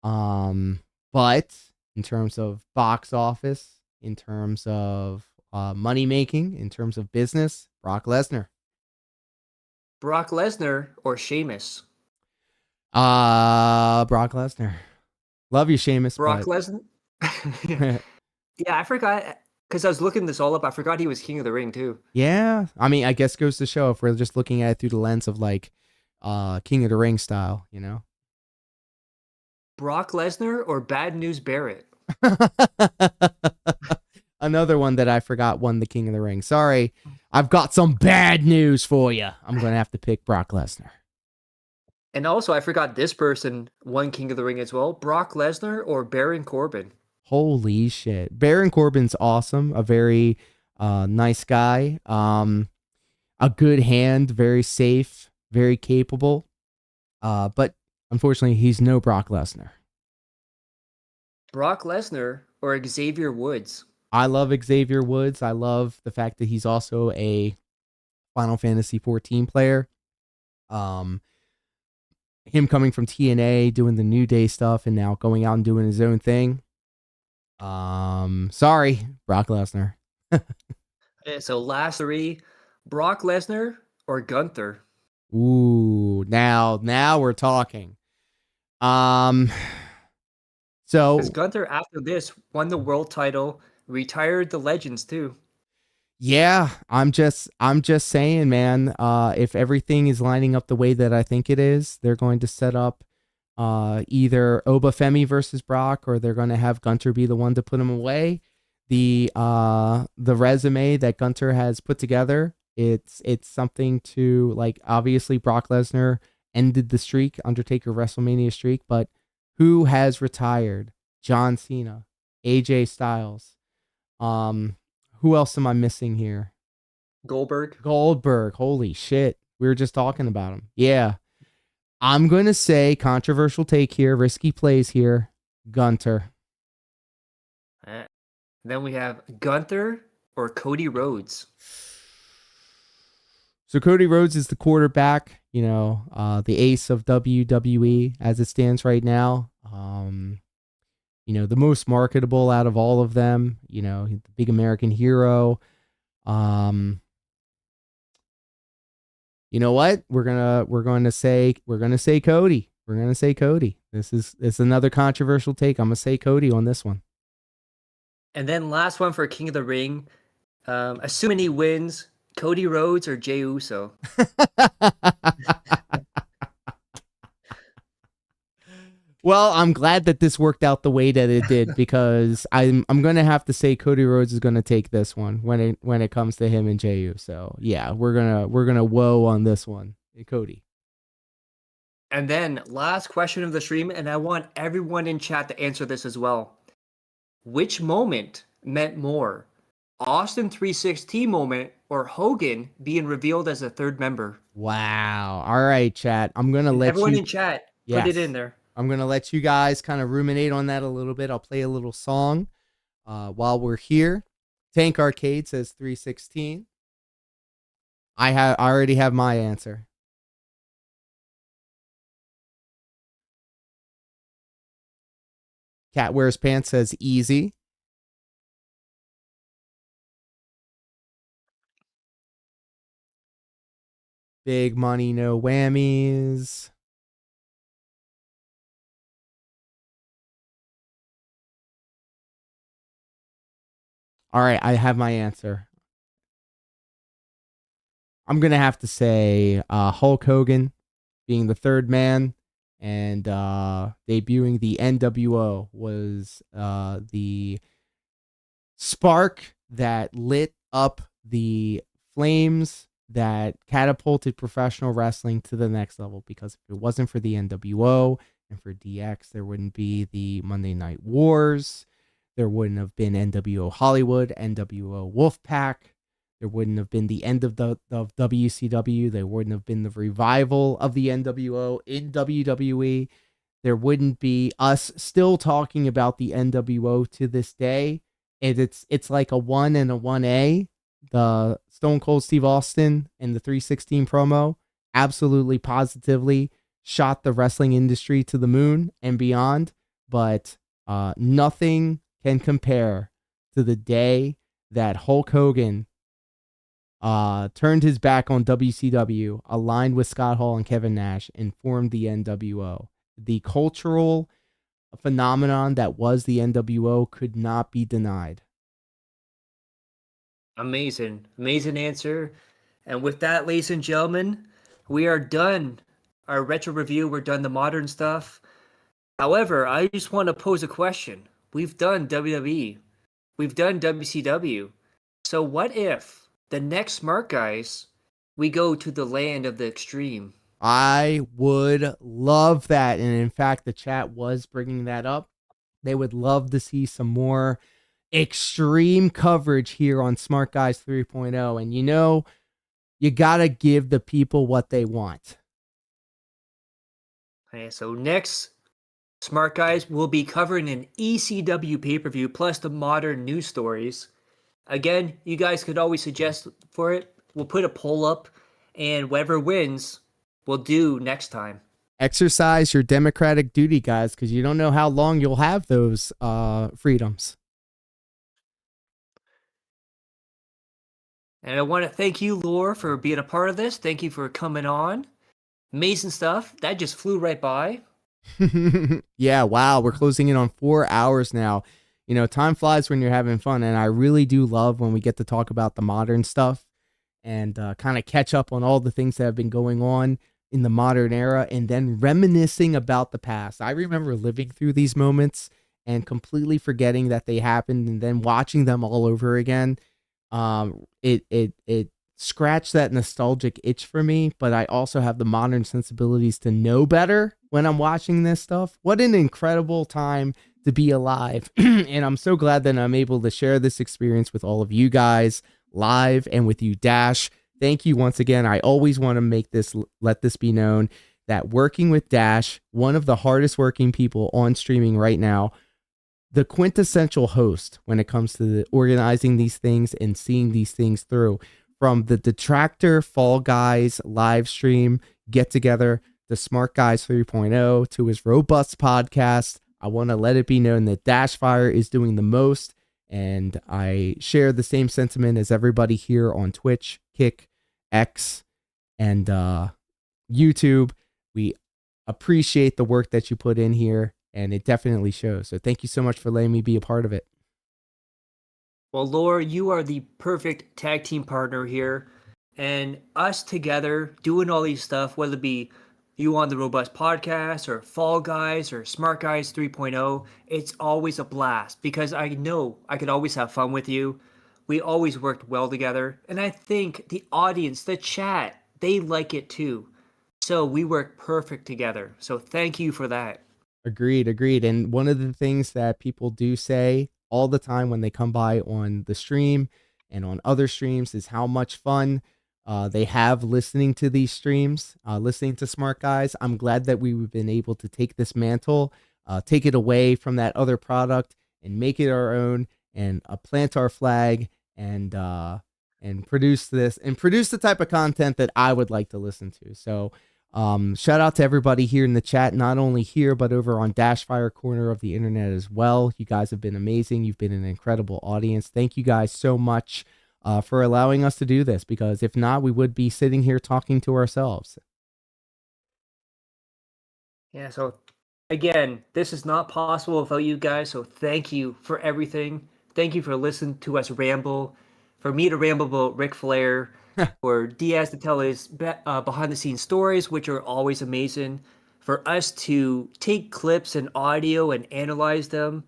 But in terms of box office, in terms of money making, in terms of business, Brock Lesnar. Brock Lesnar or Sheamus? Brock Lesnar. Love you, Sheamus. Brock But... Lesnar? Yeah, I forgot because I was looking this all up. I forgot he was King of the Ring too. Yeah, I mean, I guess goes to show if we're just looking at it through the lens of like King of the Ring style, you know. Brock Lesnar or Bad News Barrett? Another one that I forgot won the King of the Ring. Sorry, I've got some bad news for you. I'm gonna have to pick Brock Lesnar. And also, I forgot this person won King of the Ring as well. Brock Lesnar or Baron Corbin? Holy shit, Baron Corbin's awesome. A very nice guy. A good hand, very safe, very capable. But unfortunately, he's no Brock Lesnar. Brock Lesnar or Xavier Woods? I love Xavier Woods. I love the fact that he's also a Final Fantasy 14 player. Him coming from TNA, doing the New Day stuff, and now going out and doing his own thing. Sorry, Brock Lesnar. Okay, so last three, Brock Lesnar or Gunther? Ooh, now we're talking. So Because Gunther after this won the world title, retired the Legends too. yeah, I'm just saying, man, if everything is lining up the way that I think it is, they're going to set up either Obafemi versus Brock, or they're going to have Gunther be the one to put him away. The resume that Gunther has put together, it's something to like. Obviously, Brock Lesnar ended the streak, Undertaker WrestleMania streak, but who has retired? John Cena, AJ Styles. Who else am I missing here? Goldberg. Holy shit. We were just talking about him. Yeah. I'm going to say controversial take here, risky plays here, Gunther. Then we have Gunther or Cody Rhodes. So Cody Rhodes is the quarterback, you know, the ace of WWE as it stands right now. You know, the most marketable out of all of them, you know, the big American hero. You know what? We're going to say Cody. We're going to say Cody. This is another controversial take. I'm going to say Cody on this one. And then last one for King of the Ring. Assuming he wins, Cody Rhodes or Jey Uso? Well, I'm glad that this worked out the way that it did, because I'm going to have to say Cody Rhodes is going to take this one when it comes to him and Jey Uso. Yeah, we're going to woe on this one. Hey, Cody. And then last question of the stream, and I want everyone in chat to answer this as well. Which moment meant more? Austin 316 moment or Hogan being revealed as a third member? Wow. All right, chat. I'm going to let everyone you... in chat Yes. put it in there. I'm going to let you guys kind of ruminate on that a little bit. I'll play a little song while we're here. Tank Arcade says 316. I already have my answer. Cat Wears Pants says easy. Big money, no whammies. All right, I have my answer. I'm going to have to say Hulk Hogan being the third man and debuting the NWO was the spark that lit up the flames that catapulted professional wrestling to the next level, because if it wasn't for the NWO and for DX, there wouldn't be the Monday Night Wars. There wouldn't have been NWO Hollywood, NWO Wolfpack. There wouldn't have been the end of WCW. There wouldn't have been the revival of the NWO in WWE. There wouldn't be us still talking about the NWO to this day. It's like a 1 and a 1A. The Stone Cold Steve Austin and the 316 promo absolutely positively shot the wrestling industry to the moon and beyond. but nothing can compare to the day that Hulk Hogan turned his back on WCW, aligned with Scott Hall and Kevin Nash, and formed the NWO. The cultural phenomenon that was the NWO could not be denied. Amazing. Amazing answer. And with that, ladies and gentlemen, we are done. Our retro review, we're done the modern stuff. However, I just want to pose a question. We've done WWE. We've done WCW. So what if the next Smark Guys, we go to the land of the extreme? I would love that. And in fact, the chat was bringing that up. They would love to see some more extreme coverage here on Smart Guys 3.0. And you got to give the people what they want. Okay, so next, Smart Guys will be covering an ECW pay-per-view plus the modern news stories. Again, you guys could always suggest for it. We'll put a poll up, and whoever wins, we'll do next time. Exercise your democratic duty, guys, because you don't know how long you'll have those freedoms. And I want to thank you, Lor, for being a part of this. Thank you for coming on. Amazing stuff. That just flew right by. Yeah, wow. We're closing in on 4 hours now. Time flies when you're having fun. And I really do love when we get to talk about the modern stuff and kind of catch up on all the things that have been going on in the modern era and then reminiscing about the past. I remember living through these moments and completely forgetting that they happened and then watching them all over again. It scratched that nostalgic itch for me, but I also have the modern sensibilities to know better when I'm watching this stuff. What an incredible time to be alive. And I'm so glad that I'm able to share this experience with all of you guys live and with you, Dash. Thank you once again. I always want to let this be known that working with Dash, one of the hardest working people on streaming right now, the quintessential host when it comes to organizing these things and seeing these things through. From the Detractor Fall Guys live stream get together, the Smart Guys 3.0 to his robust podcast, I want to let it be known that Dashfire is doing the most, and I share the same sentiment as everybody here on Twitch, Kick, X, and YouTube. We appreciate the work that you put in here, and it definitely shows. So thank you so much for letting me be a part of it. Well, Lor, you are the perfect tag team partner here. And us together doing all these stuff, whether it be you on the Robust Podcast or Fall Guys or Smart Guys 3.0, it's always a blast because I know I could always have fun with you. We always worked well together. And I think the audience, the chat, they like it too. So we work perfect together. So thank you for that. Agreed. And one of the things that people do say all the time when they come by on the stream and on other streams is how much fun they have listening to these streams, listening to Smart Guys. I'm glad that we've been able to take this mantle, take it away from that other product and make it our own and plant our flag and produce this and produce the type of content that I would like to listen to. So shout out to everybody here in the chat, not only here, but over on Dashfire corner of the internet as well. You guys have been amazing. You've been an incredible audience. Thank you guys so much for allowing us to do this, because if not, we would be sitting here talking to ourselves. Yeah, so again, this is not possible without you guys. So thank you for everything. Thank you for listening to us ramble, for me to ramble about Ric Flair, for Diaz to tell his behind the scenes stories, which are always amazing, for us to take clips and audio and analyze them,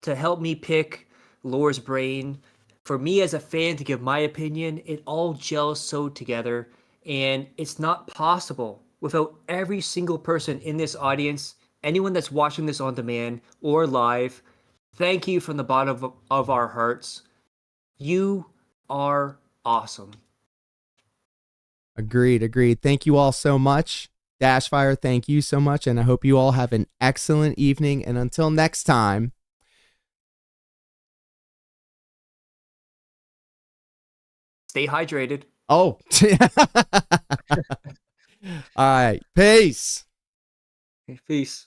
to help me pick Lor's brain, for me as a fan to give my opinion. It all gels so together, and it's not possible without every single person in this audience, anyone that's watching this on demand or live. Thank you from the bottom of our hearts. You are awesome. Agreed. Thank you all so much. Dashfire, thank you so much, and I hope you all have an excellent evening. And until next time, stay hydrated. Oh, all right. Peace. Peace.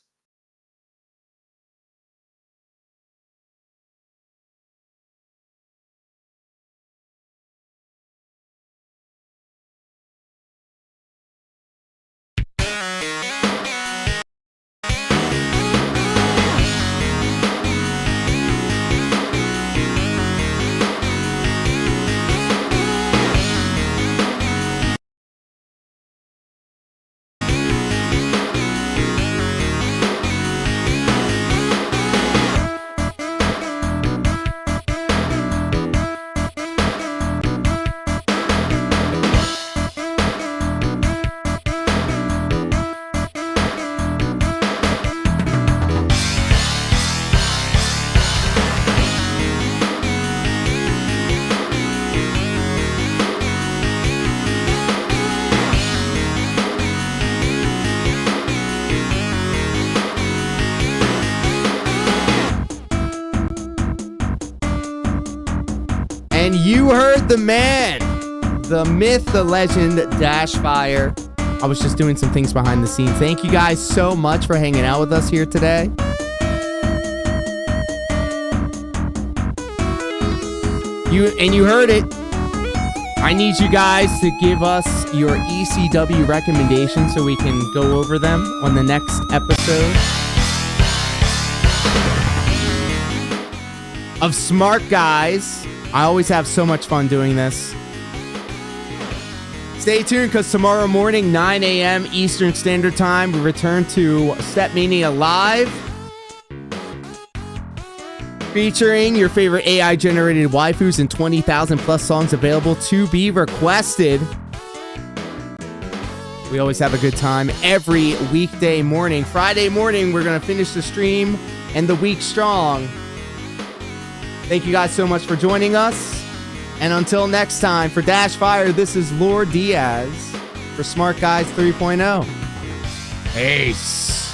And you heard the man, the myth, the legend, Dashfire. I was just doing some things behind the scenes. Thank you guys so much for hanging out with us here today. You heard it. I need you guys to give us your ECW recommendations so we can go over them on the next episode of Smark Guys. I always have so much fun doing this. Stay tuned because tomorrow morning, 9 a.m. Eastern Standard Time, we return to Stepmania Live, featuring your favorite AI-generated waifus and 20,000 plus songs available to be requested. We always have a good time every weekday morning. Friday morning, we're going to finish the stream and the week strong. Thank you guys so much for joining us. And until next time, for Dashfire, this is Lor Diaz for Smart Guys 3.0. Peace.